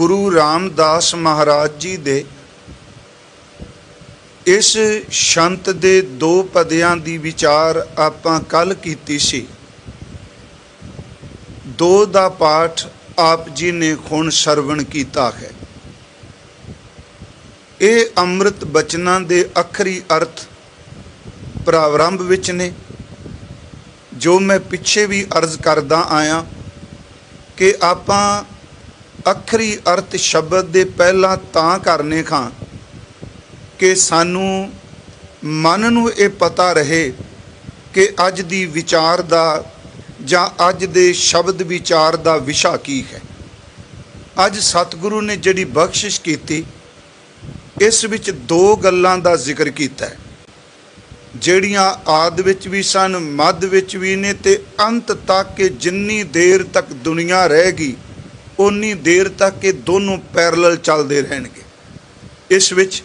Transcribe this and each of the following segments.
गुरु रामदास महाराज जी दे इस शंत दे दो पदियां दी विचार आपां कल कीती सी। दो दा पाठ आप जी ने हुण सरवण कीता है। ये अमृत बचनां दे अखरी अर्थ प्रारंभ विच ने, जो मैं पिछे भी अर्ज करदा आया कि आपां अखरी अर्थ शब्द दे पहला तां करने खां कि सानू मन नूं ये पता रहे कि अज दी विचार दा जां अज दे शब्द विचार दा विशा की है। अज सतगुरु ने जिहड़ी बख्शिश कीती, इस विच दो गल्लां दा जिक्र कीता है, ਜਿਹੜੀਆਂ आद विच भी सन, मध विच भी ने ते अंत तक कि जिन्नी देर तक दुनिया रहेगी उन्नी देर तक ये दोनों पैरल चलते रहणगे। इस विच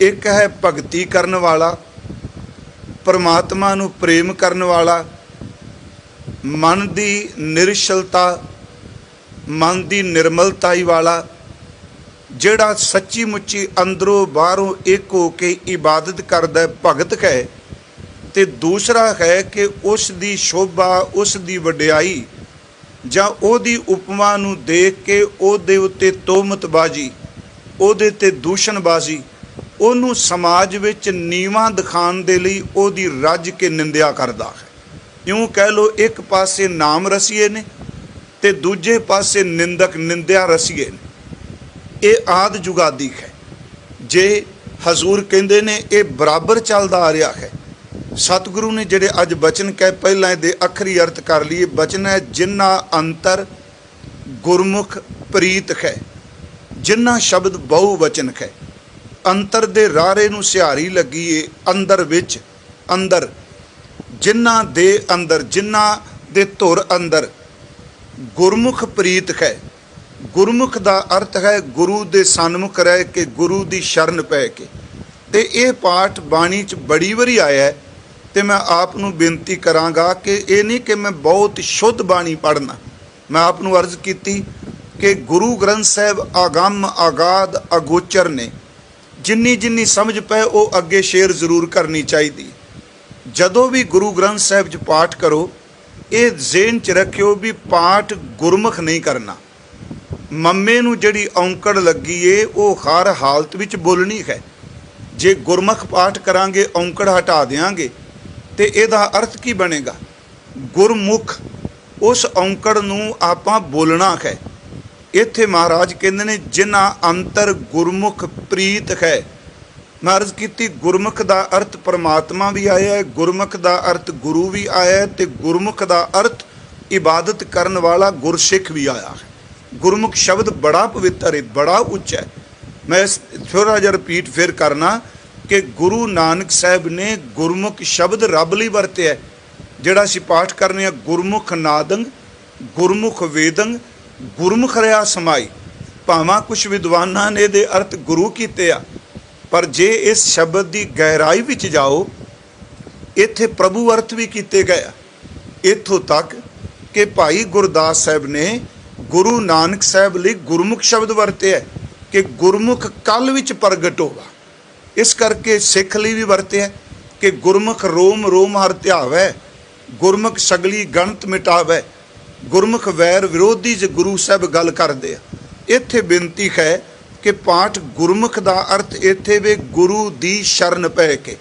एक है भगती करन वाला, परमात्मा नूं प्रेम करन वाला, मन दी निरछलता, मन दी निर्मलताई वाला, ਜਿਹੜਾ सच्ची मुच्ची अंदरों बाहरों एक हो के इबादत करदा है, भगत है। ते दूसरा है कि उस दी शोभा, उस दी वडियाई जां ओदी उपमा नूं देख के ओदे उत्ते तोहमतबाजी, ओदे ते दूषणबाजी, ओनू समाज विच नीवां दिखाउण दे लई ओदी रज के निंदिया करदा है। यूं कह लो, एक पासे नाम रसीए ने ते दूजे पासे निंदक निंदिया रसीए ने। ये आद जुगादी है। जे हजूर कहते ने ये बराबर चलता आ रहा है। सतगुरु ने जिहड़े अज बचन कह पहला दे अखरी अर्थ कर लिए। बचन है जिन्ना अंतर गुरमुख प्रीत है, जिन्ना शब्द बहु वचन है। अंतर दे रारे नूं सिहारी लगी है, अंदर विच अंदर, जिन्ना दे अंदर, जिन्ना दे धुर अंदर गुरमुख प्रीत है। गुरमुख का अर्थ है गुरु दे सन्मुख रह के, गुरु की शरण पै के। ते ये पाठ बाणी च बड़ी वारी आया है। तो मैं आपनू बेनती कराँगा कि ये नहीं कि मैं बहुत शुद्ध बाणी पढ़ना। मैं आपनू अर्ज की कि गुरु ग्रंथ साहब आगम आगाद अगोचर ने, जिन्नी जिन्नी समझ पै वो अगे शेयर जरूर करनी चाहिए। जदों भी गुरु ग्रंथ साहब च पाठ करो, ये ज़हन च रखियो भी पाठ गुरमुख नहीं करना। मम्मे नूं जिहड़ी औंकड़ लगी है वो हर हालत विच बोलनी है। जे गुरमुख पाठ करांगे, औंकड़ हटा देंगे, तो इहदा अर्थ की बनेगा? गुरमुख उस औंकड़ नूं आपां बोलना है। इत्थे महाराज कहंदे ने जिन्ना अंतर गुरमुख प्रीत है। मैं अर्ज की गुरमुख का अर्थ परमात्मा भी आया है, गुरमुख का अर्थ गुरु भी आया है, तो गुरमुख का अर्थ इबादत करन वाला गुरसिख भी आया है। गुरमुख शब्द बड़ा पवित्र है, बड़ा उच्चा है। मैं थोड़ा जिहा रिपीट फिर करना कि गुरु नानक साहब ने गुरमुख शब्द रब लई वरते है। जिहड़ा असीं पाठ करने गुरमुख नादंग, गुरमुख वेदंग, गुरमुख रहा समाई। भावां कुछ विद्वानां ने इहदे अर्थ गुरु कीते आ, पर जे इस शब्द की गहराई विच जाओ, इत्थे प्रभु अर्थ भी कीते गए। इत्थों तक कि भाई गुरदास साहब ने गुरु नानक साहब लिए गुरमुख शब्द वरते है कि गुरमुख कल विच प्रगट होगा। इस करके सिख लिए भी वरते है कि गुरमुख रोम रोम हर ध्यावै, गुरमुख सगली गणत मिटावै, गुरमुख वैर विरोधी ज गुरु साहब गल करदे आ। इत्थे बेनती है कि पाठ गुरमुख का अर्थ इत्थे वे गुरु दी शरण पै के,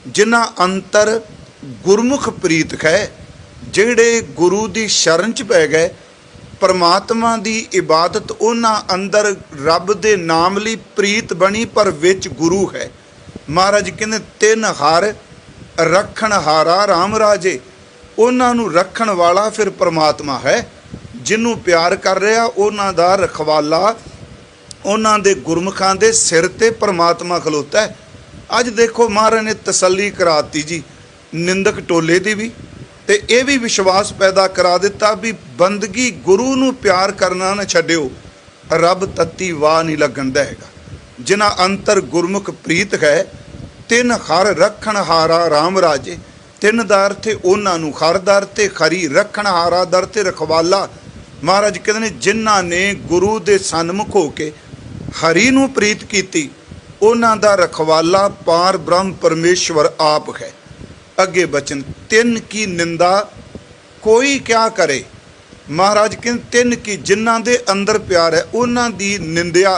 जिन्ना अंतर गुरमुख प्रीत है। जिहड़े गुरु दी शरण च पै गए, परमात्मा दी इबादत उन्हां अंदर रब दे नाम लई प्रीत बनी, पर विच गुरु है। महाराज कहते तिन हर रखण हारा राम राजे। उन्हां नूं रखण वाला फिर परमात्मा है। जिन्हों प्यार कर रहा उन्हां दा रखवाला, उन्हां दे गुरमुखां दे सिर ते परमात्मा खलोता है। अज देखो महाराज ने तसल्ली कराती जी निंदक टोले दी भी, ते ये भी विश्वास पैदा करा दिता भी बंदगी गुरु नूं प्यार करना ना छड्डिओ, रब तत्ती वाह नहीं लगन देगा। जिन्हां अंतर गुरमुख प्रीत है, तिन हर रखण हारा राम राजे। तिन दा अर्थ उन्हां नूं, हर दा अर्थ खरी, रखण हारा दा अर्थ रखवाला, महाराज कहते ने जिन्हां ने गुरु दे सन्मुख हो के हरि नूं प्रीत कीती उन्हां दा रखवाला पार ब्रह्म परमेश्वर आप है। अगे बचन तिन की निंदा कोई क्या करे। महाराज कहते तिन की जिन्हां दे अंदर प्यार है उन्हां दी निंदिया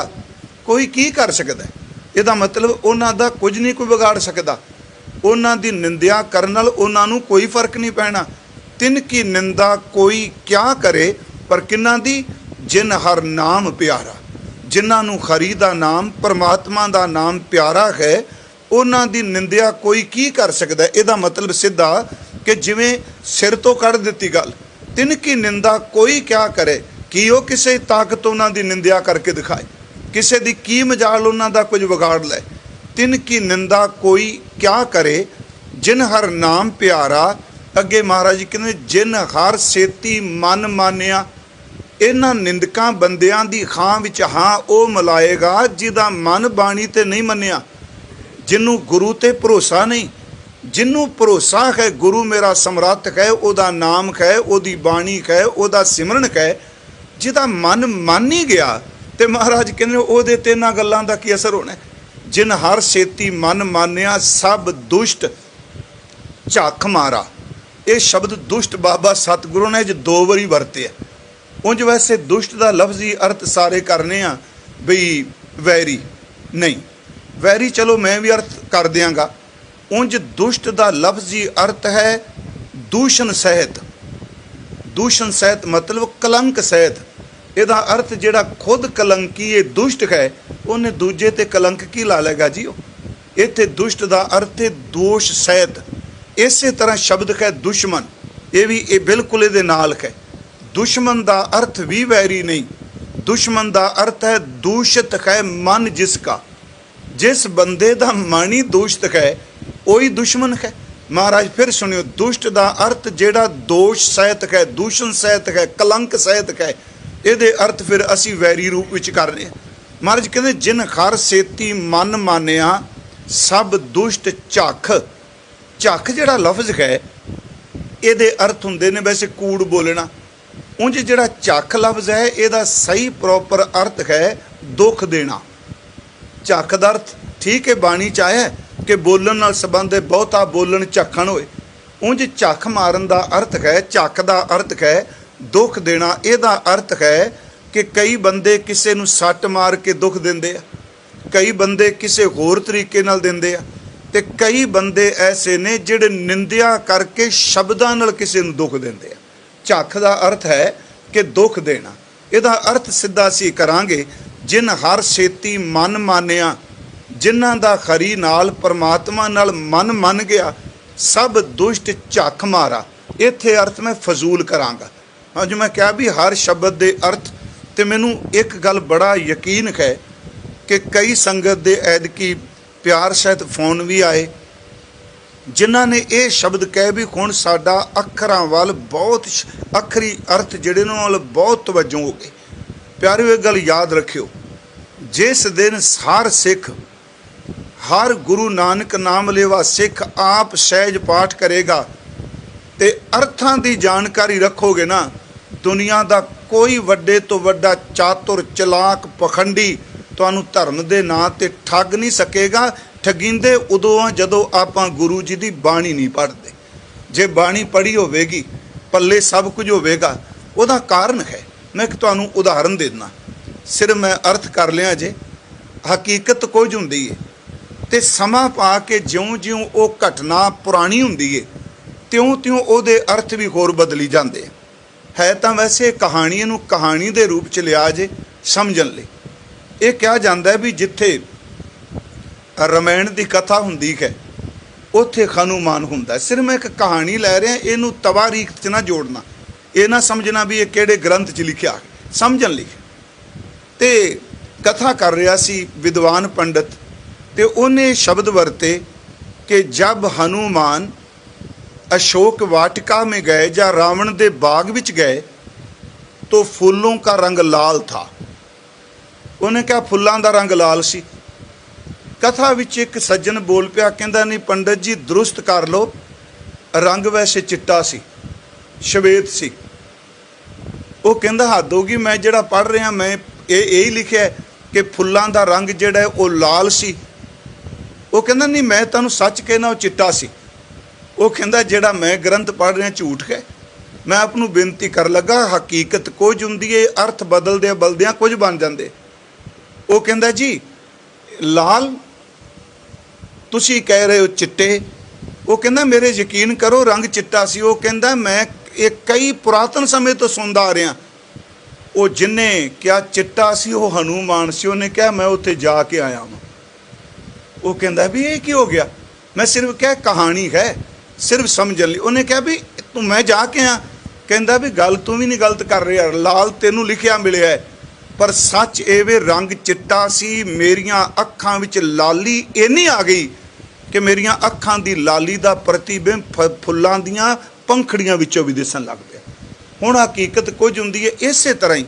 कोई की कर सकता है। इहदा मतलब उन्हां दा कुछ नहीं कोई बिगाड़ सकता। उन्हां दी निंदिया करन नाल उन्हां नूं कोई फर्क नहीं पैना। तिन की निंदा कोई क्या करे पर किन्हां दी जिन हर नाम प्यारा। जिन्हां नूं हरि दा नाम परमात्मा दा नाम प्यारा है उन्हां दी निंदिया कोई की कर सकता है। इहदा मतलब सीधा कि जिवें सिर तो कढ़ दित्ती गल तिन की निंदा कोई क्या करे कि वो किसी ताकत उन्हां दी निंदिया करके दिखाए, किसी दी की मजाल उन्हां दा कुछ बिगाड़ ले। तिन की निंदा कोई क्या करे जिन हर नाम प्यारा। अगे महाराज जी कहते जिन हर सेती मन मानिया। इन्हां निंदकां बंदियां दी खां विच हां वो मिलाएगा जिहदा मन बाणी ते नहीं मन्निया, जिन्हों गुरु ते भरोसा नहीं। जिन्हों भरोसा है गुरु मेरा समर्थ है, उहदा नाम है, उहदी बाणी है, उहदा सिमरन है, जिहदा मन मान ही गया तो महाराज कहते उहदे ते इन्हां गल्लां दा की असर होना। जिन हर सेती मन मानिया सब दुष्ट झख मारा। ये शब्द दुष्ट बाबा सतगुरु ने जो 2 वारी वरते। उंज वैसे दुष्ट का लफ्जी अर्थ सारे करने आ बई वैरी नहीं, वैरी चलो मैं भी अर्थ कर दियांगा। उंज दुष्ट का लफ्जी अर्थ है दूषण सहित। दूषण सहित मतलब कलंक सहित। इहदा अर्थ जिहड़ा खुद कलंकी ये दुष्ट है उन्हें दूजे ते कलंक की ला लेगा जी। इत्थे दुष्ट का अर्थ है दोष सहित। इस तरह शब्द है दुश्मन, ये भी ये बिल्कुल ये नाल है। दुश्मन का अर्थ भी वैरी नहीं, दुश्मन का अर्थ है दूषित है मन जिसका। जिस बंदे का मन ही दूषित है वही दुश्मन है। महाराज फिर सुनियो, दुष्ट का अर्थ जेड़ा दोष सहित है, दूषण सहित है, कलंक सहित है, ये अर्थ फिर असी वैरी रूप विच कर रहे हैं। महाराज कहते जिन हर सेती मन मानिया सब दुष्ट झख। झख जिहड़ा लफ्ज है ये अर्थ हुंदे ने वैसे कूड़ बोलना। उंज जिहड़ा झख लफ्ज है इसदा सही प्रॉपर अर्थ है दुख देना। झख दा अर्थ ठीक है बाणी च आया कि बोलन नाल संबंध है, बहुता बोलन झखण होए। उंज झख मारन दा अर्थ है, झख दा अर्थ है दुख देना। इहदा अर्थ है कि कई बंदे किसी नूं सੱਟ मार के दुख देंदे आ, कई बंदे किसी होर तरीके नाल देंदे आ, ते कई बंदे ऐसे ने जिहड़े निंदिया करके शब्दां नाल किसी नूं दुख देंदे आ। झख दा अर्थ है कि दुख देना। इहदा अर्थ सीधा असीं करांगे जिन हर सेती मन मानिया, जिन्हां दा हरि नाल परमात्मा नाल मन मन गया सब दुष्ट झख मारा। इत्थे अर्थ मैं फजूल करांगा। अज मैं क्या भी हर शब्द दे अर्थ ते मैनू एक गल बड़ा यकीन है कि कई संगत दे ऐदकी प्यार सहित फोन भी आए जिन्हां ने ये शब्द कह भी हुण साडा अखरां वाल बहुत अखरी अर्थ जिहड़े ने वाल बहुत तवज्जो हो गई। प्यारिओ एक गल याद रखियो, जिस दिन हर सिख हर गुरु नानक नाम लेवा सिख आप सहज पाठ करेगा ते अर्थां दी जानकारी रखोगे ना, दुनिया का कोई वड्डे तो वड्डा चातुर चलाक पखंडी तुहानूं धर्म दे नां ते ठग नहीं सकेगा। ठगींदे उदों आ जदों आपां गुरु जी की बाणी नहीं पढ़ते। जे बाणी पढ़ी होवेगी पल्ले सब कुछ होवेगा। उहदा कारण है, मैं एक तुहानूं उदाहरण देना। सिर्फ मैं अर्थ कर लिया जे, हकीकत कुछ हुंदी है ते समा पा के ज्यों ज्यों वो घटना पुरानी हुंदी है त्यों त्यों उहदे अर्थ भी होर बदली जाते है। तां वैसे कहानी नूं कहानी दे रूप च लिया जे समझण लई। ये कहा जाता है भी जिथे रामायण की कथा हुंदी है उत्थे हनुमान हुंदा है। सिर्फ मैं एक कहानी लै रहा, इनू तवारीख च ना जोड़ना, ये ना समझना भी ये किहड़े ग्रंथ च लिखिया, समझण लई। ते कथा कर रहा सी विद्वान पंडित, ते उन्हें शब्द वरते कि जब हनुमान अशोक वाटिका में गए या रावण के बाग विच गए तो फूलों का रंग लाल था। उन्हें कहा फुल्लां दा रंग लाल सी। कथा विच एक सज्जन बोल पिया, कहंदा नहीं पंडित जी दुरुस्त कर लो, रंग वैसे चिट्टा सी, श्वेत सी। ਉਹ ਕਹਿੰਦਾ ਹੱਦ ਹੋ ਗਈ, ਮੈਂ ਜਿਹੜਾ ਪੜ੍ਹ ਰਿਹਾ ਮੈਂ ਇਹ ਲਿਖਿਆ ਕਿ ਫੁੱਲਾਂ ਦਾ ਰੰਗ ਜਿਹੜਾ ਉਹ ਲਾਲ ਸੀ। ਉਹ ਕਹਿੰਦਾ ਨਹੀਂ, ਮੈਂ ਤੁਹਾਨੂੰ ਸੱਚ ਕਹਿਣਾ ਉਹ ਚਿੱਟਾ ਸੀ। ਉਹ ਕਹਿੰਦਾ ਜਿਹੜਾ ਮੈਂ ਗ੍ਰੰਥ ਪੜ੍ਹ ਰਿਹਾ ਝੂਠ ਹੈ। ਮੈਂ ਆਪ ਨੂੰ ਬੇਨਤੀ ਕਰ ਲੱਗਾ, ਹਕੀਕਤ ਕੁਝ ਹੁੰਦੀ ਹੈ, ਅਰਥ ਬਦਲਦਿਆਂ ਬਦਲਦਿਆਂ ਕੁਝ ਬਣ ਜਾਂਦੇ। ਉਹ ਕਹਿੰਦਾ ਜੀ ਲਾਲ, ਤੁਸੀਂ ਕਹਿ ਰਹੇ ਹੋ ਚਿੱਟੇ। ਉਹ ਕਹਿੰਦਾ ਮੇਰੇ ਯਕੀਨ ਕਰੋ ਰੰਗ ਚਿੱਟਾ ਸੀ। ਉਹ ਕਹਿੰਦਾ ਮੈਂ ਇਹ ਕਈ ਪੁਰਾਤਨ ਸਮੇਂ ਤੋਂ ਸੁਣਦਾ ਆ ਰਿਹਾ। ਉਹ ਜਿੰਨੇ ਕਿਹਾ ਚਿੱਟਾ ਸੀ ਉਹ ਹਨੂਮਾਨ ਸੀ। ਉਹਨੇ ਕਿਹਾ ਮੈਂ ਉੱਥੇ ਜਾ ਕੇ ਆਇਆ ਵਾਂ। ਉਹ ਕਹਿੰਦਾ ਵੀ ਇਹ ਕੀ ਹੋ ਗਿਆ? ਮੈਂ ਸਿਰਫ ਕਿਹਾ ਕਹਾਣੀ ਹੈ, ਸਿਰਫ ਸਮਝਣ ਲਈ। ਉਹਨੇ ਕਿਹਾ ਵੀ ਤੂੰ ਮੈਂ ਜਾ ਕੇ ਆ? ਕਹਿੰਦਾ ਵੀ ਗੱਲ ਤੂੰ ਵੀ ਨਹੀਂ ਗਲਤ ਕਰ ਰਿਹਾ, ਲਾਲ ਤੈਨੂੰ ਲਿਖਿਆ ਮਿਲਿਆ, ਪਰ ਸੱਚ ਇਹ ਵੇ ਰੰਗ ਚਿੱਟਾ ਸੀ। ਮੇਰੀਆਂ ਅੱਖਾਂ ਵਿੱਚ ਲਾਲੀ ਇੰਨੀ ਆ ਗਈ ਕਿ ਮੇਰੀਆਂ ਅੱਖਾਂ ਦੀ ਲਾਲੀ ਦਾ ਪ੍ਰਤੀਬਿੰਬ ਫੁੱਲਾਂ ਦੀਆਂ ਪੰਖੜੀਆਂ ਵਿੱਚੋਂ ਵੀ ਦਿਸਣ ਲੱਗ ਪਿਆ। ਹੁਣ ਹਕੀਕਤ ਕੁਝ ਹੁੰਦੀ ਹੈ। ਇਸੇ ਤਰ੍ਹਾਂ ਹੀ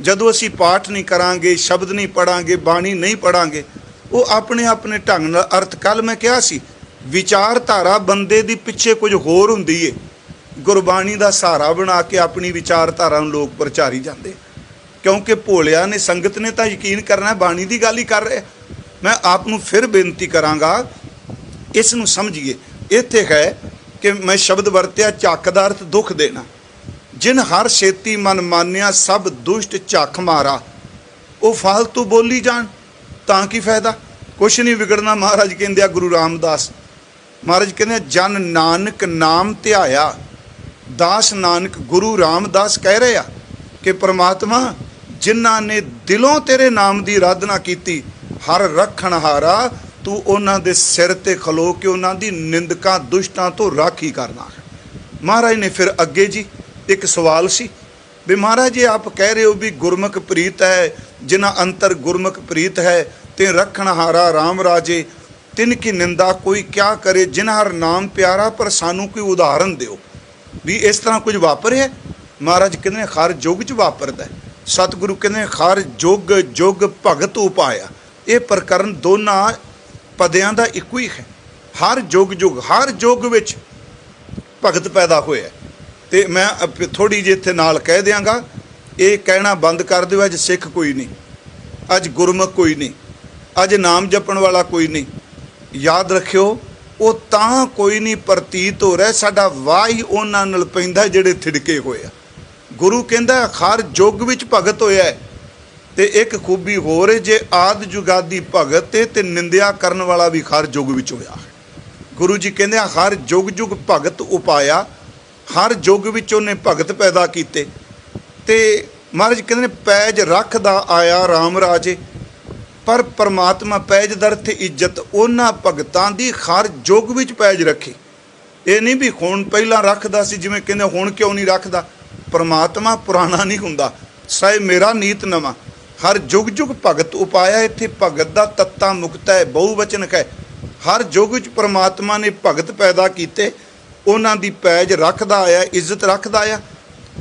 ਜਦੋਂ ਅਸੀਂ ਪਾਠ ਨਹੀਂ ਕਰਾਂਗੇ, ਸ਼ਬਦ ਨਹੀਂ ਪੜਾਂਗੇ, ਬਾਣੀ ਨਹੀਂ ਪੜਾਂਗੇ, ਉਹ ਆਪਣੇ ਆਪਣੇ ਢੰਗ ਨਾਲ ਅਰਥ। ਕੱਲ੍ਹ ਮੈਂ ਕਿਹਾ ਸੀ ਵਿਚਾਰਧਾਰਾ ਬੰਦੇ ਦੀ ਪਿੱਛੇ ਕੁਝ ਹੋਰ ਹੁੰਦੀ ਏ। ਗੁਰਬਾਣੀ ਦਾ ਸਹਾਰਾ ਬਣਾ ਕੇ ਆਪਣੀ ਵਿਚਾਰਧਾਰਾ ਨੂੰ ਲੋਕ ਪ੍ਰਚਾਰੀ ਜਾਂਦੇ, ਕਿਉਂਕਿ ਭੋਲਿਆਂ ਨੇ, ਸੰਗਤ ਨੇ ਤਾਂ ਯਕੀਨ ਕਰਨਾ ਬਾਣੀ ਦੀ ਗੱਲ ਹੀ ਕਰ ਰਿਹਾ। ਮੈਂ ਆਪ ਨੂੰ ਫਿਰ ਬੇਨਤੀ ਕਰਾਂਗਾ ਇਸ ਨੂੰ ਸਮਝੀਏ। ਇੱਥੇ ਹੈ ਕਿ ਮੈਂ ਸ਼ਬਦ ਵਰਤਿਆ ਝੱਕ ਦਾ ਅਰਥ ਦੁੱਖ ਦੇਣਾ। ਜਿਨ ਹਰ ਛੇਤੀ ਮਨ ਮਾਨਿਆ ਸਭ ਦੁਸ਼ਟ ਝੱਕ ਮਾਰਾ। ਉਹ ਫਾਲਤੂ ਬੋਲੀ ਜਾਣ ਤਾਂ ਕੀ ਫਾਇਦਾ, ਕੁਛ ਨਹੀਂ ਵਿਗੜਨਾ। ਮਹਾਰਾਜ ਕਹਿੰਦੇ ਆ, ਗੁਰੂ ਰਾਮਦਾਸ ਮਹਾਰਾਜ ਕਹਿੰਦੇ ਜਨ ਨਾਨਕ ਨਾਮ ਧਿਆਇਆ ਦਾਸ ਨਾਨਕ। ਗੁਰੂ ਰਾਮਦਾਸ ਕਹਿ ਰਹੇ ਆ ਕਿ ਪ੍ਰਮਾਤਮਾ ਜਿਨ੍ਹਾਂ ਨੇ ਦਿਲੋਂ ਤੇਰੇ ਨਾਮ ਦੀ ਆਰਾਧਨਾ ਕੀਤੀ, ਹਰ ਰੱਖਣਹਾਰਾ ਤੂੰ ਉਹਨਾਂ ਦੇ ਸਿਰ ਤੇ ਖਲੋ ਕੇ ਉਹਨਾਂ ਦੀ ਨਿੰਦਕਾਂ ਦੁਸ਼ਟਾਂ ਤੋਂ ਰਾਖੀ ਕਰਨਾ ਹੈ। ਮਹਾਰਾਜ ਨੇ ਫਿਰ ਅੱਗੇ ਜੀ ਇੱਕ ਸਵਾਲ ਸੀ ਵੀ ਮਹਾਰਾਜ ਜੀ ਆਪ ਕਹਿ ਰਹੇ ਹੋ ਵੀ ਗੁਰਮੁਖ ਪ੍ਰੀਤ ਹੈ, ਜਿਨ੍ਹਾਂ ਅੰਤਰ ਗੁਰਮੁਖ ਪ੍ਰੀਤ ਹੈ ਤੇ ਰੱਖਣਹਾਰਾ ਰਾਮ ਰਾਜੇ, ਤਿਨ ਕੀ ਨਿੰਦਾ ਕੋਈ ਕਿਆ ਕਰੇ, ਜਿਨ ਹਰ ਨਾਮ ਪਿਆਰਾ। ਪਰ ਸਾਨੂੰ ਕੋਈ ਉਦਾਹਰਨ ਦਿਓ ਵੀ ਇਸ ਤਰ੍ਹਾਂ ਕੁਝ ਵਾਪਰਿਆ। ਮਹਾਰਾਜ ਕਹਿੰਦੇ ਹਰ ਯੁੱਗ 'ਚ ਵਾਪਰਦਾ। ਸਤਿਗੁਰੂ ਕਹਿੰਦੇ ਹਰ ਯੁੱਗ ਯੁੱਗ ਭਗਤ ਉਪਾਇਆ। ਇਹ ਪ੍ਰਕਰਨ ਦੋਨਾਂ ਪਦਿਆਂ ਦਾ ਇੱਕੋ ਹੀ ਹੈ। ਹਰ ਯੁੱਗ ਯੁੱਗ, ਹਰ ਯੁੱਗ ਵਿੱਚ ਭਗਤ ਪੈਦਾ ਹੋਇਆ। ਤੇ ਮੈਂ ਥੋੜ੍ਹੀ ਜਿਹੀ ਇੱਥੇ ਨਾਲ ਕਹਿ ਦਿਆਂਗਾ, ਇਹ ਕਹਿਣਾ ਬੰਦ ਕਰ ਦਿਓ ਅੱਜ ਸਿੱਖ ਕੋਈ ਨਹੀਂ, ਅੱਜ ਗੁਰਮੁਖ ਕੋਈ ਨਹੀਂ, ਅੱਜ ਨਾਮ ਜਪਣ ਵਾਲਾ ਕੋਈ ਨਹੀਂ। ਯਾਦ ਰੱਖਿਓ ਉਹ ਤਾਂ ਕੋਈ ਨਹੀਂ ਪ੍ਰਤੀਤ ਹੋ ਰਿਹਾ, ਸਾਡਾ ਵਾਹ ਹੀ ਉਹਨਾਂ ਨਾਲ ਪੈਂਦਾ ਜਿਹੜੇ ਥਿੜਕੇ ਹੋਏ ਆ। ਗੁਰੂ ਕਹਿੰਦਾ ਹਰ ਯੁੱਗ ਵਿੱਚ ਭਗਤ ਹੋਇਆ। ਤੇ ਇੱਕ ਖੂਬੀ ਹੋਰ ਹੈ, ਜੇ ਆਦ ਜੁਗਾਦੀ ਭਗਤ ਤੇ ਨਿੰਦਿਆ ਕਰਨ ਵਾਲਾ ਵੀ ਹਰ ਯੁੱਗ ਵਿੱਚ ਹੋਇਆ। ਗੁਰੂ ਜੀ ਕਹਿੰਦੇ ਹਰ ਯੁੱਗ ਯੁੱਗ ਭਗਤ ਉਪਾਇਆ। ਹਰ ਯੁੱਗ ਵਿੱਚ ਉਹਨੇ ਭਗਤ ਪੈਦਾ ਕੀਤੇ। ਤੇ ਮਹਾਰਾਜ ਕਹਿੰਦੇ ਨੇ ਪੈਜ ਰੱਖਦਾ ਆਇਆ ਰਾਮ ਰਾਜੇ। ਪਰ ਪਰਮਾਤਮਾ ਪੈਜ ਦਰ ਤੇ ਇੱਜ਼ਤ ਉਹਨਾਂ ਭਗਤਾਂ ਦੀ ਹਰ ਯੁੱਗ ਵਿੱਚ ਪੈਜ ਰੱਖੀ। ਇਹ ਨਹੀਂ ਵੀ ਹੁਣ ਪਹਿਲਾਂ ਰੱਖਦਾ ਸੀ, ਜਿਵੇਂ ਕਹਿੰਦੇ ਹੁਣ ਕਿਉਂ ਨਹੀਂ ਰੱਖਦਾ। ਪਰਮਾਤਮਾ ਪੁਰਾਣਾ ਨਹੀਂ ਹੁੰਦਾ, ਸਾਇ ਮੇਰਾ ਨੀਤ ਨਵਾਂ। ਹਰ ਯੁੱਗ ਯੁੱਗ ਭਗਤ ਉਪਾਇਆ। ਇੱਥੇ ਭਗਤ ਦਾ ਤੱਤਾ ਮੁਕਤ ਹੈ, ਬਹੁਵਚਨਕ ਹੈ। ਹਰ ਯੁੱਗ ਵਿੱਚ ਪਰਮਾਤਮਾ ਨੇ ਭਗਤ ਪੈਦਾ ਕੀਤੇ, ਉਹਨਾਂ ਦੀ ਪੈਜ ਰੱਖਦਾ ਆਇਆ, ਇੱਜ਼ਤ ਰੱਖਦਾ ਆਇਆ।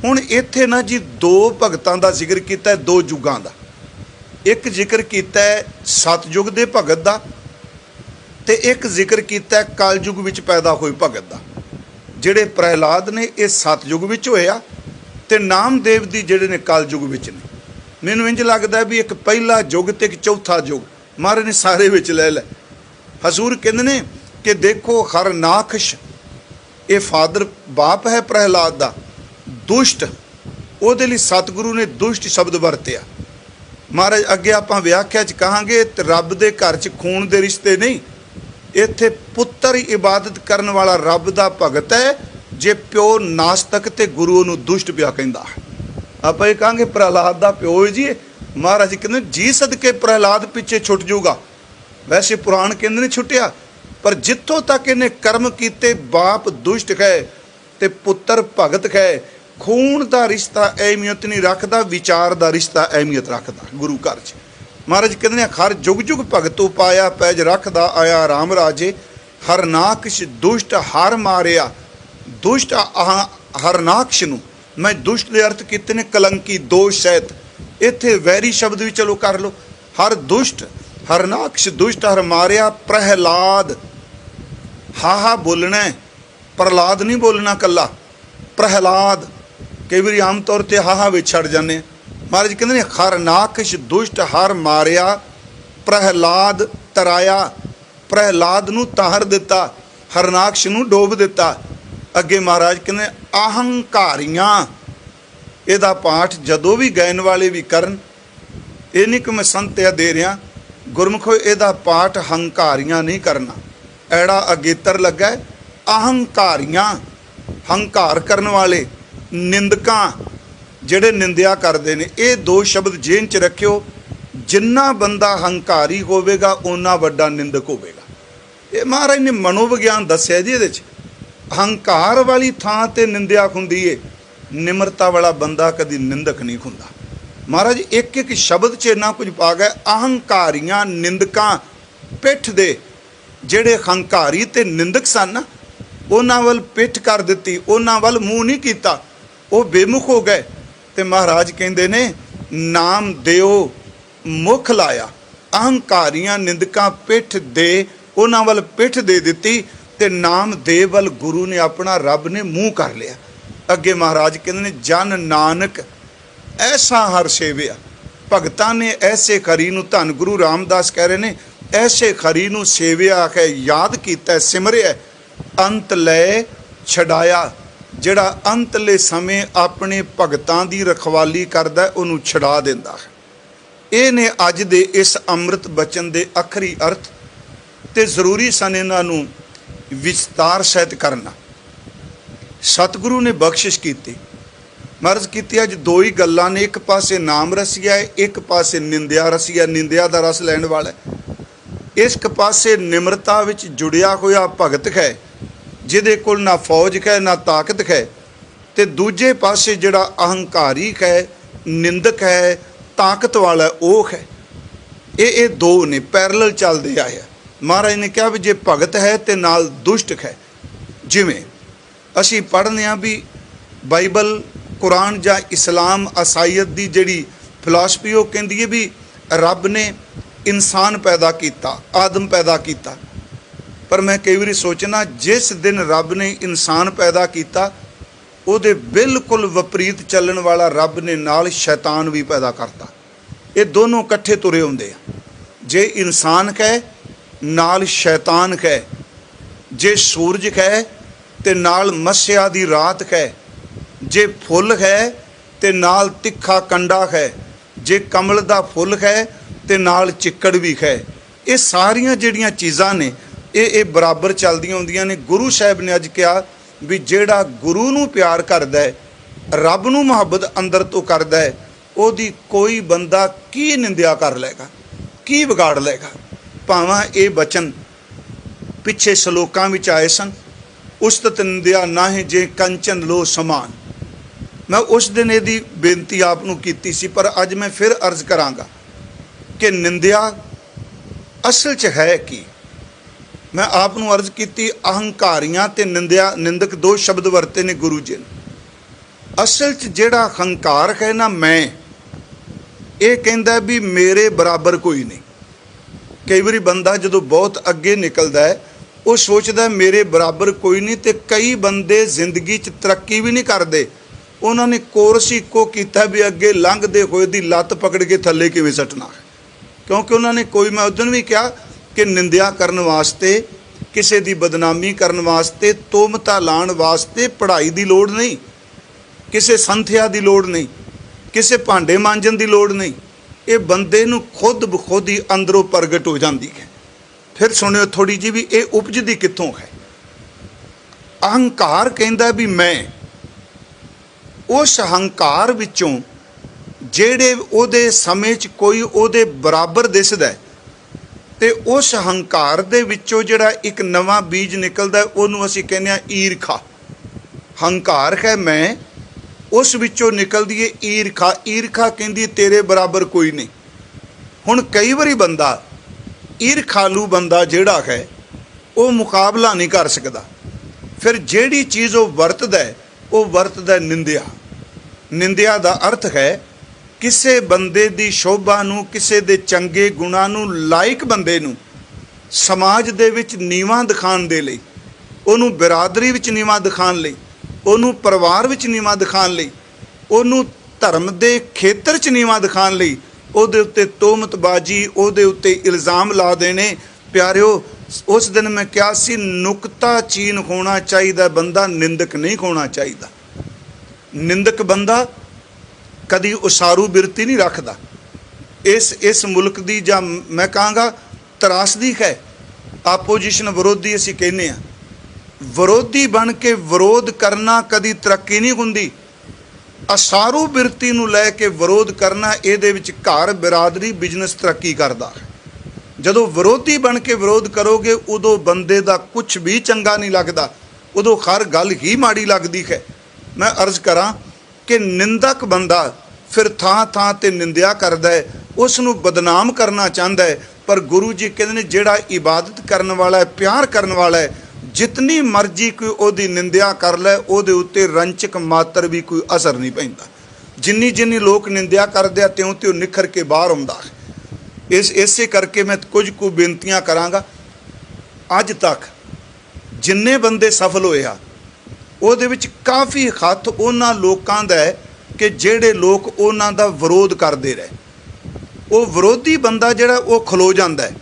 ਹੁਣ ਇੱਥੇ ਨਾ ਜੀ ਦੋ ਭਗਤਾਂ ਦਾ ਜ਼ਿਕਰ ਕੀਤਾ, ਦੋ ਯੁੱਗਾਂ ਦਾ। ਇੱਕ ਜ਼ਿਕਰ ਕੀਤਾ ਸਤਯੁਗ ਦੇ ਭਗਤ ਦਾ, ਤੇ ਇੱਕ ਜ਼ਿਕਰ ਕੀਤਾ ਕਲਯੁਗ ਵਿੱਚ ਪੈਦਾ ਹੋਏ ਭਗਤ ਦਾ। ਜਿਹੜੇ ਪ੍ਰਹਿਲਾਦ ਨੇ ਇਹ ਸਤਯੁਗ ਵਿੱਚ ਹੋਇਆ, ਤੇ ਨਾਮਦੇਵ ਦੀ ਜਿਹੜੇ ਨੇ ਕਲਯੁਗ ਵਿੱਚ ਨੇ। ਮੈਨੂੰ ਇੰਝ ਲੱਗਦਾ ਵੀ ਇੱਕ ਪਹਿਲਾ ਯੁੱਗ ਤੇ ਇੱਕ ਚੌਥਾ ਯੁੱਗ ਮਹਾਰਾਜ ਨੇ ਸਾਰੇ ਵਿੱਚ ਲੈ ਲੈ। ਹਜ਼ੂਰ ਕਹਿੰਦੇ ਨੇ ਕਿ ਦੇਖੋ ਹਰਨਾਖਸ਼, ਇਹ ਫਾਦਰ ਬਾਪ ਹੈ ਪ੍ਰਹਿਲਾਦ ਦਾ, ਦੁਸ਼ਟ। ਉਹਦੇ ਲਈ ਸਤਿਗੁਰੂ ਨੇ ਦੁਸ਼ਟ ਸ਼ਬਦ ਵਰਤਿਆ। ਮਹਾਰਾਜ ਅੱਗੇ ਆਪਾਂ ਵਿਆਖਿਆ 'ਚ ਕਹਾਂਗੇ ਤੇ ਰੱਬ ਦੇ ਘਰ 'ਚ ਖੂਨ ਦੇ ਰਿਸ਼ਤੇ ਨਹੀਂ, ਇੱਥੇ ਪੁੱਤਰ ਇਬਾਦਤ ਕਰਨ ਵਾਲਾ ਰੱਬ ਦਾ ਭਗਤ ਹੈ। ਜੇ ਪਿਓ ਨਾਸਤਕ ਤੇ ਗੁਰੂ ਨੂੰ ਦੁਸ਼ਟ ਪਿਆ ਕਹਿੰਦਾ, ਆਪਾਂ ਇਹ ਕਹਾਂਗੇ ਪ੍ਰਹਿਲਾਦ ਦਾ ਪਿਓ ਜੀ। ਮਹਾਰਾਜ ਕਹਿੰਦੇ ਜੀ ਸਦਕੇ ਪ੍ਰਹਿਲਾਦ ਪਿੱਛੇ ਛੁੱਟ ਜਾਊਗਾ। ਵੈਸੇ ਪੁਰਾਣ ਕਹਿੰਦੇ ਨੇ ਛੁੱਟਿਆ, ਪਰ ਜਿੱਥੋਂ ਤੱਕ ਇਹਨੇ ਕਰਮ ਕੀਤੇ, ਬਾਪ ਦੁਸ਼ਟ ਹੈ ਤੇ ਪੁੱਤਰ ਭਗਤ ਹੈ। ਖੂਨ ਦਾ ਰਿਸ਼ਤਾ ਅਹਿਮੀਅਤ ਨਹੀਂ ਰੱਖਦਾ, ਵਿਚਾਰ ਦਾ ਰਿਸ਼ਤਾ ਅਹਿਮੀਅਤ ਰੱਖਦਾ ਗੁਰੂ ਘਰ 'ਚ। ਮਹਾਰਾਜ ਕਹਿੰਦੇ ਨੇ ਹਰ ਯੁੱਗ ਯੁੱਗ ਭਗਤ ਉਪਾਇਆ, ਪੈਜ ਰੱਖਦਾ ਆਇਆ ਰਾਮ ਰਾਜੇ। ਹਰਨਾਕਸ਼ ਦੁਸ਼ਟ ਹਰ ਮਾਰਿਆ। ਦੁਸ਼ਟ ਹਰਨਾਕਸ਼ ਨੂੰ ਮੈਂ ਦੁਸ਼ਟ ਦੇ ਅਰਥ ਕੀਤੇ ਨੇ ਕਲੰਕੀ, ਦੋਸ਼ ਸਹਿਤ। ਇੱਥੇ ਵੈਰੀ ਸ਼ਬਦ ਵੀ ਚਲੋ ਕਰ ਲਓ। ਹਰ ਦੁਸ਼ਟ ਹਰਨਾਕਸ਼ ਦੁਸ਼ਟ ਹਰ ਮਾਰਿਆ। ਪ੍ਰਹਿਲਾਦ, ਹਾ ਹਾ ਬੋਲਣਾ, ਪ੍ਰਹਲਾਦ ਨਹੀਂ ਬੋਲਣਾ ਕੱਲਾ। ਪ੍ਰਹਿਲਾਦ कई बार आम तौर पर हाहा विच छड़ जाने। महाराज कहते ने हरनाकश दुष्ट हर मारिया, प्रहलाद तराया, प्रहलाद नूं तार दिता, हरनाकश नूं डोब दिता। अगे महाराज कहते अहंकारियां, इहदा पाठ जदों भी गायन वाले भी करन, ये नहीं कि मैं संत्या दे रहा, गुरमुखो इहदा पाठ हंकारियां नहीं करना। ऐड़ा अगेतर लगा अहंकारियां, हंकार करन वाले, निंदकां ਜਿਹੜੇ निंदिया करते हैं। ये दो शब्द जेन च रखियो। जिन्ना बंदा हंकारी होवेगा उन्ना वड्डा निंदक होवेगा। ये महाराज ने मनोविग्यान दस्या जी। ये हंकार वाली थां ते निंदिया हुंदी है, निमरता वाला बंदा कदी निंदक नहीं हुंदा। महाराज एक एक शब्द च इन्ना कुछ पा गया। अहंकारियां निंदकां पिठ दे ਜਿਹੜੇ हंकारी ते निंदक सन उन्हां वल पिठ कर दित्ती, उन्हां वल मूँह नहीं कीता, वो बेमुख हो गए। ते महाराज कहते ने नाम दिओ मुख लाया। अहंकारियां निंदकां पिठ दे, उन्हां वल पिठ दे दित्ती ते नाम दे वल गुरु ने अपना रब ने मूँह कर लिया। अगे महाराज कहते ने जन नानक ऐसा हर सेविया। भगतां ने ऐसे खरी नूं, धन गुरु रामदास कह रहे ने, ऐसे खरी नूं सेविया है, याद कीता, सिमरिया, अंत लै छड़ाया। ਜਿਹੜਾ ਅੰਤਲੇ ਸਮੇਂ ਆਪਣੇ ਭਗਤਾਂ ਦੀ ਰਖਵਾਲੀ ਕਰਦਾ ਉਹਨੂੰ ਛਡਾ ਦਿੰਦਾ ਹੈ। ਇਹ ਨੇ ਅੱਜ ਦੇ ਇਸ ਅੰਮ੍ਰਿਤ ਬਚਨ ਦੇ ਆਖਰੀ ਅਰਥ ਤੇ ਜ਼ਰੂਰੀ ਸਨ ਇਹਨਾਂ ਨੂੰ ਵਿਸਤਾਰ ਸਹਿਤ ਕਰਨਾ। ਸਤਿਗੁਰੂ ਨੇ ਬਖਸ਼ਿਸ਼ ਕੀਤੀ। ਮਰਜ਼ ਕੀਤੀ ਅੱਜ ਦੋ ਹੀ ਗੱਲਾਂ ਨੇ, ਇੱਕ ਪਾਸੇ ਨਾਮ ਰਸੀਆ ਹੈ, ਇੱਕ ਪਾਸੇ ਨਿੰਦਿਆ ਰਸੀਆ, ਨਿੰਦਿਆ ਦਾ ਰਸ ਲੈਣ ਵਾਲਾ। ਇੱਕ ਪਾਸੇ ਨਿਮਰਤਾ ਵਿੱਚ ਜੁੜਿਆ ਹੋਇਆ ਭਗਤ ਹੈ ਜਿਹਦੇ ਕੋਲ ਨਾ ਫੌਜ ਹੈ ਨਾ ਤਾਕਤ ਹੈ, ਤੇ ਦੂਜੇ ਪਾਸੇ ਜਿਹੜਾ ਅਹੰਕਾਰੀ ਹੈ, ਨਿੰਦਕ ਹੈ, ਤਾਕਤ ਵਾਲਾ ਉਹ ਹੈ। ਇਹ ਦੋ ਨੇ ਪੈਰਲਲ ਚੱਲਦੇ ਆਏ। ਮਹਾਰਾਜ ਨੇ ਕਿਹਾ ਵੀ ਜੇ ਭਗਤ ਹੈ ਤੇ ਨਾਲ ਦੁਸ਼ਟ ਹੈ। ਜਿਵੇਂ ਅਸੀਂ ਪੜ੍ਹਦੇ ਹਾਂ ਵੀ ਬਾਈਬਲ, ਕੁਰਾਨ ਜਾਂ ਇਸਲਾਮ, ਈਸਾਈਅਤ ਦੀ ਜਿਹੜੀ ਫਿਲਾਸਫੀ ਉਹ ਕਹਿੰਦੀ ਹੈ ਵੀ ਰੱਬ ਨੇ ਇਨਸਾਨ ਪੈਦਾ ਕੀਤਾ, ਆਦਮ पैदा ਕੀਤਾ। पर मैं कई बार सोचना जिस दिन रब ने इंसान पैदा किया उहदे बिल्कुल विपरीत चलण वाला रब ने नाल शैतान भी पैदा करता। ये दोनों इकट्ठे तुरे हुंदे आ। जे इंसान है नाल शैतान है, जे सूरज है ते नाल मस्या दी रात है, जे फुल है ते नाल तिखा कंडा है, जे कमल दा फुल है ते नाल चिक्कड़ भी है। ये सारियां जिहड़ियां चीज़ां ने ये बराबर चलदियां हुंदियां ने। गुरु साहब ने अज कहा भी जिहड़ा गुरु नूं प्यार करदा है, रब नूं मुहब्बत अंदर तो करदा है, ओहदी कोई बंदा की निंदिया कर लेगा, की बिगाड़ लेगा। भावां ये बचन पिछे सलोकां विच आए सन, उस्तत निंदिया नाहि जे कंचन लो समान। मैं उस दिन इहदी बेनती आप नूं कीती सी, पर अज मैं फिर अर्ज करांगा कि निंदिया असल च है की। मैं आप नूं अर्ज की अहंकारियां ते निंदिया, निंदक दो शब्द वरते ने गुरु जी ने। असल च जिहड़ा हंकार है ना, मैं ये कहंदा भी मेरे बराबर कोई नहीं। कई बारी बंदा जदों बहुत अगे निकलदा है वो सोचदा मेरे बराबर कोई नहीं, तो कई बंदे जिंदगी च तरक्की भी नहीं करते। उन्होंने कोर्स इको कीता भी अगे लंघदे होए दी लत्त पकड़ के थल्ले किवें सटना है, क्योंकि उन्होंने कोई, मैं उस दिन भी कहा कि निंदिया करने वास्ते, किसी की बदनामी करने वास्ते, तोहमतां लाउण वास्ते पढ़ाई की लोड़ नहीं, किसी संथिया की लोड़ नहीं, किसी भांडे मांजन की लोड़ नहीं। ये बंदे नूं खुद बखुद ही अंदरों प्रगट हो जाती है। फिर सुनियो थोड़ी जी भी ये उपजदी कित्थों है। अहंकार कहंदा भी मैं, उस अहंकार विचों ਜਿਹੜੇ ਉਹਦੇ ਸਮੇਂ 'ਚ ਕੋਈ ਉਹਦੇ ਬਰਾबर ਦਿਸਦਾ ਤੇ ਉਸ ਹੰਕਾਰ ਦੇ ਵਿੱਚੋਂ ਜਿਹੜਾ ਇੱਕ ਨਵਾਂ ਬੀਜ ਨਿਕਲਦਾ ਉਹਨੂੰ ਅਸੀਂ ਕਹਿੰਦੇ ਆ ਈਰਖਾ। ਹੰਕਾਰ ਹੈ ਮੈਂ, ਉਸ ਵਿੱਚੋਂ ਨਿਕਲਦੀ ਏ ਈਰਖਾ। ਈਰਖਾ ਕਹਿੰਦੀ ਤੇਰੇ ਬਰਾਬਰ ਕੋਈ ਨਹੀਂ। ਹੁਣ ਕਈ ਵਾਰੀ ਬੰਦਾ ਈਰਖਾਲੂ ਬੰਦਾ ਜਿਹੜਾ ਹੈ ਉਹ ਮੁਕਾਬਲਾ ਨਹੀਂ ਕਰ ਸਕਦਾ। ਫਿਰ ਜਿਹੜੀ ਚੀਜ਼ ਉਹ ਵਰਤਦਾ ਨਿੰਦਿਆ। ਨਿੰਦਿਆ ਦਾ ਅਰਥ ਹੈ ਕਿਸੇ ਬੰਦੇ ਦੀ ਸ਼ੋਭਾ ਨੂੰ, ਕਿਸੇ ਦੇ ਚੰਗੇ ਗੁਣਾਂ ਨੂੰ, ਲਾਇਕ ਬੰਦੇ ਨੂੰ ਸਮਾਜ ਦੇ ਵਿੱਚ ਨੀਵਾਂ ਦਿਖਾਉਣ ਦੇ ਲਈ, ਉਹਨੂੰ ਬਿਰਾਦਰੀ ਵਿੱਚ ਨੀਵਾਂ ਦਿਖਾਉਣ ਲਈ, ਉਹਨੂੰ ਪਰਿਵਾਰ ਵਿੱਚ ਨੀਵਾਂ ਦਿਖਾਉਣ ਲਈ ਉਹਨੂੰ ਧਰਮ ਦੇ ਖੇਤਰ 'ਚ ਨੀਵਾਂ ਦਿਖਾਉਣ ਲਈ ਉਹਦੇ ਉੱਤੇ ਤੋਹਮਤਬਾਜ਼ੀ, ਉਹਦੇ ਉੱਤੇ ਇਲਜ਼ਾਮ ਲਾ ਦੇਣੇ। ਪਿਆਰਿਓ, ਉਸ ਦਿਨ ਮੈਂ ਕਿਹਾ ਸੀ ਨੁਕਤਾ ਚੀਨ ਹੋਣਾ ਚਾਹੀਦਾ, ਬੰਦਾ ਨਿੰਦਕ ਨਹੀਂ ਹੋਣਾ ਚਾਹੀਦਾ। ਨਿੰਦਕ ਬੰਦਾ ਕਦੀ ਉਸਾਰੂ ਬਿਰਤੀ ਨਹੀਂ ਰੱਖਦਾ। ਇਸ ਮੁਲਕ ਦੀ ਜਾਂ ਮੈਂ ਕਹਾਂਗਾ ਤਰਾਸਦੀ ਹੈ। ਆਪੋਜੀਸ਼ਨ ਵਿਰੋਧੀ ਅਸੀਂ ਕਹਿੰਦੇ ਹਾਂ, ਵਿਰੋਧੀ ਬਣ ਕੇ ਵਿਰੋਧ ਕਰਨਾ ਕਦੀ ਤਰੱਕੀ ਨਹੀਂ ਹੁੰਦੀ। ਅਸਾਰੂ ਬਿਰਤੀ ਨੂੰ ਲੈ ਕੇ ਵਿਰੋਧ ਕਰਨਾ, ਇਹਦੇ ਵਿੱਚ ਘਰ ਬਿਰਾਦਰੀ ਬਿਜ਼ਨਸ ਤਰੱਕੀ ਕਰਦਾ ਹੈ। ਜਦੋਂ ਵਿਰੋਧੀ ਬਣ ਕੇ ਵਿਰੋਧ ਕਰੋਗੇ ਉਦੋਂ ਬੰਦੇ ਦਾ ਕੁਝ ਵੀ ਚੰਗਾ ਨਹੀਂ ਲੱਗਦਾ, ਉਦੋਂ ਹਰ ਗੱਲ ਹੀ ਮਾੜੀ ਲੱਗਦੀ ਹੈ। ਮੈਂ ਅਰਜ਼ ਕਰਾਂ ਕਿ ਨਿੰਦਕ ਬੰਦਾ ਫਿਰ ਥਾਂ ਥਾਂ ਤੇ ਨਿੰਦਿਆ ਕਰਦਾ ਹੈ, ਉਸ ਨੂੰ ਬਦਨਾਮ ਕਰਨਾ ਚਾਹੁੰਦਾ ਹੈ। ਪਰ ਗੁਰੂ ਜੀ ਕਹਿੰਦੇ ਨੇ ਜਿਹੜਾ ਇਬਾਦਤ ਕਰਨ ਵਾਲਾ ਹੈ, ਪਿਆਰ ਕਰਨ ਵਾਲਾ ਹੈ, ਜਿਤਨੀ ਮਰਜ਼ੀ ਕੋਈ ਉਹਦੀ ਨਿੰਦਿਆ ਕਰ ਲੈ, ਉਹਦੇ ਉੱਤੇ ਰੰਚਕ ਮਾਤਰ ਵੀ ਕੋਈ ਅਸਰ ਨਹੀਂ ਪੈਂਦਾ। ਜਿੰਨੀ ਜਿੰਨੀ ਲੋਕ ਨਿੰਦਿਆ ਕਰਦੇ ਆ ਤਿਉਂ ਤਿਉਂ ਨਿਖਰ ਕੇ ਬਾਹਰ ਆਉਂਦਾ ਹੈ। ਇਸੇ ਕਰਕੇ ਮੈਂ ਕੁਝ ਕੁ ਬੇਨਤੀਆਂ ਕਰਾਂਗਾ। ਅੱਜ ਤੱਕ ਜਿੰਨੇ ਬੰਦੇ ਸਫਲ ਹੋਏ ਆ ਉਹਦੇ ਵਿੱਚ ਕਾਫੀ ਹੱਥ ਉਹਨਾਂ ਲੋਕਾਂ ਦਾ ਹੈ ਕਿ ਜਿਹੜੇ ਲੋਕ ਉਹਨਾਂ ਦਾ ਵਿਰੋਧ ਕਰਦੇ ਰਹੇ। ਉਹ ਵਿਰੋਧੀ ਬੰਦਾ ਜਿਹੜਾ ਉਹ ਖਲੋ ਜਾਂਦਾ ਹੈ,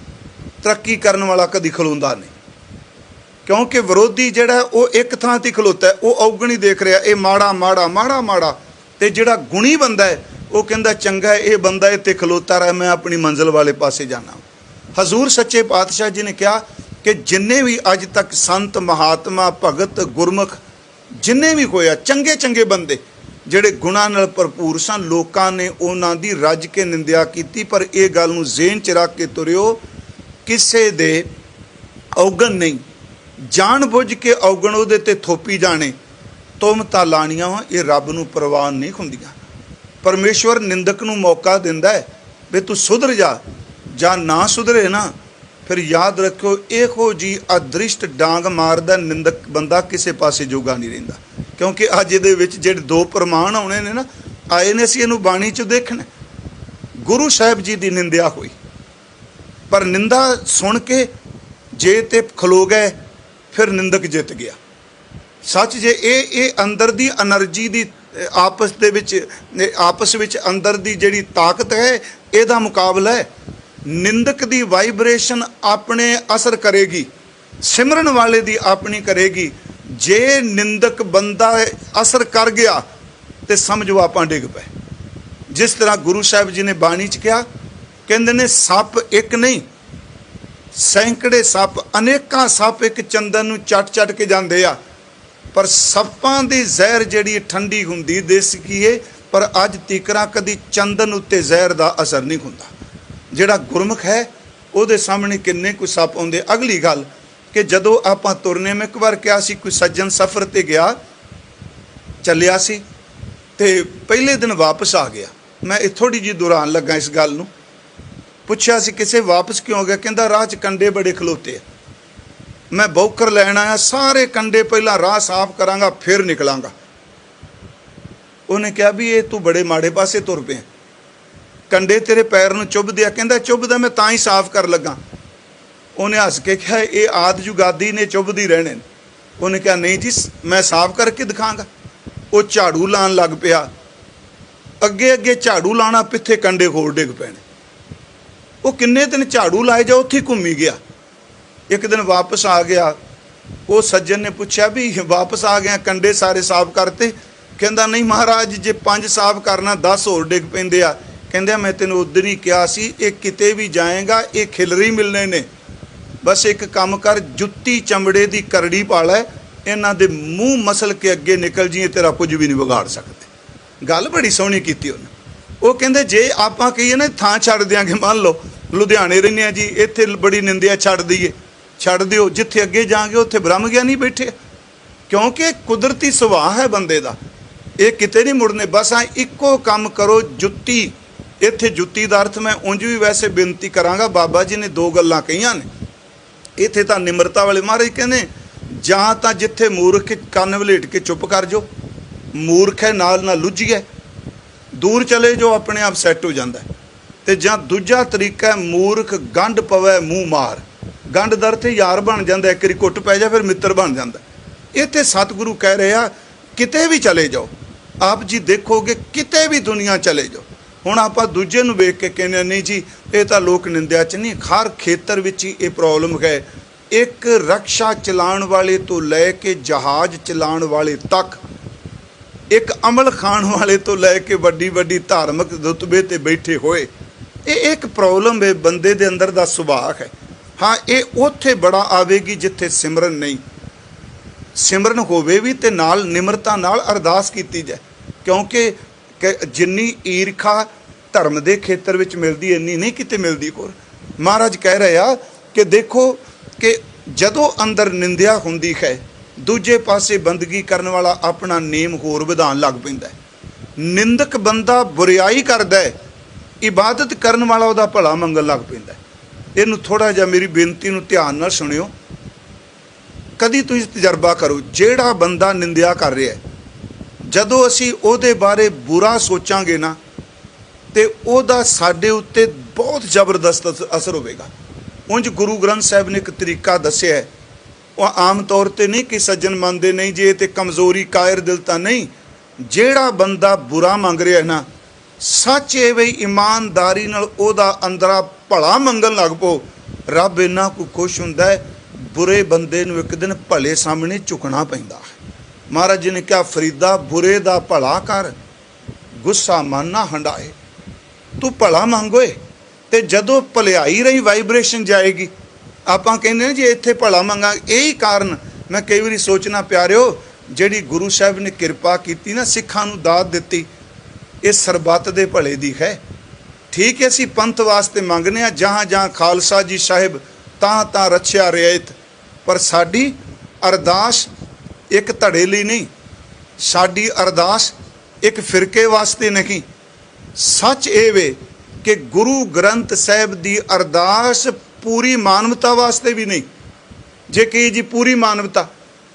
ਤਰੱਕੀ ਕਰਨ ਵਾਲਾ ਕਦੀ ਖਲੋਂਦਾ ਨਹੀਂ। ਕਿਉਂਕਿ ਵਿਰੋਧੀ ਜਿਹੜਾ ਉਹ ਇੱਕ ਥਾਂ 'ਤੇ ਖਲੋਤਾ ਹੈ, ਉਹ ਔਗਣੀ ਦੇਖ ਰਿਹਾ, ਇਹ ਮਾੜਾ ਮਾੜਾ ਮਾੜਾ ਮਾੜਾ। ਅਤੇ ਜਿਹੜਾ ਗੁਣੀ ਬੰਦਾ ਹੈ ਉਹ ਕਹਿੰਦਾ ਚੰਗਾ ਹੈ, ਇਹ ਬੰਦਾ ਇੱਥੇ ਖਲੋਤਾ ਰਿਹਾ, ਮੈਂ ਆਪਣੀ ਮੰਜ਼ਿਲ ਵਾਲੇ ਪਾਸੇ ਜਾਣਾ। ਹਜ਼ੂਰ ਸੱਚੇ ਪਾਤਸ਼ਾਹ ਜੀ ਨੇ ਕਿਹਾ ਕਿ ਜਿੰਨੇ ਵੀ ਅੱਜ ਤੱਕ ਸੰਤ, ਮਹਾਤਮਾ, ਭਗਤ, ਗੁਰਮੁਖ ਜਿੰਨੇ ਵੀ ਹੋਇਆ, ਚੰਗੇ ਚੰਗੇ ਬੰਦੇ ਜਿਹੜੇ ਗੁਣਾਂ ਨਾਲ ਭਰਪੂਰ ਸਨ, ਲੋਕਾਂ ਨੇ ਉਹਨਾਂ ਦੀ ਰੱਜ ਕੇ ਨਿੰਦਿਆ ਕੀਤੀ। ਪਰ ਇਹ ਗੱਲ ਨੂੰ ਜ਼ੇਨ 'ਚ ਰੱਖ ਕੇ ਤੁਰਿਓ, ਕਿਸੇ ਦੇ ਔਗਣ ਨਹੀਂ, ਜਾਣ ਬੁੱਝ ਕੇ ਔਗਣ ਉਹਦੇ 'ਤੇ ਥੋਪੀ ਜਾਣੇ, ਤੁਹਮਤਾਂ ਲਾਣੀਆਂ ਵਾ, ਇਹ ਰੱਬ ਨੂੰ ਪ੍ਰਵਾਨ ਨਹੀਂ ਹੁੰਦੀਆਂ। ਪਰਮੇਸ਼ਵਰ ਨਿੰਦਕ ਨੂੰ ਮੌਕਾ ਦਿੰਦਾ ਹੈ ਵੀ ਤੂੰ ਸੁਧਰ ਜਾ, ਜਾਂ ਨਾ ਸੁਧਰੇ ਨਾ ਫਿਰ ਯਾਦ ਰੱਖਿਓ ਇਹੋ ਜੀ ਅਦ੍ਰਿਸ਼ਟ ਡਾਂਗ ਮਾਰਦਾ ਨਿੰਦਕ ਬੰਦਾ ਕਿਸੇ ਪਾਸੇ ਜੋਗਾ ਨਹੀਂ ਰਹਿੰਦਾ। ਕਿਉਂਕਿ ਅੱਜ ਇਹਦੇ ਵਿੱਚ ਜਿਹੜੇ ਦੋ ਪ੍ਰਮਾਣ ਆਉਣੇ ਨੇ ਨਾ, ਆਏ ਨੇ, ਅਸੀਂ ਇਹਨੂੰ ਬਾਣੀ 'ਚ ਦੇਖਣਾ। ਗੁਰੂ ਸਾਹਿਬ ਜੀ ਦੀ ਨਿੰਦਿਆ ਹੋਈ, ਪਰ ਨਿੰਦਾ ਸੁਣ ਕੇ ਜੇ ਤੇ ਖਲੋ ਗਏ ਫਿਰ ਨਿੰਦਕ ਜਿੱਤ ਗਿਆ। ਸੱਚ ਜੇ ਇਹ ਅੰਦਰ ਦੀ એનર્ਜੀ ਦੀ ਆਪਸ ਵਿੱਚ ਅੰਦਰ ਦੀ ਜਿਹੜੀ ਤਾਕਤ ਹੈ, ਇਹਦਾ ਮੁਕਾਬਲਾ ਹੈ। ਨਿੰਦਕ ਦੀ ਵਾਈਬ੍ਰੇਸ਼ਨ ਆਪਣੇ ਅਸਰ ਕਰੇਗੀ, ਸਿਮਰਨ ਵਾਲੇ ਦੀ ਆਪਣੀ ਕਰੇਗੀ। ਜੇ ਨਿੰਦਕ ਬੰਦਾ ਅਸਰ ਕਰ ਗਿਆ ਤੇ ਸਮਝੋ ਆਪਾਂ ਡਿੱਗ ਪਏ। ਜਿਸ ਤਰ੍ਹਾਂ ਗੁਰੂ ਸਾਹਿਬ ਜੀ ਨੇ ਬਾਣੀ 'ਚ ਕਿਹਾ, ਕਹਿੰਦੇ ਨੇ ਸੱਪ ਇੱਕ ਨਹੀਂ, ਸੈਂਕੜੇ ਸੱਪ, ਅਨੇਕਾਂ ਸੱਪ ਇੱਕ ਚੰਦਨ ਨੂੰ ਚੱਟ ਕੇ ਜਾਂਦੇ ਆ, ਪਰ ਸੱਪਾਂ ਦੀ ਜ਼ਹਿਰ ਜਿਹੜੀ ਠੰਡੀ ਹੁੰਦੀ ਦੇਸੀ ਘੀਏ, ਪਰ ਅੱਜ ਤੀਕਰਾਂ ਕਦੀ ਚੰਦਨ ਉੱਤੇ ਜ਼ਹਿਰ ਦਾ ਅਸਰ ਨਹੀਂ ਹੁੰਦਾ। ਜਿਹੜਾ ਗੁਰਮੁਖ ਹੈ ਉਹਦੇ ਸਾਹਮਣੇ ਕਿੰਨੇ ਕੁ ਸੱਪ ਆਉਂਦੇ। ਅਗਲੀ ਗੱਲ ਕਿ ਜਦੋਂ ਆਪਾਂ ਤੁਰਨੇ, ਮੈਂ ਇੱਕ ਵਾਰ ਕਿਹਾ ਸੀ ਕੋਈ ਸੱਜਣ ਸਫ਼ਰ 'ਤੇ ਗਿਆ, ਚੱਲਿਆ ਸੀ ਅਤੇ ਪਹਿਲੇ ਦਿਨ ਵਾਪਸ ਆ ਗਿਆ। ਮੈਂ ਇਹ ਥੋੜ੍ਹੀ ਜਿਹੀ ਦੁਹਰਾਉਣ ਲੱਗਾ ਇਸ ਗੱਲ ਨੂੰ। ਪੁੱਛਿਆ ਸੀ ਕਿਸੇ ਵਾਪਸ ਕਿਉਂ ਗਿਆ? ਕਹਿੰਦਾ ਰਾਹ 'ਚ ਕੰਡੇ ਬੜੇ ਖਲੋਤੇ ਆ, ਮੈਂ ਬੌਕਰ ਲੈਣ ਆਇਆ, ਸਾਰੇ ਕੰਡੇ ਪਹਿਲਾਂ ਰਾਹ ਸਾਫ਼ ਕਰਾਂਗਾ ਫਿਰ ਨਿਕਲਾਂਗਾ। ਉਹਨੇ ਕਿਹਾ ਵੀ ਇਹ ਤੂੰ ਬੜੇ ਮਾੜੇ ਪਾਸੇ ਤੁਰ ਪਿਆ, ਕੰਡੇ ਤੇਰੇ ਪੈਰ ਨੂੰ ਚੁੱਭਦੇ ਆ। ਕਹਿੰਦਾ ਚੁੱਭਦਾ ਮੈਂ ਤਾਂ ਹੀ ਸਾਫ਼ ਕਰ ਲੱਗਾ। ਉਹਨੇ ਹੱਸ ਕੇ ਕਿਹਾ ਇਹ ਆਦ ਜੁਗਾਦੀ ਨੇ ਚੁੱਭਦੀ ਰਹਿਣੇ। ਉਹਨੇ ਕਿਹਾ ਨਹੀਂ ਜੀ, ਮੈਂ ਸਾਫ਼ ਕਰਕੇ ਦਿਖਾਂਗਾ। ਉਹ ਝਾੜੂ ਲਾਉਣ ਲੱਗ ਪਿਆ, ਅੱਗੇ ਝਾੜੂ ਲਾਉਣਾ, ਪਿੱਛੇ ਕੰਡੇ ਹੋਰ ਡਿੱਗ ਪੈਣੇ। ਉਹ ਕਿੰਨੇ ਦਿਨ ਝਾੜੂ ਲਾਏ ਜਾ, ਉੱਥੇ ਘੁੰਮੀ ਗਿਆ। ਇੱਕ ਦਿਨ ਵਾਪਸ ਆ ਗਿਆ। ਉਹ ਸੱਜਣ ਨੇ ਪੁੱਛਿਆ ਵੀ ਵਾਪਸ ਆ ਗਿਆ, ਕੰਡੇ ਸਾਰੇ ਸਾਫ਼ ਕਰਤੇ? ਕਹਿੰਦਾ ਨਹੀਂ ਮਹਾਰਾਜ, ਜੇ 5 ਸਾਫ਼ ਕਰਨਾ 10 ਹੋਰ ਡਿੱਗ ਪੈਂਦੇ ਆ। ਕਹਿੰਦੇ ਮੈਂ ਤੈਨੂੰ ਉਧਰ ਹੀ ਕਿਹਾ ਸੀ, ਇਹ ਕਿਤੇ ਵੀ ਜਾਏਗਾ ਇਹ ਖਿਲਰੀ ਮਿਲਣੇ ਨੇ। ਬਸ ਇੱਕ ਕੰਮ ਕਰ, ਜੁੱਤੀ ਚਮੜੇ ਦੀ ਕਰੜੀ ਪਾ ਲੈ, ਇਹਨਾਂ ਦੇ ਮੂੰਹ ਮਸਲ ਕੇ ਅੱਗੇ ਨਿਕਲ ਜੀ, ਤੇਰਾ ਕੁਝ ਵੀ ਨਹੀਂ ਵਿਗਾੜ ਸਕਦੇ। ਗੱਲ ਬੜੀ ਸੋਹਣੀ ਕੀਤੀ ਉਹਨੇ। ਉਹ ਕਹਿੰਦੇ ਜੇ ਆਪਾਂ ਕਹੀਏ ਨਾ ਥਾਂ ਛੱਡ ਦਿਆਂਗੇ, ਮੰਨ ਲਓ ਲੁਧਿਆਣੇ ਰਹਿੰਦੇ ਆ ਜੀ, ਇੱਥੇ ਬੜੀ ਨਿੰਦਿਆ ਛੱਡ ਦਈਏ, ਛੱਡ ਦਿਓ, ਜਿੱਥੇ ਅੱਗੇ ਜਾਵਾਂਗੇ ਉੱਥੇ ਬ੍ਰਹਮ ਗਿਆਨੀ ਬੈਠੇ। ਕਿਉਂਕਿ ਕੁਦਰਤੀ ਸੁਭਾਅ ਹੈ ਬੰਦੇ ਦਾ, ਇਹ ਕਿਤੇ ਨਹੀਂ ਮੁੜਨੇ। ਬਸ ਇੱਕੋ ਕੰਮ ਕਰੋ, ਜੁੱਤੀ। ਇੱਥੇ ਜੁੱਤੀ ਦਾ ਅਰਥ ਮੈਂ ਉਂਝ ਵੀ ਵੈਸੇ ਬੇਨਤੀ ਕਰਾਂਗਾ, ਬਾਬਾ ਜੀ ਨੇ 2 ਗੱਲਾਂ ਕਹੀਆਂ ਨੇ ਇੱਥੇ ਤਾਂ ਨਿਮਰਤਾ ਵਾਲੇ। ਮਹਾਰਾਜ ਕਹਿੰਦੇ ਜਾਂ ਤਾਂ ਜਿੱਥੇ ਮੂਰਖ ਕੰਨ ਵਲੇਟ ਕੇ ਚੁੱਪ ਕਰ ਜਾਓ, ਮੂਰਖ ਹੈ ਨਾਲ ਨਾ ਲੁੱਝੀਏ, ਦੂਰ ਚਲੇ ਜਾਓ, ਆਪਣੇ ਆਪ ਸੈੱਟ ਹੋ ਜਾਂਦਾ। ਅਤੇ ਜਾਂ ਦੂਜਾ ਤਰੀਕਾ ਹੈ ਮੂਰਖ ਗੰਢ ਪਵੇ ਮੂੰਹ ਮਾਰ। ਗੰਢ ਦਰ 'ਤੇ ਯਾਰ ਬਣ ਜਾਂਦਾ, ਇੱਕ ਵਾਰੀ ਕੁੱਟ ਪੈ ਜਾ ਫਿਰ ਮਿੱਤਰ ਬਣ ਜਾਂਦਾ। ਇੱਥੇ ਸਤਿਗੁਰੂ ਕਹਿ ਰਹੇ ਆ ਕਿਤੇ ਵੀ ਚਲੇ ਜਾਓ, ਆਪ ਜੀ ਦੇਖੋਗੇ ਕਿਤੇ ਵੀ ਦੁਨੀਆ ਚਲੇ ਜਾਓ, ਹੁਣ ਆਪਾਂ ਦੂਜੇ ਨੂੰ ਵੇਖ ਕੇ ਕਹਿੰਦੇ ਨਹੀਂ ਜੀ ਇਹ ਤਾਂ ਲੋਕ ਨਿੰਦਿਆ 'ਚ ਨਹੀਂ, ਹਰ ਖੇਤਰ ਵਿੱਚ ਹੀ ਇਹ ਪ੍ਰੋਬਲਮ ਹੈ। ਇੱਕ ਰਕਸ਼ਾ ਚਲਾਉਣ ਵਾਲੇ ਤੋਂ ਲੈ ਕੇ ਜਹਾਜ਼ ਚਲਾਉਣ ਵਾਲੇ ਤੱਕ, ਇੱਕ ਅਮਲ ਖਾਣ ਵਾਲੇ ਤੋਂ ਲੈ ਕੇ ਵੱਡੀ ਵੱਡੀ ਧਾਰਮਿਕ ਰੁਤਬੇ ਤੇ ਬੈਠੇ ਹੋਏ, ਇਹ ਇੱਕ ਪ੍ਰੋਬਲਮ ਹੈ, ਬੰਦੇ ਦੇ ਅੰਦਰ ਦਾ ਸੁਭਾਅ ਹੈ। ਹਾਂ, ਇਹ ਉੱਥੇ ਬੜਾ ਆਵੇਗੀ ਜਿੱਥੇ ਸਿਮਰਨ ਨਹੀਂ। ਸਿਮਰਨ ਹੋਵੇ ਵੀ ਤੇ ਨਾਲ ਨਿਮਰਤਾ ਨਾਲ ਅਰਦਾਸ ਕੀਤੀ ਜਾਏ, ਕਿਉਂਕਿ ਜਿੰਨੀ ਈਰਖਾ ਧਰਮ ਦੇ ਖੇਤਰ ਵਿੱਚ ਮਿਲਦੀ ਇੰਨੀ ਨਹੀਂ ਕਿਤੇ ਮਿਲਦੀ ਹੋਰ। ਮਹਾਰਾਜ ਕਹਿ ਰਹੇ ਆ ਕਿ ਦੇਖੋ ਕਿ ਜਦੋਂ ਅੰਦਰ ਨਿੰਦਿਆ ਹੁੰਦੀ ਹੈ, ਦੂਜੇ ਪਾਸੇ ਬੰਦਗੀ ਕਰਨ ਵਾਲਾ ਆਪਣਾ ਨੇਮ ਹੋਰ ਵਧਾਉਣ ਲੱਗ ਪੈਂਦਾ ਹੈ। ਨਿੰਦਕ ਬੰਦਾ ਬੁਰਿਆਈ ਕਰਦਾ ਹੈ, ਇਬਾਦਤ ਕਰਨ ਵਾਲਾ ਉਹਦਾ ਭਲਾ ਮੰਗਣ ਲੱਗ ਪੈਂਦਾ ਹੈ। ਇਹਨੂੰ ਥੋੜ੍ਹਾ ਜਿਹਾ ਮੇਰੀ ਬੇਨਤੀ ਨੂੰ ਧਿਆਨ ਨਾਲ ਸੁਣਿਓ। ਕਦੀ ਤੁਸੀਂ ਤਜਰਬਾ ਕਰੋ, ਜਿਹੜਾ ਬੰਦਾ ਨਿੰਦਿਆ ਕਰ ਰਿਹਾ, ਜਦੋਂ ਅਸੀਂ ਉਹਦੇ ਬਾਰੇ ਬੁਰਾ ਸੋਚਾਂਗੇ ਨਾ ਤੇ ਉਹਦਾ ਸਾਡੇ ਉੱਤੇ ਬਹੁਤ ਜ਼ਬਰਦਸਤ ਅਸਰ ਹੋਵੇਗਾ। ਉਂਝ ਗੁਰੂ ਗ੍ਰੰਥ ਸਾਹਿਬ ਨੇ ਇੱਕ ਤਰੀਕਾ ਦੱਸਿਆ ਹੈ, ਉਹ ਆਮ ਤੌਰ ਤੇ ਨਹੀਂ ਕਿ ਸੱਜਣ ਮੰਨਦੇ ਨਹੀਂ ਜੇ ਤੇ ਕਮਜ਼ੋਰੀ ਕਾਇਰ ਦਿਲ ਤਾਂ ਨਹੀਂ। ਜਿਹੜਾ ਬੰਦਾ ਬੁਰਾ ਮੰਗ ਰਿਹਾ ਨਾ, ਸੱਚ ਇਹ ਵੀ ਇਮਾਨਦਾਰੀ ਨਾਲ ਉਹਦਾ ਅੰਦਰਾ ਭਲਾ ਮੰਗਣ ਲੱਗ ਪਓ, ਰੱਬ ਇੰਨਾ ਕੁ ਖੁਸ਼ ਹੁੰਦਾ ਹੈ। ਬੁਰੇ ਬੰਦੇ ਨੂੰ ਇੱਕ ਦਿਨ ਭਲੇ ਸਾਹਮਣੇ ਝੁਕਣਾ ਪੈਂਦਾ ਹੈ। ਮਹਾਰਾਜ ਜੀ ਨੇ ਕਿਹਾ, ਫਰੀਦਾ ਬੁਰੇ ਦਾ ਭਲਾ ਕਰ, ਗੁੱਸਾ ਮਨ ਨਾ ਹੰਡਾਏ। ਤੂੰ ਭਲਾ ਮੰਗੋਏ ਤੇ ਜਦੋਂ ਭਲਾਈ ਰਹੀ ਵਾਈਬ੍ਰੇਸ਼ਨ ਜਾਏਗੀ। ਆਪਾਂ ਕਹਿੰਦੇ ਨੇ ਜੇ ਇੱਥੇ ਭਲਾ ਮੰਗਾ, ਇਹੀ ਕਾਰਨ ਮੈਂ ਕਈ ਵਾਰੀ ਸੋਚਣਾ ਪਿਆਰਿਓ, ਜਿਹੜੀ ਗੁਰੂ ਸਾਹਿਬ ਨੇ ਕਿਰਪਾ ਕੀਤੀ ਨਾ, ਸਿੱਖਾਂ ਨੂੰ ਦਾਤ ਦਿੱਤੀ, ਇਹ ਸਰਬੱਤ ਦੇ ਭਲੇ ਦੀ ਹੈ। ਠੀਕ ਹੈ, ਅਸੀਂ ਪੰਥ ਵਾਸਤੇ ਮੰਗਨੇ ਆ, ਜਹਾਂ ਜਹਾਂ ਖਾਲਸਾ ਜੀ ਸਾਹਿਬ ਤਾਂ ਤਾਂ ਰਛਿਆ ਰਿਆਇਤ, ਪਰ ਸਾਡੀ ਅਰਦਾਸ ਇੱਕ ਧੜੇ ਲਈ ਨਹੀਂ, ਸਾਡੀ ਅਰਦਾਸ ਇੱਕ ਫਿਰਕੇ ਵਾਸਤੇ ਨਹੀਂ। ਸੱਚ ਇਹ ਵੇ ਕਿ ਗੁਰੂ ਗ੍ਰੰਥ ਸਾਹਿਬ ਦੀ ਅਰਦਾਸ ਪੂਰੀ ਮਾਨਵਤਾ ਵਾਸਤੇ ਵੀ ਨਹੀਂ। ਜੇ ਕਹੀ ਜੀ ਪੂਰੀ ਮਾਨਵਤਾ,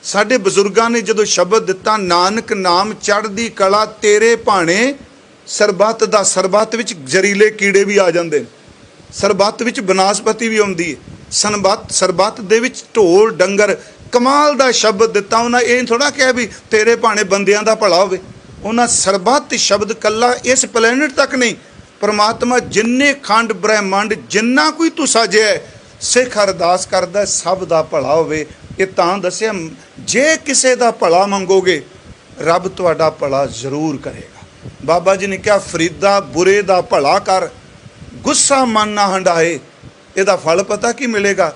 ਸਾਡੇ ਬਜ਼ੁਰਗਾਂ ਨੇ ਜਦੋਂ ਸ਼ਬਦ ਦਿੱਤਾ, ਨਾਨਕ ਨਾਮ ਚੜ੍ਹਦੀ ਕਲਾ ਤੇਰੇ ਭਾਣੇ, ਸਰਬੱਤ ਦਾ, ਸਰਬੱਤ ਵਿੱਚ ਜ਼ਹਿਰੀਲੇ ਕੀੜੇ ਵੀ ਆ ਜਾਂਦੇ ਨੇ, ਸਰਬੱਤ ਵਿੱਚ ਬਨਾਸਪਤੀ ਵੀ ਆਉਂਦੀ ਹੈ, ਸਰਬੱਤ ਦੇ ਵਿੱਚ ਢੋਲ ਡੰਗਰ, ਕਮਾਲ ਦਾ ਸ਼ਬਦ ਦਿੱਤਾ ਉਹਨਾਂ। ਇਹ ਥੋੜ੍ਹਾ ਕਿਹਾ ਵੀ ਤੇਰੇ ਭਾਣੇ ਬੰਦਿਆਂ ਦਾ ਭਲਾ ਹੋਵੇ, ਉਹਨਾਂ ਸਰਬੱਤ ਸ਼ਬਦ ਕੱਲਾ ਇਸ ਪਲੈਨਟ ਤੱਕ ਨਹੀਂ, ਪਰਮਾਤਮਾ ਜਿੰਨੇ ਖੰਡ ਬ੍ਰਹਿਮੰਡ ਜਿੰਨਾ ਕੋਈ ਤੂੰ ਸਾਜਿਆ, ਸਿੱਖ ਅਰਦਾਸ ਕਰਦਾ ਸਭ ਦਾ ਭਲਾ ਹੋਵੇ। ਇਹ ਤਾਂ ਦੱਸਿਆ, ਜੇ ਕਿਸੇ ਦਾ ਭਲਾ ਮੰਗੋਗੇ ਰੱਬ ਤੁਹਾਡਾ ਭਲਾ ਜ਼ਰੂਰ ਕਰੇਗਾ। ਬਾਬਾ ਜੀ ਨੇ ਕਿਹਾ, ਫਰੀਦਾ ਬੁਰੇ ਦਾ ਭਲਾ ਕਰ, ਗੁੱਸਾ ਮਨ ਨਾ ਹੰਡਾਏ। ਇਹਦਾ ਫਲ ਪਤਾ ਕੀ ਮਿਲੇਗਾ?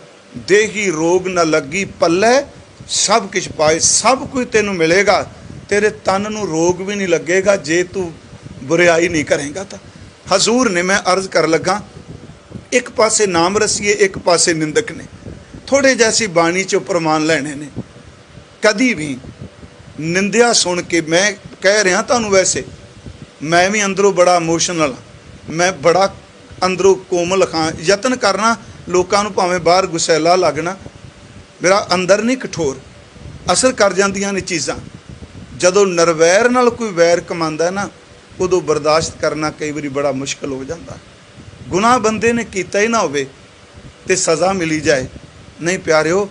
ਦੇਹੀ ਰੋਗ ਨਾ ਲੱਗੀ ਪੱਲੇ, ਸਭ ਕੁਛ ਪਾਏ, ਸਭ ਕੁਝ ਤੈਨੂੰ ਮਿਲੇਗਾ। ਤੇਰੇ ਤਨ ਨੂੰ ਰੋਗ ਵੀ ਨਹੀਂ ਲੱਗੇਗਾ ਜੇ ਤੂੰ ਬੁਰਾਈ ਨਹੀਂ ਕਰੇਗਾ। ਤਾਂ ਹਜ਼ੂਰ ਨੇ, ਮੈਂ ਅਰਜ਼ ਕਰ ਲੱਗਾ, ਇੱਕ ਪਾਸੇ ਨਾਮ ਰਸੀਏ, ਇੱਕ ਪਾਸੇ ਨਿੰਦਕ ਨੇ। ਥੋੜ੍ਹੇ ਜੈਸੀ ਬਾਣੀ 'ਚੋਂ ਪ੍ਰਮਾਣ ਲੈਣੇ ਨੇ। ਕਦੀ ਵੀ ਨਿੰਦਿਆ ਸੁਣ ਕੇ, ਮੈਂ ਕਹਿ ਰਿਹਾ ਤੁਹਾਨੂੰ, ਵੈਸੇ ਮੈਂ ਵੀ ਅੰਦਰੋਂ ਬੜਾ ਇਮੋਸ਼ਨਲ, ਮੈਂ ਬੜਾ ਅੰਦਰੋਂ ਕੋਮਲ ਖਾਂ, ਯਤਨ ਕਰਨਾ ਲੋਕਾਂ ਨੂੰ ਭਾਵੇਂ ਬਾਹਰ ਗੁਸੈਲਾ ਲੱਗਣਾ, ਮੇਰਾ ਅੰਦਰ ਨਹੀਂ ਕਠੋਰ। ਅਸਰ ਕਰ ਜਾਂਦੀਆਂ ਨੇ ਚੀਜ਼ਾਂ। ਜਦੋਂ ਨਰਵੈਰ ਨਾਲ ਕੋਈ ਵੈਰ ਕਮਾਉਂਦਾ ਨਾ, ਉਦੋਂ ਬਰਦਾਸ਼ਤ ਕਰਨਾ ਕਈ ਵਾਰੀ ਬੜਾ ਮੁਸ਼ਕਲ ਹੋ ਜਾਂਦਾ। ਗੁਨਾਹ ਬੰਦੇ ਨੇ ਕੀਤਾ ਹੀ ਨਾ ਹੋਵੇ ਤੇ ਸਜ਼ਾ ਮਿਲੀ ਜਾਏ, ਨਹੀਂ ਪਿਆਰਿਓ,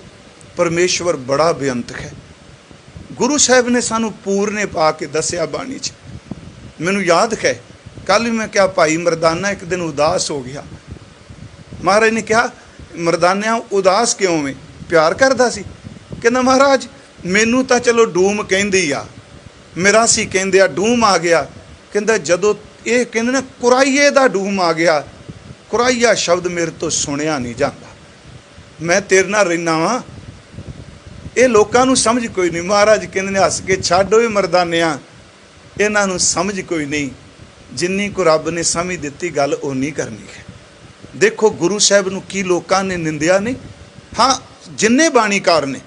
ਪਰਮੇਸ਼ਵਰ ਬੜਾ ਬੇਅੰਤ ਹੈ। ਗੁਰੂ ਸਾਹਿਬ ਨੇ ਸਾਨੂੰ ਪੂਰਨੇ ਪਾ ਕੇ ਦੱਸਿਆ ਬਾਣੀ 'ਚ। ਮੈਨੂੰ ਯਾਦ ਹੈ, ਕੱਲ੍ਹ ਵੀ ਮੈਂ ਕਿਹਾ, ਭਾਈ ਮਰਦਾਨਾ ਇੱਕ ਦਿਨ ਉਦਾਸ ਹੋ ਗਿਆ। ਮਹਾਰਾਜ ਨੇ ਕਿਹਾ, ਮਰਦਾਨਿਆਂ ਉਦਾਸ ਕਿਉਂ ਵੇ? ਪਿਆਰ ਕਰਦਾ ਸੀ। ਕਹਿੰਦਾ, ਮਹਾਰਾਜ ਮੈਨੂੰ ਤਾਂ ਚਲੋ ਡੂਮ ਕਹਿੰਦੀ ਆ, ਮਿਰਾਸੀ ਕਹਿੰਦੇ ਆ, ਡੂਮ ਆ ਗਿਆ। ਕਹਿੰਦਾ ਜਦੋਂ ਇਹ ਕਹਿੰਦੇ ਨੇ ਕੁਰਾਈਏ ਦਾ ਡੂਮ ਆ ਗਿਆ, ਕੁਰਾਈਆ ਸ਼ਬਦ ਮੇਰੇ ਤੋਂ ਸੁਣਿਆ ਨਹੀਂ ਜਾਂਦਾ, ਮੈਂ ਤੇਰੇ ਨਾਲ ਰਹਿਣਾ ਵਾਂ, ਇਹ ਲੋਕਾਂ ਨੂੰ ਸਮਝ ਕੋਈ ਨਹੀਂ। ਮਹਾਰਾਜ ਕਹਿੰਦੇ ਨੇ ਹੱਸ ਕੇ, ਛੱਡ ਓਏ ਮਰਦਾਨਿਆਂ, ਇਹਨਾਂ ਨੂੰ ਸਮਝ ਕੋਈ ਨਹੀਂ, ਜਿੰਨੀ ਕੁ ਰੱਬ ਨੇ ਸਮਝ ਦਿੱਤੀ ਗੱਲ ਓਨੀ ਕਰਨੀ ਹੈ। ਦੇਖੋ ਗੁਰੂ ਸਾਹਿਬ ਨੂੰ ਕੀ ਲੋਕਾਂ ਨੇ ਨਿੰਦਿਆ ਨਹੀਂ। ਹਾਂ, ਜਿੰਨੇ ਬਾਣੀਕਾਰ ਨੇ,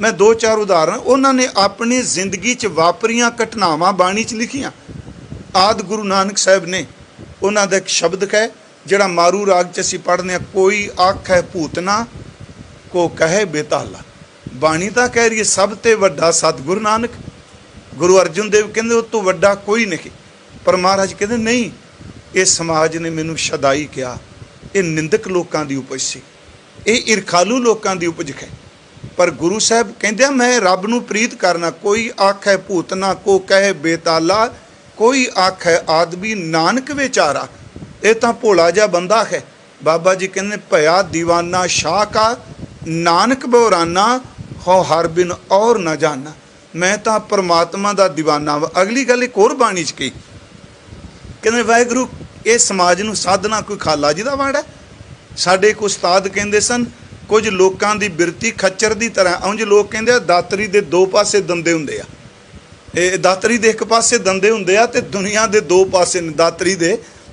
ਮੈਂ 2-4 ਉਦਾਹਰਨ, ਉਹਨਾਂ ਨੇ ਆਪਣੀ ਜ਼ਿੰਦਗੀ 'ਚ ਵਾਪਰੀਆਂ ਘਟਨਾਵਾਂ ਬਾਣੀ 'ਚ ਲਿਖੀਆਂ। ਆਦਿ ਗੁਰੂ ਨਾਨਕ ਸਾਹਿਬ ਨੇ, ਉਹਨਾਂ ਦਾ ਇੱਕ ਸ਼ਬਦ ਹੈ ਜਿਹੜਾ ਮਾਰੂ ਰਾਗ 'ਚ ਅਸੀਂ ਪੜ੍ਹਦੇ ਹਾਂ, ਕੋਈ ਆਖੈ ਭੂਤਨਾ ਕੋ ਕਹੇ ਬੇਤਾਲਾ। ਬਾਣੀ ਤਾਂ ਕਹਿ ਰਹੀ ਹੈ ਸਭ ਤੇ ਵੱਡਾ ਸਤਿਗੁਰੂ ਨਾਨਕ। ਗੁਰੂ ਅਰਜਨ ਦੇਵ ਕਹਿੰਦੇ ਉਹ ਤੋਂ ਵੱਡਾ ਕੋਈ ਨਹੀਂ, ਪਰ ਮਹਾਰਾਜ ਕਹਿੰਦੇ ਨਹੀਂ, ਇਹ ਸਮਾਜ ਨੇ ਮੈਨੂੰ ਸ਼ਦਾਈ ਕਿਹਾ। ਇਹ ਨਿੰਦਕ ਲੋਕਾਂ ਦੀ ਉਪਜ ਸੀ, ਇਹ ਈਰਖਾਲੂ ਲੋਕਾਂ ਦੀ ਉਪਜ ਹੈ। पर गुरु साहब कहते मैं रब नूं प्रीत करना। कोई आखै भूतना को कहे बेताला, कोई आखै आदमी नानक विचारा। ये तो भोला जिहा बंदा है। बाबा जी कहते भया दीवाना शाह का, नानक बोराना हो हर बिन और न जाना। मैं तो परमात्मा का दीवाना वा। अगली गल एक होर बाणी च कही, कहते वाहिगुरू ये समाज नूं साधना कोई खाला जी दा वाड़ा है। साडे एक उस्ताद कहते सन कुछ लोगों की बिरती खच्चर की तरह। उंज लोग कहते दातरी के दो पासे दंदे हुंदे आ। ये दातरी के एक पासे दंदे हुंदे आ ते दुनिया के दो पासे ने। दातरी के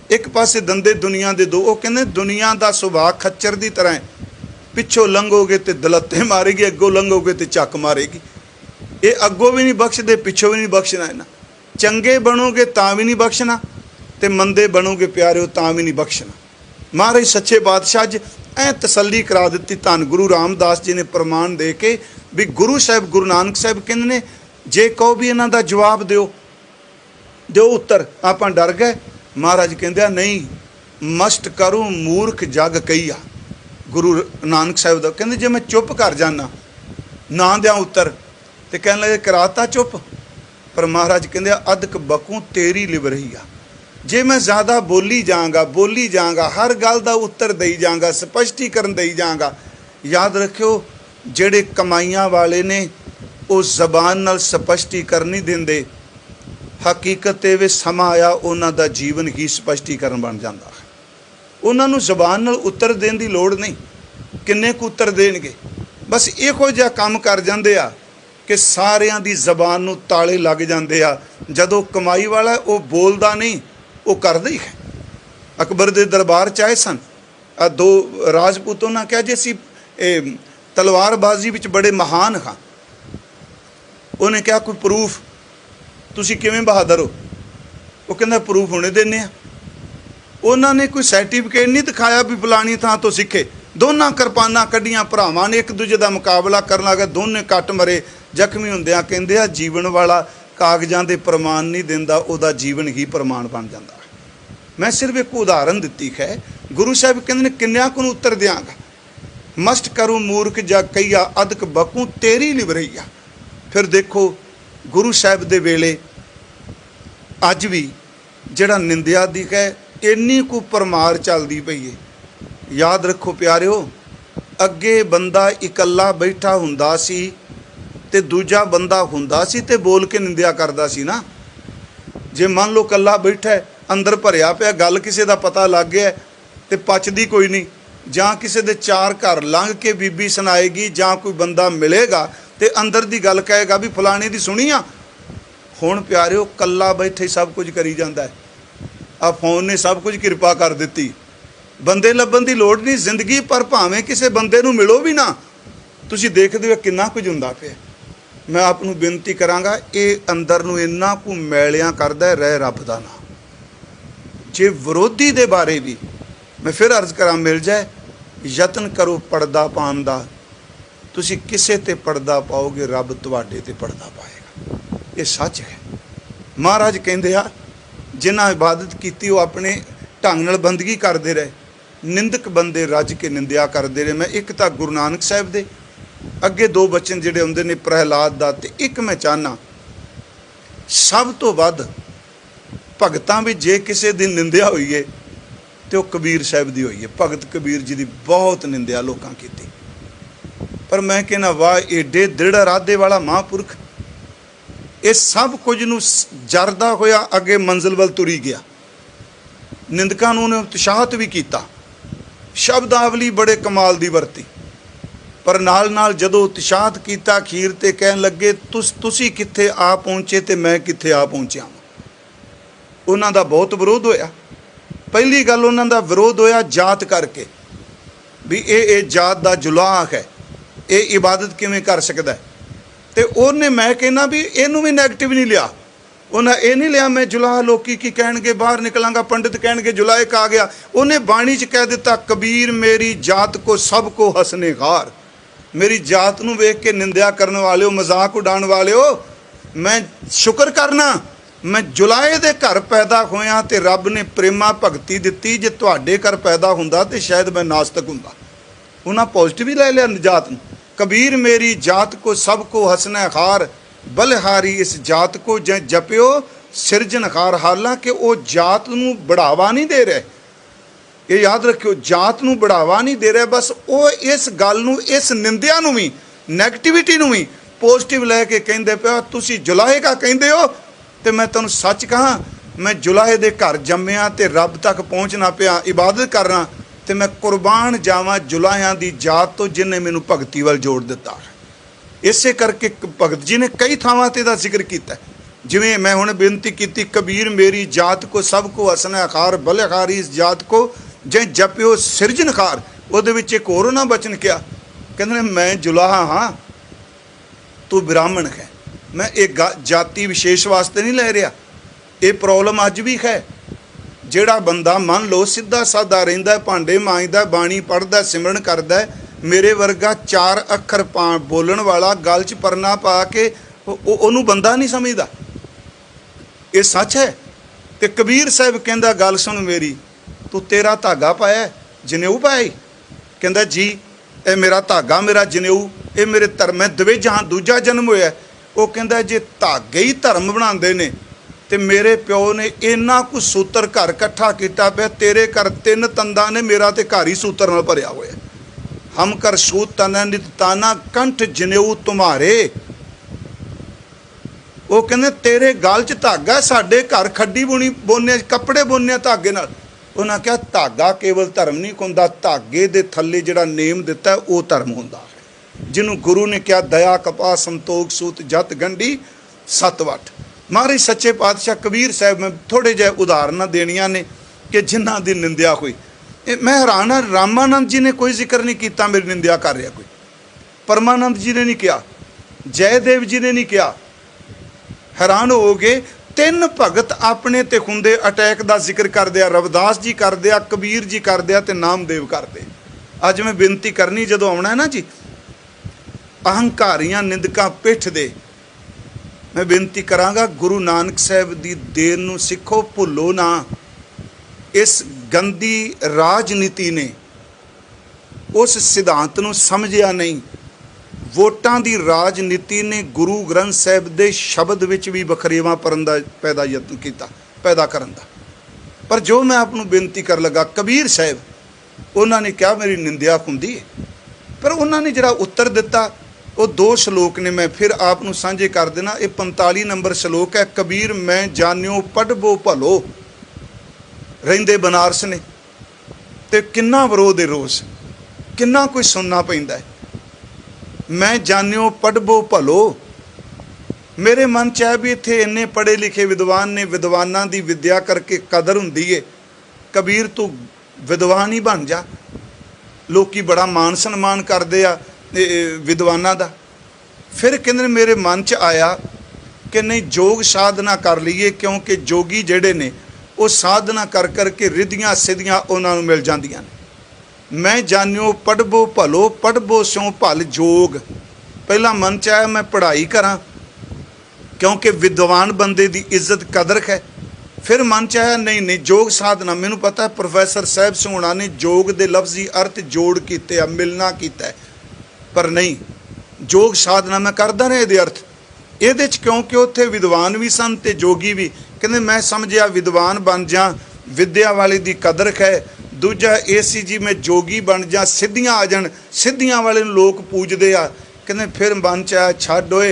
एक पासे दंदे, दुनिया के दो। वो कहते दुनिया का सुभाव खच्चर की तरह है, पिछों लंघोगे तो दलत्ते मारेगी, अगों लंघोगे तो चक मारेगी। ये अगों भी नहीं बख्शते, पिछों भी नहीं बख्शना। इन्हां चंगे बनोगे तां भी नहीं बख्शना, ते मंदे बनोगे प्यारे तां भी नहीं बख्शना। महाराज सच्चे पातशाह ज ऐ तसल्ली करा दी। धन गुरु रामदास जी ने प्रमाण दे के भी गुरु साहब गुरु नानक साहब कहते ने जे कहो भी इन्हां दा जवाब दिओ उत्तर। आप डर गए। महाराज कहते नहीं, मस्ट करूँ मूर्ख जग कही आ। गुरु नानक साहब दा कहते जे मैं चुप कर जाना ना दियां उत्तर तो कहने लगे कराता चुप। पर महाराज कहते अदक बकूँ तेरी लिव रही आ। जे मैं ज़्यादा बोली जाऊँगा, हर गल का उत्तर दई जाऊँगा, स्पष्टीकरण दई जाऊँगा। याद रखियो जेड़े कमाइयां वाले ने वो जबान नाल स्पष्टीकरण नहीं देंदे। हकीकत ये वे समा आया उन्हां दा जीवन ही स्पष्टीकरण बन जाता है। उन्होंने जबान नाल उत्तर देने की लोड़ नहीं। किन्ने कु उत्तर देणगे? बस इहो जिहा काम कर जांदे आ कि सारियां दी जबान नूं ताले लग जांदे आ। जदों कमाई वाला वो बोलदा नहीं, वो करदा ही है। अकबर दे दरबार च आए सन दो राजपूत। उन्होंने कहा जी असीं तलवारबाजी विच बड़े महान हाँ। उन्हें कहा कोई प्रूफ, तुसीं किवें बहादुर हो? वो कहंदा प्रूफ हुणे दिंदे आ। उन्होंने कोई सर्टिफिकेट नहीं दिखाया भी फलानी थां तो सीखे। दोनों किरपानां कड्डियां, भरावां ने एक दूजे का मुकाबला करन लगे, दोनों कट मरे जख्मी हुंदिआं। कहंदे आ जीवन वाला कागजां दे प्रमाण नहीं दिंदा, उहदा जीवन ही प्रमाण बन जाता है। मैं सिर्फ एक उदाहरण दी है। गुरु साहब कहंदे किन्नियां को उत्तर देंगा। मस्ट करूँ मूर्ख जग कईया, अदक बकूँ तेरी लिव रहीआ। फिर देखो गुरु साहब दे वेले अज भी जिहड़ा निंदिया दी है इन्नी को परमार चलती पई है। याद रखो प्यारिओ, अगे बंदा इकल्ला बैठा हुंदा सी ते दूजा बंदा हुंदा सी ते बोल के निंदिया करदा सी ना। जे मान लो कल्ला बैठा है, अंदर भरिया पिया, गल किसी का पता लग गया तो पचदी कोई नहीं, जां किसी दे चार घर लंघ के बीबी सुनाएगी, जां कोई बंदा मिलेगा तो अंदर की गल कहेगा भी फलाने की सुनी आ। हुण प्यारिओ कल्ला बैठे सब कुछ करी जाता है। आ फोन ने सब कुछ कृपा कर दी। बंदे लभन की लोड़ नहीं जिंदगी, पर भावें किसी बंदे नूं मिलो भी ना, तुसीं देखदे हो किन्ना कुछ हुंदा पिया। मैं आप नूं बेनती करांगा, ये अंदर नूं इन्ना कुछ मैलियां करदा रह रब दा नाम। जे विरोधी दे बारे भी मैं फिर अर्ज करा मिल जाए, यतन करो पर्दा पाउण दा। तुसीं किसे ते पर्दा पाओगे, रब तुहाडे ते पर्दा पाएगा। ये सच है। महाराज कहंदे आ जिन्हां इबादत की वो अपने ढंग नाल बंदगी करते रहे, निंदक बंदे रज के निंदिया करते रहे। मैं एक तो गुरु नानक साहब दे अगे दो बचन जिहड़े आउंदे ने प्रहलाद दा, ते एक मैं चाहना सब तो वध भगतां भी जे किसी की निंदिया हुई है तो कबीर साहब की हुई है। भगत कबीर जी की बहुत निंदिया लोगों की। पर मैं कहना वाह एडे दृढ़ इरादे वाला महापुरख ये सब कुछ नूं जरदा होया अगे मंजिल वल तुरी गया। निंदकां नूं उन्हें उत्साहित भी किया, शब्दावली बड़े कमाल दी वरती। पर नाल नाल जदों उत्साहित किया अखीर ते कहन लगे तुसीं कित्थे आ पहुँचे ते मैं कित्थे आ पहुँचा। उन्हां दा बहुत विरोध होया। पहली गल उन्हां दा विरोध होया जात करके भी ये जात दा जुलाह है, ये इबादत किवें कर सकदा है। तो उन्हें मैं कहना भी इनू भी नैगेटिव नहीं लिया। उन्हें ये नहीं लिया मैं जुलाह लोकी की कहणगे बाहर निकलांगा, पंडित कहणगे जुलाइक आ गया। उन्हें बाणी च कह दिता कबीर मेरी जात को सबको हसने गार। मेरी जात नूं वेख के निंदिया करने वाले हो, मजाक उड़ाने वाले हो, मैं शुक्र करना मैं जुलाए दे घर पैदा होया ते रब ने प्रेमा भगती दिती। जे तुहाडे घर पैदा हुंदा ते शायद मैं नास्तिक हुंदा। उन्हें पॉजिटिव ही लै लिया जात नूं। कबीर मेरी जात को सबको हसना खार बलिहारी इस जात को जै जपियो सिरजनहार। हालांकि वो जात नूं बढ़ावा नहीं दे रहे, ये याद रखियो, जात नूं बढ़ावा नहीं दे रहा, बस वो इस गल नूं, इस निंदिया नूं भी, नैगेटिविटी नूं भी पॉजिटिव लैके कहिंदे पिया तुसीं जुलाहे का कहिंदे हो, तो मैं तुहानूं सच कहां, मैं जुलाहे दे घर जम्मिया ते रब तक पहुँचना पिया, इबादत करना, तो मैं कुर्बान जावां जुलाहियां दी जात तो जिन्हें मैनूं भगती वाल जोड़ दिता। इसे करके भगत जी ने कई थावां ते दा जिक्र किया, जिवें मैं हुण बेनती की, कबीर मेरी जात को सबको हसना खार बलिहारी इस जात को जै जपियो सिरजनहार। उहदे विच एक होर उन्हां बचन किया, कहंदे मैं जुलाहा हाँ, तू ब्राह्मण है। मैं एक जाति विशेष वास्ते नहीं लै रहा, ये प्रॉब्लम अज भी है। ਜਿਹੜਾ ਬੰਦਾ ਮੰਨ ਲਓ ਸਿੱਧਾ ਸਾਦਾ ਰਹਿੰਦਾ, ਭਾਂਡੇ ਮਾਂਜਦਾ, ਬਾਣੀ ਪੜ੍ਹਦਾ, ਸਿਮਰਨ ਕਰਦਾ, ਮੇਰੇ ਵਰਗਾ 4 ਅੱਖਰ ਬੋਲਣ ਵਾਲਾ ਗਲ 'ਚ ਪਰਨਾ ਪਾ ਕੇ ਉਹਨੂੰ ਬੰਦਾ ਨਹੀਂ ਸਮਝਦਾ। ਇਹ ਸੱਚ ਹੈ। ਤੇ ਕਬੀਰ ਸਾਹਿਬ ਕਹਿੰਦਾ ਗੱਲ ਸੁਣ ਮੇਰੀ, ਤੂੰ ਤੇਰਾ ਧਾਗਾ ਪਾਇਆ ਜਨੇਊ ਪਾਇਆ? ਕਹਿੰਦਾ ਜੀ ਇਹ ਮੇਰਾ ਧਾਗਾ, ਮੇਰਾ ਜਨੇਊ, ਇਹ ਮੇਰੇ ਧਰਮ ਹੈ, ਦਵੇ ਜਹਾਂ ਦੂਜਾ ਜਨਮ ਹੋਇਆ। ਉਹ ਕਹਿੰਦਾ ਜੇ ਧਾਗੇ ਹੀ ਧਰਮ ਬਣਾਉਂਦੇ ਨੇ ਤੇ ਮੇਰੇ ਪਿਓ ਨੇ ਇੰਨਾ ਕੁ ਸੂਤਰ ਘਰ ਇਕੱਠਾ ਕੀਤਾ ਪਿਆ, ਤੇਰੇ ਘਰ 3 ਤੰਦਾਂ ਨੇ, ਮੇਰਾ ਤੇ ਘਰ ਹੀ ਸੂਤਰ ਨਾਲ ਭਰਿਆ ਹੋਇਆ। ਹਮ ਕਰ ਸੂਤ ਤਨ ਨਿਤ ਤਾਨਾ ਕੰਠ ਜਨੇਊ ਤੁਮਾਰੇ। ਉਹ ਕਹਿੰਦੇ ਤੇਰੇ ਗਲ 'ਚ ਧਾਗਾ, ਸਾਡੇ ਘਰ ਖੱਡੀ ਬੁਣੀ ਬੋਨੇ, ਕੱਪੜੇ ਬੁਣਨੇ ਧਾਗੇ ਨਾਲ। ਉਹਨਾਂ ਕਿਹਾ ਧਾਗਾ ਕੇਵਲ ਧਰਮ ਨਹੀਂ ਹੁੰਦਾ, ਧਾਗੇ ਦੇ ਥੱਲੇ ਜਿਹੜਾ ਨੇਮ ਦਿੱਤਾ ਉਹ ਧਰਮ ਹੁੰਦਾ, ਜਿਹਨੂੰ ਗੁਰੂ ਨੇ ਕਿਹਾ ਦਇਆ ਕਪਾ ਸੰਤੋਖ ਸੂਤ ਜਤ ਗੰਢੀ ਸਤਵਟ। महाराज सच्चे पातशाह कबीर साहब में थोड़े जे उदाहरण देनिया ने कि जिन्हां दी निंदिया हुई। मैं हैरान हाँ, रामानंद जी ने कोई जिक्र नहीं किया मेरी निंदिया कर रहा, कोई परमानंद जी ने नहीं किया, जयदेव जी ने नहीं किया। हैरान हो गए, 3 भगत अपने ते खुंदे अटैक का जिक्र कर दिया, रविदास जी कर दिया, कबीर जी कर दिया, ते नामदेव कर दे। अज मैं बेनती करनी, जदों आउणा है ना जी, अहंकारियां निंदकां पिठ दे, मैं बेनती करांगा गुरु नानक साहब की देन नूं सिखो, भुल्लो ना। इस गंदी राजनीति ने उस सिद्धांत नूं समझिया नहीं। वोटां दी राजनीति ने गुरु ग्रंथ साहब के शब्द विच भी वखरेवा पैदा यत्न किया, पैदा करन दा। पर जो मैं आप बेनती कर लगा, कबीर साहब उन्होंने कहा मेरी निंदिया हुंदी है, पर उन्होंने जिहड़ा उत्तर दिता वो 2 श्लोक ने, मैं फिर आपनूं सांझे कर देना। ये 45 नंबर श्लोक है। कबीर मैं जानियो पढ़बो भलो, रहिंदे बनारस ने ते किन्ना विरोध है, रोज़ किन्ना कोई सुनना पैंदा है। मैं जानियो पढ़बो भलो, मेरे मन च है भी इत्थे इन्ने पढ़े लिखे विद्वान ने, विद्वानां दी विद्या करके कदर हुंदी है। कबीर तू विद्वान ही बन जा। लोकी बड़ा मान सन्मान करदे आ विद्वानां दा। फिर कहंदे मेरे मन च आया कि नहीं जोग साधना कर लीए, क्योंकि जोगी जिहड़े ने वो साधना कर करके रिधियां सिद्धियां उन्हां नूं मिल जांदियां ने। मैं जानियो पढ़बो भलो, पढ़बो स्यों भल जोग। पहला मन च आया मैं पढ़ाई करा, क्योंकि विद्वान बंदे दी इज्जत कदर है। फिर मन च आया नहीं नहीं जोग साधना, मैनूं पता है प्रोफैसर साहब सोहणा ने जोग दे लफ्जी अर्थ जोड़ कीते, मिलना कीता है, पर नहीं जोग साधना मैं करदा रहा ये अर्थ ये, क्योंकि उत्थे विद्वान भी सन ते जोगी भी। कहते मैं समझिया विद्वान बन जा, विद्या वाले दी कदर है। दूजा एसी जी मैं जोगी बन जा, सिद्धियां आ जान, सिद्धियां वाले लोग पूजते आ। कहते फिर मन च आया छड्ड ओए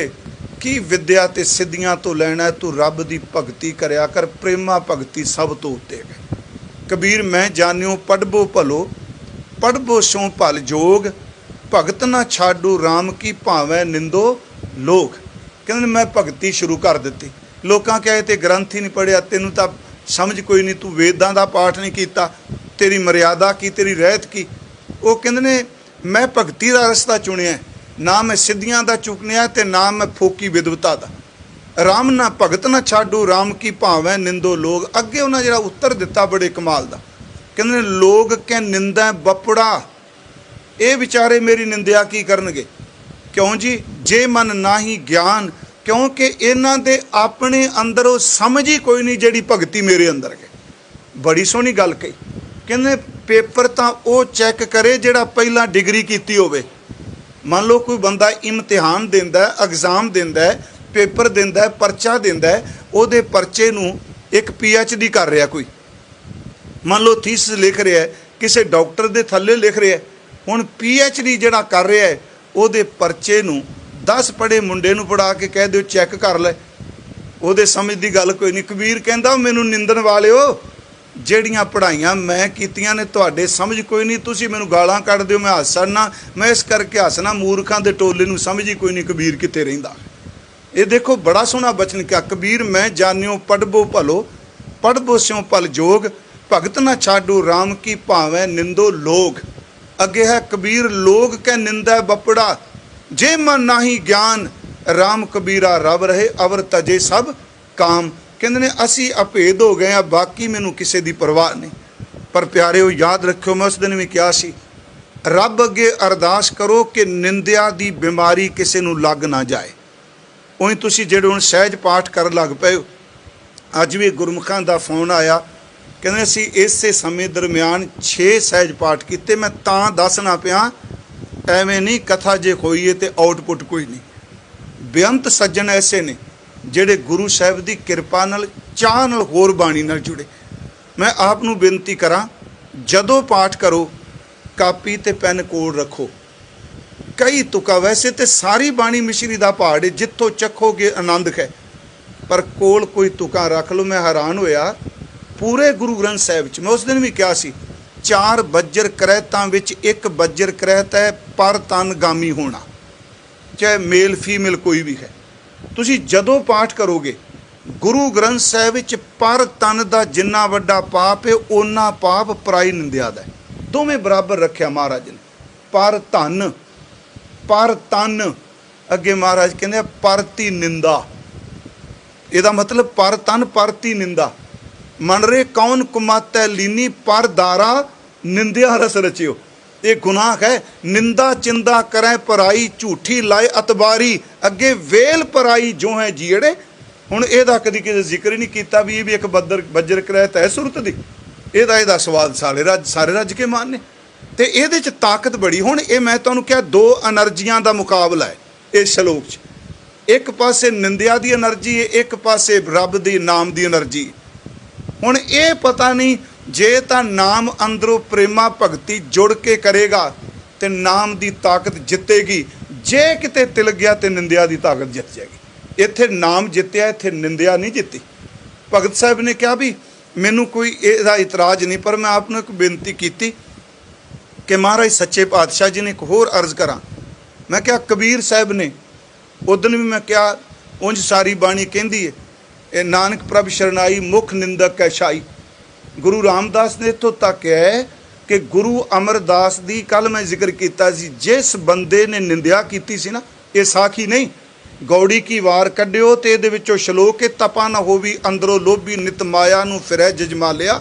की विद्या ते सिद्धियां तो लैना, तू रब दी भगती करया कर, प्रेमा भगती सब तो उत्ते है। कबीर मैं जानियो पढ़बो भलो, पढ़बो स्यों भल जोग, भगत ना छाडू राम की भावें निंदो लोग। कहते मैं भगती शुरू कर दी। लोकां कहे ते ग्रंथ ही नहीं पढ़िया, तेनू तां समझ कोई नहीं, तू वेदां दा पाठ नहीं कीता, तेरी मर्यादा की, तेरी रहत की। वो कहते ने मैं भगती का रस्ता चुनिया, ना मैं सिद्धियां दा चुकनिया ते ना मैं फोकी विद्वता दा। राम ना भगत ना छाडू राम की भावें निंदो लोग। अगे उन्हें जिहड़ा उत्तर दिता बड़े कमाल दा, कहते लोग के निंदा बपड़ा, ये विचारे मेरी निंदिया की करनगे। क्यों जी, जे मन ना ही ज्ञान, क्योंकि इन्हां दे अपने अंदर वो समझ ही कोई नहीं जिहड़ी भगती मेरे अंदर है। बड़ी सोहनी गल कही। कहंदे पेपर तां वो चैक करे जिहड़ा पहला डिग्री कीती होवे। ਮੰਨ ਲਓ ਕੋਈ ਬੰਦਾ ਇਮਤਿਹਾਨ ਦਿੰਦਾ, ਐਗਜ਼ਾਮ ਦਿੰਦਾ, ਪੇਪਰ ਦਿੰਦਾ, ਪਰਚਾ ਦਿੰਦਾ, ਉਹਦੇ ਪਰਚੇ ਨੂੰ ਇੱਕ PhD ਕਰ ਰਿਹਾ ਕੋਈ, ਮੰਨ ਲਓ ਥੀਸਿਸ ਲਿਖ ਰਿਹਾ, ਕਿਸੇ ਡਾਕਟਰ ਦੇ ਥੱਲੇ ਲਿਖ ਰਿਹਾ। ਹੁਣ PhD ਜਿਹੜਾ ਕਰ ਰਿਹਾ ਹੈ, ਉਹਦੇ ਪਰਚੇ ਨੂੰ 10 ਪੜ੍ਹੇ ਮੁੰਡੇ ਨੂੰ ਪੜ੍ਹਾ ਕੇ ਕਹਿ ਦਿਓ ਚੈੱਕ ਕਰ ਲੈ, ਉਹਦੇ ਸਮਝ ਦੀ ਗੱਲ ਕੋਈ ਨਹੀਂ। ਕਬੀਰ ਕਹਿੰਦਾ ਮੈਨੂੰ ਨਿੰਦਣ ਵਾਲਿਓ, ਜਿਹੜੀਆਂ ਪੜ੍ਹਾਈਆਂ ਮੈਂ ਕੀਤੀਆਂ ਨੇ ਤੁਹਾਡੇ ਸਮਝ ਕੋਈ ਨਹੀਂ, ਤੁਸੀਂ ਮੈਨੂੰ ਗਾਲਾਂ ਕੱਢ ਦਿਓ, ਮੈਂ ਹੱਸਣਾ, ਮੈਂ ਇਸ ਕਰਕੇ ਹੱਸਣਾ, ਮੂਰਖਾਂ ਦੇ ਟੋਲੇ ਨੂੰ ਸਮਝ ਹੀ ਕੋਈ ਨਹੀਂ ਕਬੀਰ ਕਿੱਥੇ ਰਹਿੰਦਾ। ਇਹ ਦੇਖੋ ਬੜਾ ਸੋਹਣਾ ਬਚਨ ਕਿਹਾ ਕਬੀਰ, ਮੈਂ ਜਾਣਿਓ ਪੜ੍ਹਬੋ ਭਲੋ, ਪੜ੍ਹਬੋ ਸਿਉ ਭਲ ਜੋਗ, ਭਗਤ ਨਾ ਛਾਡੋ ਰਾਮ ਕੀ ਭਾਵੇਂ ਨਿੰਦੋ ਲੋਗ। ਅੱਗੇ ਹੈ ਕਬੀਰ ਲੋਗ ਕੈ ਨਿੰਦਾ ਬਪੜਾ, ਜੇ ਮਨ ਨਾਹੀ ਗਿਆਨ, ਰਾਮ ਕਬੀਰਾ ਰੱਬ ਰਹੇ ਅਵਰ ਤਜੇ ਸਭ ਕਾਮ। ਕਹਿੰਦੇ ਨੇ ਅਸੀਂ ਅਭੇਦ ਹੋ ਗਏ ਆ, ਬਾਕੀ ਮੈਨੂੰ ਕਿਸੇ ਦੀ ਪਰਵਾਹ ਨਹੀਂ। ਪਰ ਪਿਆਰਿਓ ਯਾਦ ਰੱਖਿਓ, ਮੈਂ ਉਸ ਦਿਨ ਵੀ ਕਿਹਾ ਸੀ, ਰੱਬ ਅੱਗੇ ਅਰਦਾਸ ਕਰੋ ਕਿ ਨਿੰਦਿਆ ਦੀ ਬਿਮਾਰੀ ਕਿਸੇ ਨੂੰ ਲੱਗ ਨਾ ਜਾਏ। ਉਹੀ ਤੁਸੀਂ ਜਿਹੜੇ ਹੁਣ ਸਹਿਜ ਪਾਠ ਕਰਨ ਲੱਗ ਪਏ ਹੋ, ਅੱਜ ਵੀ ਗੁਰਮੁਖਾਂ ਦਾ ਫੋਨ ਆਇਆ, ਕਹਿੰਦੇ ਅਸੀਂ ਇਸੇ ਸਮੇਂ ਦਰਮਿਆਨ 6 ਸਹਿਜ ਪਾਠ ਕੀਤੇ। ਮੈਂ ਤਾਂ ਦੱਸਣਾ ਪਿਆ, ਐਵੇਂ ਨਹੀਂ ਕਥਾ ਜੇ ਹੋਈਏ ਤੇ ਆਊਟਪੁੱਟ ਕੋਈ ਨਹੀਂ। ਬੇਅੰਤ ਸੱਜਣ ਐਸੇ ਨੇ ਜਿਹੜੇ ਗੁਰੂ ਸਾਹਿਬ ਦੀ ਕਿਰਪਾ ਨਾਲ, ਚਾਹ ਨਾਲ ਹੋਰ ਬਾਣੀ ਨਾਲ ਜੁੜੇ। ਮੈਂ ਆਪ ਨੂੰ ਬੇਨਤੀ ਕਰਾਂ, ਜਦੋਂ ਪਾਠ ਕਰੋ ਕਾਪੀ ਤੇ ਪੈਨ ਕੋਲ ਰੱਖੋ। ਕਈ ਤੁਕਾਂ, ਵੈਸੇ ਤੇ ਸਾਰੀ ਬਾਣੀ ਮਿਸ਼ਰੀ ਦਾ ਪਹਾੜ ਹੈ, ਜਿੱਥੋਂ ਚੱਖੋਗੇ ਆਨੰਦ ਹੈ, ਪਰ ਕੋਲ ਕੋਈ ਤੁਕਾਂ ਰੱਖ ਲਓ। ਮੈਂ ਹੈਰਾਨ ਹੋਇਆ ਪੂਰੇ ਗੁਰੂ ਗ੍ਰੰਥ ਸਾਹਿਬ 'ਚ, ਮੈਂ ਉਸ ਦਿਨ ਵੀ ਕਿਹਾ ਸੀ, 4 ਬੱਜਰ ਕਰਹਿਤਾਂ ਵਿੱਚ ਇੱਕ ਬੱਜਰ ਕਰਹਿਤ ਹੈ ਪਰ ਤਨ ਗਾਮੀ ਹੋਣਾ, ਚਾਹੇ ਮੇਲ ਫੀਮੇਲ ਕੋਈ ਵੀ ਹੈ। ਤੁਸੀਂ ਜਦੋਂ ਪਾਠ ਕਰੋਗੇ ਗੁਰੂ ਗ੍ਰੰਥ ਸਾਹਿਬ ਵਿੱਚ ਪਰ ਤਨ ਦਾ ਜਿੰਨਾ ਵੱਡਾ ਪਾਪ ਹੈ, ਓਨਾ ਪਾਪ ਪਰਾਈ ਨਿੰਦਿਆ ਦਾ, ਦੋਵੇਂ ਬਰਾਬਰ ਰੱਖਿਆ ਮਹਾਰਾਜ ਨੇ। ਪਰ ਧਨ, ਪਰ ਤਨ, ਅੱਗੇ ਮਹਾਰਾਜ ਕਹਿੰਦੇ ਪਰਤੀ ਨਿੰਦਾ, ਇਹਦਾ ਮਤਲਬ ਪਰ ਤਨ ਪਰਤੀ ਨਿੰਦਾ। ਮਨ ਰੇ ਕੌਣ ਕੁਮਾਤੈ ਲੀਨੀ, ਪਰ ਦਾਰਾ ਨਿੰਦਿਆ ਰਸ ਰਚਿਓ। ਇਹ ਗੁਨਾਹ ਹੈ। ਨਿੰਦਾ ਚਿੰਦਾ ਕਰੈ ਪਰਾਈ, ਝੂਠੀ ਲਾਏ ਅਤਬਾਰੀ, ਅੱਗੇ ਵੇਲ ਪਰਾਈ ਜੋ ਹੈ ਜੀੜੇ। ਹੁਣ ਇਹਦਾ ਕਦੀ ਕਿਸੇ ਜ਼ਿਕਰ ਹੀ ਨਹੀਂ ਕੀਤਾ ਵੀ ਇਹ ਵੀ ਇੱਕ ਬੱਜਰ ਕਰਹਿਤ ਹੈ ਸੁਰਤ ਦੀ। ਇਹਦਾ ਸਵਾਦ ਸਾਰੇ ਰੱਜ ਕੇ ਮਾਨਨੇ, ਤੇ ਇਹਦੇ 'ਚ ਤਾਕਤ ਬੜੀ। ਹੁਣ ਇਹ ਮੈਂ ਤੁਹਾਨੂੰ ਕਿਹਾ 2 ਐਨਰਜੀਆਂ ਦਾ ਮੁਕਾਬਲਾ ਹੈ ਇਸ ਸ਼ਲੋਕ 'ਚ। ਇੱਕ ਪਾਸੇ ਨਿੰਦਿਆ ਦੀ ਐਨਰਜੀ ਹੈ, ਇੱਕ ਪਾਸੇ ਰੱਬ ਦੀ ਨਾਮ ਦੀ ਐਨਰਜੀ। ਹੁਣ ਇਹ ਪਤਾ ਨਹੀਂ, ਜੇ ਤਾਂ ਨਾਮ ਅੰਦਰੋਂ ਪ੍ਰੇਮਾ ਭਗਤੀ ਜੁੜ ਕੇ ਕਰੇਗਾ ਤੇ ਨਾਮ ਦੀ ਤਾਕਤ ਜਿੱਤੇਗੀ, ਜੇ ਕਿਤੇ ਤਿਲ ਗਿਆ ਤੇ ਨਿੰਦਿਆ ਦੀ ਤਾਕਤ ਜਿੱਤ ਜਾਏਗੀ। ਇੱਥੇ ਨਾਮ ਜਿੱਤਿਆ, ਇੱਥੇ ਨਿੰਦਿਆ ਨਹੀਂ ਜਿੱਤੀ। ਭਗਤ ਸਾਹਿਬ ਨੇ ਕਿਹਾ ਵੀ ਮੈਨੂੰ ਕੋਈ ਇਹਦਾ ਇਤਰਾਜ਼ ਨਹੀਂ, ਪਰ ਮੈਂ ਆਪ ਨੂੰ ਇੱਕ ਬੇਨਤੀ ਕੀਤੀ ਕਿ ਮਹਾਰਾਜ ਸੱਚੇ ਪਾਤਸ਼ਾਹ ਜੀ ਨੇ ਇੱਕ ਹੋਰ ਅਰਜ਼ ਕਰਾਂ। ਮੈਂ ਕਿਹਾ ਕਬੀਰ ਸਾਹਿਬ ਨੇ ਉਦਣ ਵੀ ਮੈਂ ਕਿਹਾ, ਉਂਝ ਸਾਰੀ ਬਾਣੀ ਕਹਿੰਦੀ ਹੈ ਇਹ ਨਾਨਕ ਪ੍ਰਭ ਸ਼ਰਨਾਈ ਮੁਖ ਨਿੰਦਕ ਹੈ ਸ਼ਾਈ। ਗੁਰੂ ਰਾਮਦਾਸ ਨੇ ਇੱਥੋਂ ਤੱਕ ਹੈ ਕਿ ਗੁਰੂ ਅਮਰਦਾਸ ਦੀ, ਕੱਲ ਮੈਂ ਜ਼ਿਕਰ ਕੀਤਾ ਸੀ, ਜਿਸ ਬੰਦੇ ਨੇ ਨਿੰਦਿਆ ਕੀਤੀ ਸੀ ਨਾ, ਇਹ ਸਾਖੀ ਨਹੀਂ, ਗੌੜੀ ਕੀ ਵਾਰ ਕੱਢਿਓ ਤੇ ਇਹਦੇ ਵਿੱਚੋਂ ਸ਼ਲੋਕ ਹੈ, ਤਪਾ ਨਾ ਹੋਵੀ ਅੰਦਰੋਂ ਲੋਭੀ ਨਿਤ ਮਾਇਆ ਨੂੰ ਫਿਰੈ ਜਜਮਾਲਿਆ,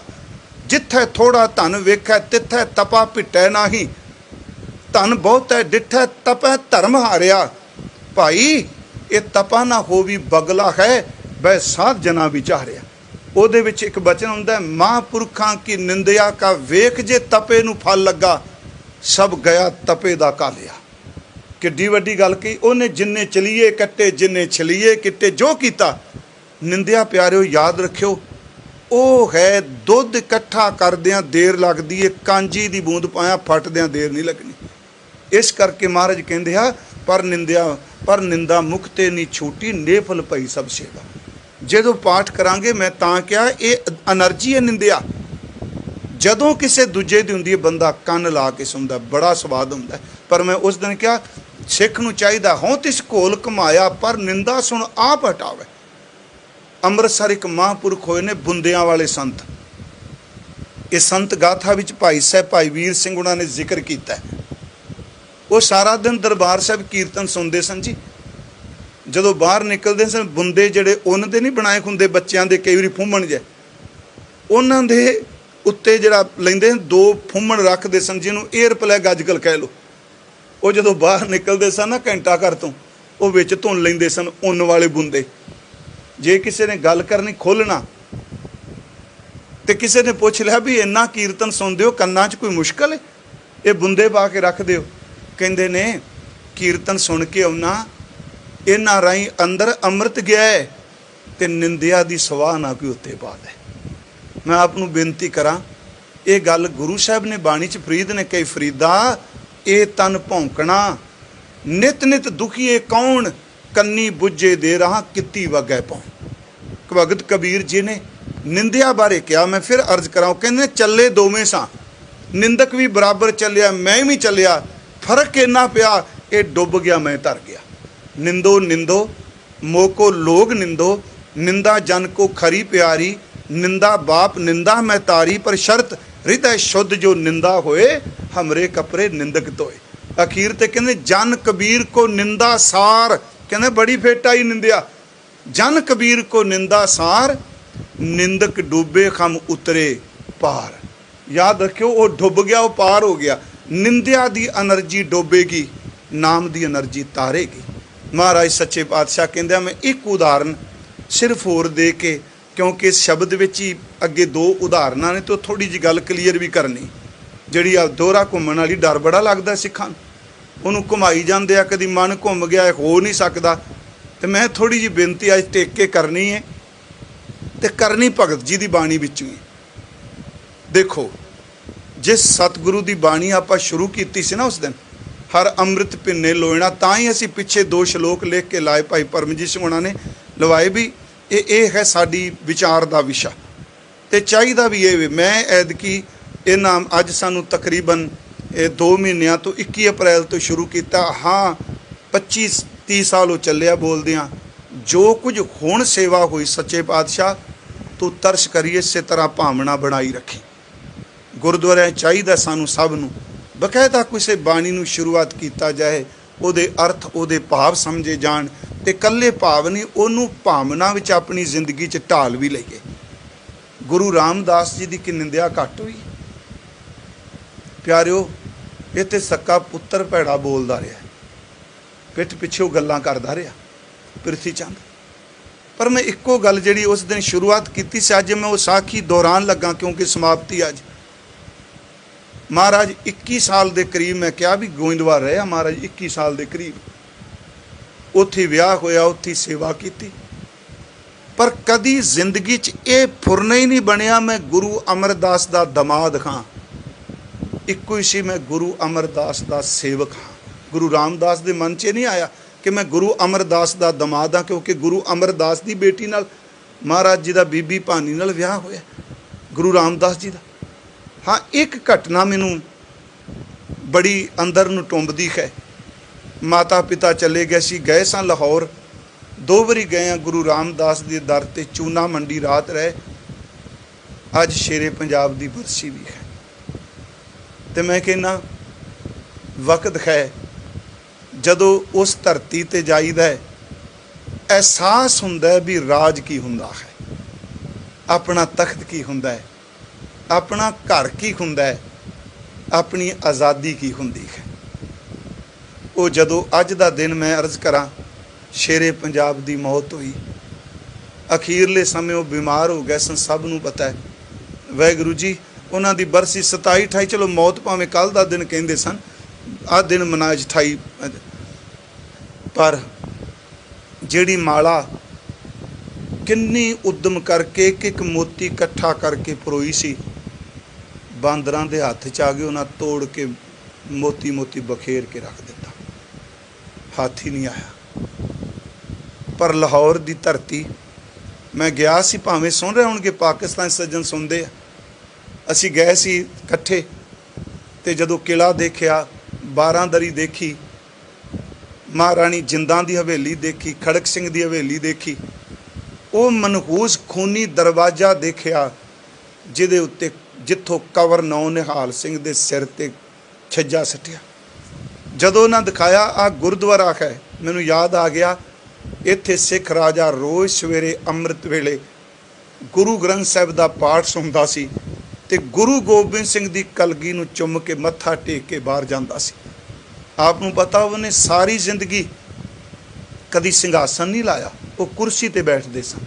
ਜਿੱਥੈ ਥੋੜਾ ਧਨ ਵੇਖੈ ਤਿੱਥੈ ਤਪਾ ਪਿਟੈ ਨਾਹੀ, ਧਨ ਬਹੁਤੈ ਡਿੱਠੈ ਤਪੈ ਧਰਮ ਹਾਰਿਆ। ਭਾਈ ਇਹ ਤਪਾ ਨਾ ਹੋਵੀ ਬਗਲਾ ਹੈ ਬੈ ਸਾਧ ਜਨਾ ਵਿਚਾਰਿਆ। ਉਹਦੇ ਵਿੱਚ ਇੱਕ ਬਚਨ ਹੁੰਦਾ, ਮਹਾਂਪੁਰਖਾਂ ਕੀ ਨਿੰਦਿਆ ਕਾ ਵੇਖ ਜੇ ਤਪੇ ਨੂੰ ਫਲ ਲੱਗਾ, ਸਭ ਗਿਆ ਤਪੇ ਦਾ ਕਾਲਿਆ। ਕਿੱਡੀ ਵੱਡੀ ਗੱਲ ਕਹੀ ਉਹਨੇ, ਜਿੰਨੇ ਚਲੀਏ ਕੱਟੇ ਜਿੰਨੇ ਛਲੀਏ ਕਿੱਟੇ, ਜੋ ਕੀਤਾ ਨਿੰਦਿਆ। ਪਿਆਰਿਓ ਯਾਦ ਰੱਖਿਓ, ਉਹ ਹੈ ਦੁੱਧ ਇਕੱਠਾ ਕਰਦਿਆਂ ਦੇਰ ਲੱਗਦੀ ਏ, ਕਾਂਜੀ ਦੀ ਬੂੰਦ ਪਾਇਆ ਫਟਦਿਆਂ ਦੇਰ ਨਹੀਂ ਲੱਗਣੀ। ਇਸ ਕਰਕੇ ਮਹਾਰਾਜ ਕਹਿੰਦੇ ਆ, ਪਰ ਨਿੰਦਾ ਮੁਖ ਤੇ ਨਹੀਂ ਛੂਟੀ, ਨੇਫਲ ਪਈ ਸਭ ਸੇਵਾ। ਜਦੋਂ ਪਾਠ ਕਰਾਂਗੇ, ਮੈਂ ਤਾਂ ਕਿਹਾ ਇਹ ਐਨਰਜੀ ਹੈ ਨਿੰਦਿਆ। ਜਦੋਂ ਕਿਸੇ ਦੂਜੇ ਦੀ ਹੁੰਦੀ ਹੈ, ਬੰਦਾ ਕੰਨ ਲਾ ਕੇ ਸੁਣਦਾ, ਬੜਾ ਸਵਾਦ ਹੁੰਦਾ। ਪਰ ਮੈਂ ਉਸ ਦਿਨ ਕਿਹਾ ਸਿੱਖ ਨੂੰ ਚਾਹੀਦਾ, ਹੋਂ ਤਿਸ ਘੋਲ ਕਮਾਇਆ ਪਰ ਨਿੰਦਾ ਸੁਣ ਆਪ ਹਟਾਵੇ। ਅੰਮ੍ਰਿਤਸਰ ਇੱਕ ਮਹਾਂਪੁਰਖ ਹੋਏ ਨੇ, ਬੁੰਦਿਆਂ ਵਾਲੇ ਸੰਤ। ਇਹ ਸੰਤ ਗਾਥਾ ਵਿੱਚ ਭਾਈ ਸਾਹਿਬ ਭਾਈ ਵੀਰ ਸਿੰਘ ਉਹਨਾਂ ਨੇ ਜ਼ਿਕਰ ਕੀਤਾ। ਉਹ ਸਾਰਾ ਦਿਨ ਦਰਬਾਰ ਸਾਹਿਬ ਕੀਰਤਨ ਸੁਣਦੇ ਸਨ ਜੀ। ਜਦੋਂ ਬਾਹਰ ਨਿਕਲਦੇ ਸਨ, ਬੁੰਦੇ ਜਿਹੜੇ ਉਹਨਾਂ ਦੇ ਨਹੀਂ ਬਣਾਏ ਹੁੰਦੇ ਬੱਚਿਆਂ ਦੇ, ਕਈ ਵਾਰੀ ਫੁੰਮਣ ਜੇ, ਉਹਨਾਂ ਦੇ ਉੱਤੇ ਜਿਹੜਾ ਲੈਂਦੇ 2 ਫੁੰਮਣ ਰੱਖਦੇ ਸਨ, ਜਿਹਨੂੰ ਏਅਰ ਪਲੱਗ ਅੱਜ ਕੱਲ੍ਹ ਕਹਿ ਲਓ। ਉਹ ਜਦੋਂ ਬਾਹਰ ਨਿਕਲਦੇ ਸਨ ਨਾ ਘੰਟਾ ਘਰ ਤੋਂ, ਉਹ ਵਿੱਚ ਧੁੰਨ ਲੈਂਦੇ ਸਨ ਉੱਨ ਵਾਲੇ ਬੁੰਦੇ। ਜੇ ਕਿਸੇ ਨੇ ਗੱਲ ਕਰਨੀ ਖੋਲ੍ਹਣਾ ਤੇ ਕਿਸੇ ਨੇ ਪੁੱਛ ਲਿਆ ਵੀ ਇੰਨਾ ਕੀਰਤਨ ਸੁਣਦੇ ਹੋ, ਕੰਨਾਂ 'ਚ ਕੋਈ ਮੁਸ਼ਕਲ ਹੈ? ਇਹ ਬੁੰਦੇ ਪਾ ਕੇ ਰੱਖ ਦਿਓ। ਕਹਿੰਦੇ ਨੇ कीर्तन सुन के आउना, इन्हां राहीं अंदर अमृत गया है ते निंदिया दी सवाह ना कोई उत्ते पा दे। मैं आप नूं बेनती करां, ये गल गुरु साहब ने बाणी च फरीद ने कही, फरीदा ये तन भौंकना नित नित दुखीए कौन, कन्नी बुझे दे रहा कित्ती वगै पौ। भगत कबीर जी ने निंदिया बारे कहा, मैं फिर अर्ज करां, कहंदे चले दोवें सां, निंदक भी बराबर चलिया, मैं भी चलिया, फर्क इन्ना पिया ये डुब गया मैं तर गया। निंदो निंदो मोको लोग निंदो, निंदा जन को खरी प्यारी, निंदा बाप निंदा मैं तारी, पर शर्त हृदय शुद्ध जो निंदा होए, हमरे कपड़े निंदक धोए। अखीर ते कहंदे जन कबीर को निंदा सार, कहंदे बड़ी फेटा ही निंदिया, जन कबीर को निंदा सार, निंदक डूबे खम उतरे पार। याद रखियो, वो डुब गया, वो पार हो गया। निंदिया दी एनर्जी डोबेगी, नाम दी एनर्जी तारेगी। महाराज सच्चे पातशाह कहंदे, मैं एक उदाहरण सिर्फ होर दे के, क्योंकि इस शब्द विच ही अगे दो उदाहरणां ने, तो थोड़ी जी गल क्लीयर भी करनी। जिहड़ी आ दोहरा घुमण वाली, डर बड़ा लगदा सिखां नूं, ਉਹਨੂੰ ਘੁਮਾਈ ਜਾਂਦੇ ਆ, कदी मन घुम गया, हो नहीं सकता। तो मैं थोड़ी जी बेनती अज टेक के करनी है, तो करनी भगत जी की बाणी विचों ही। देखो, जिस सतगुरु की बाणी आप शुरू की सी ना उस दिन, हर अमृत भिन्ने लोयणा, तां ही असीं पिछे 2 श्लोक लिख के लाए, भाई परमजीत सिंह होणां ने लवाए भी, ये है साडी विचार का विशा। तो चाहिदा भी ये, मैं ऐदकी इन्हां अज सानूं तकरीबन 2 महीनों तो 21 अप्रैल तो शुरू किया, हाँ 25-30 साल हो चलिया बोलदियां। जो कुछ हुण सेवा हुई सच्चे पातशाह, तू तरस करिए इसे तरह भावना बनाई रखी। गुरुद्वारे चाहिए सानू सब नूं बकायदा किसी बाणी नूं शुरुआत किया जाए, उहदे अर्थ उहदे भाव समझे जाण, ते कल्ले भाव नहीं, उहनूं भावना विच अपनी जिंदगी च ढाल भी लईए। गुरु रामदास जी की कि निंदिया घट हुई प्यारिओ, इत्थे सक्का पुत्तर भैड़ा बोलदा रहा, पिठ पिछों गल्लां करदा रहा पिरथी चंद। पर मैं इक्को गल जिहड़ी उस दिन शुरुआत की सी, अज मैं वो साखी दोहरान लगा, क्योंकि समाप्ति अज। महाराज 21 साल के करीब मैं क्या भी गोइंदवाल रहा, महाराज 21 साल के करीब, उत्थे विआह होया, उत्थे सेवा की, पर कदी जिंदगी च ये फुरना ही नहीं बनया मैं गुरु अमरदास का दमाद खां। इक्को ही सी, मैं गुरु अमरदास का सेवक हाँ। गुरु रामदास के मन च नहीं आया कि मैं गुरु अमरदास का दमाद हाँ, क्योंकि गुरु अमरदास की बेटी नाल महाराज जी का बीबी भानी नाल विआह होया, गुरु रामदास जी का। हाँ, एक घटना मैनू बड़ी अंदर नूं टुंबदी है। माता पिता चले गए सी, गए सां लाहौर, 2 बारी गए हैं गुरु रामदास के दर ते, चूना मंडी रात रहे। अज शेरे पंजाब की बरसी भी है, तो मैं कहना वक्त है जदों उस धरती ते जाईदा है, एहसास हुंदा है भी राज की हुंदा है, अपना तख्त की हुंदा है, अपना घर की हुंदा है, अपनी आज़ादी की हुंदी है। वो जदों अज दा दिन मैं अर्ज करा, शेरे पंजाब की मौत हुई, अखीरले समय वो बीमार हो गए सन, सब नूं पता है। वाहिगुरू जी उन्हां दी बरसी 27-28, चलो मौत भावें कल का दिन कहिंदे सन, आ दिन मनाज 28, पर जिहड़ी माला किन्नी उद्यम करके एक मोती इकट्ठा करके परोई सी, बांदरां दे हत्थ च आ गए, उन्हां तोड़ के मोती मोती बखेर के रख दिता, हाथ ही नहीं आया। पर लाहौर की धरती मैं गया सी, भावें सुन रहे होणगे पाकिस्तान सज्जन सुनते हैं, असी गए सी इकट्ठे, तो जदों किला देखिया, 12 दरी देखी, महाराणी जिंदा की हवेली देखी, खड़क सिंह की हवेली देखी, वो मनहूस खूनी दरवाजा देखिया जिहदे उत्ते जिथों कवर नौ निहाल सिंह के सिर ते छज्जा सटिया। जदों उन्हें दिखाया आ गुरुद्वारा है, मैनूं याद आ गया, इत्थे सिख राजा रोज़ सवेरे अमृत वेले गुरु ग्रंथ साहिब का पाठ सुनता सी, ते गुरु गोबिंद सिंह की कलगी नूं चुम के मत्था टेक के बाहर जाता सी। आपनूं पता, उन्हें सारी जिंदगी कदी सिंघासन नहीं लाया, वो कुर्सी ते बैठते सन।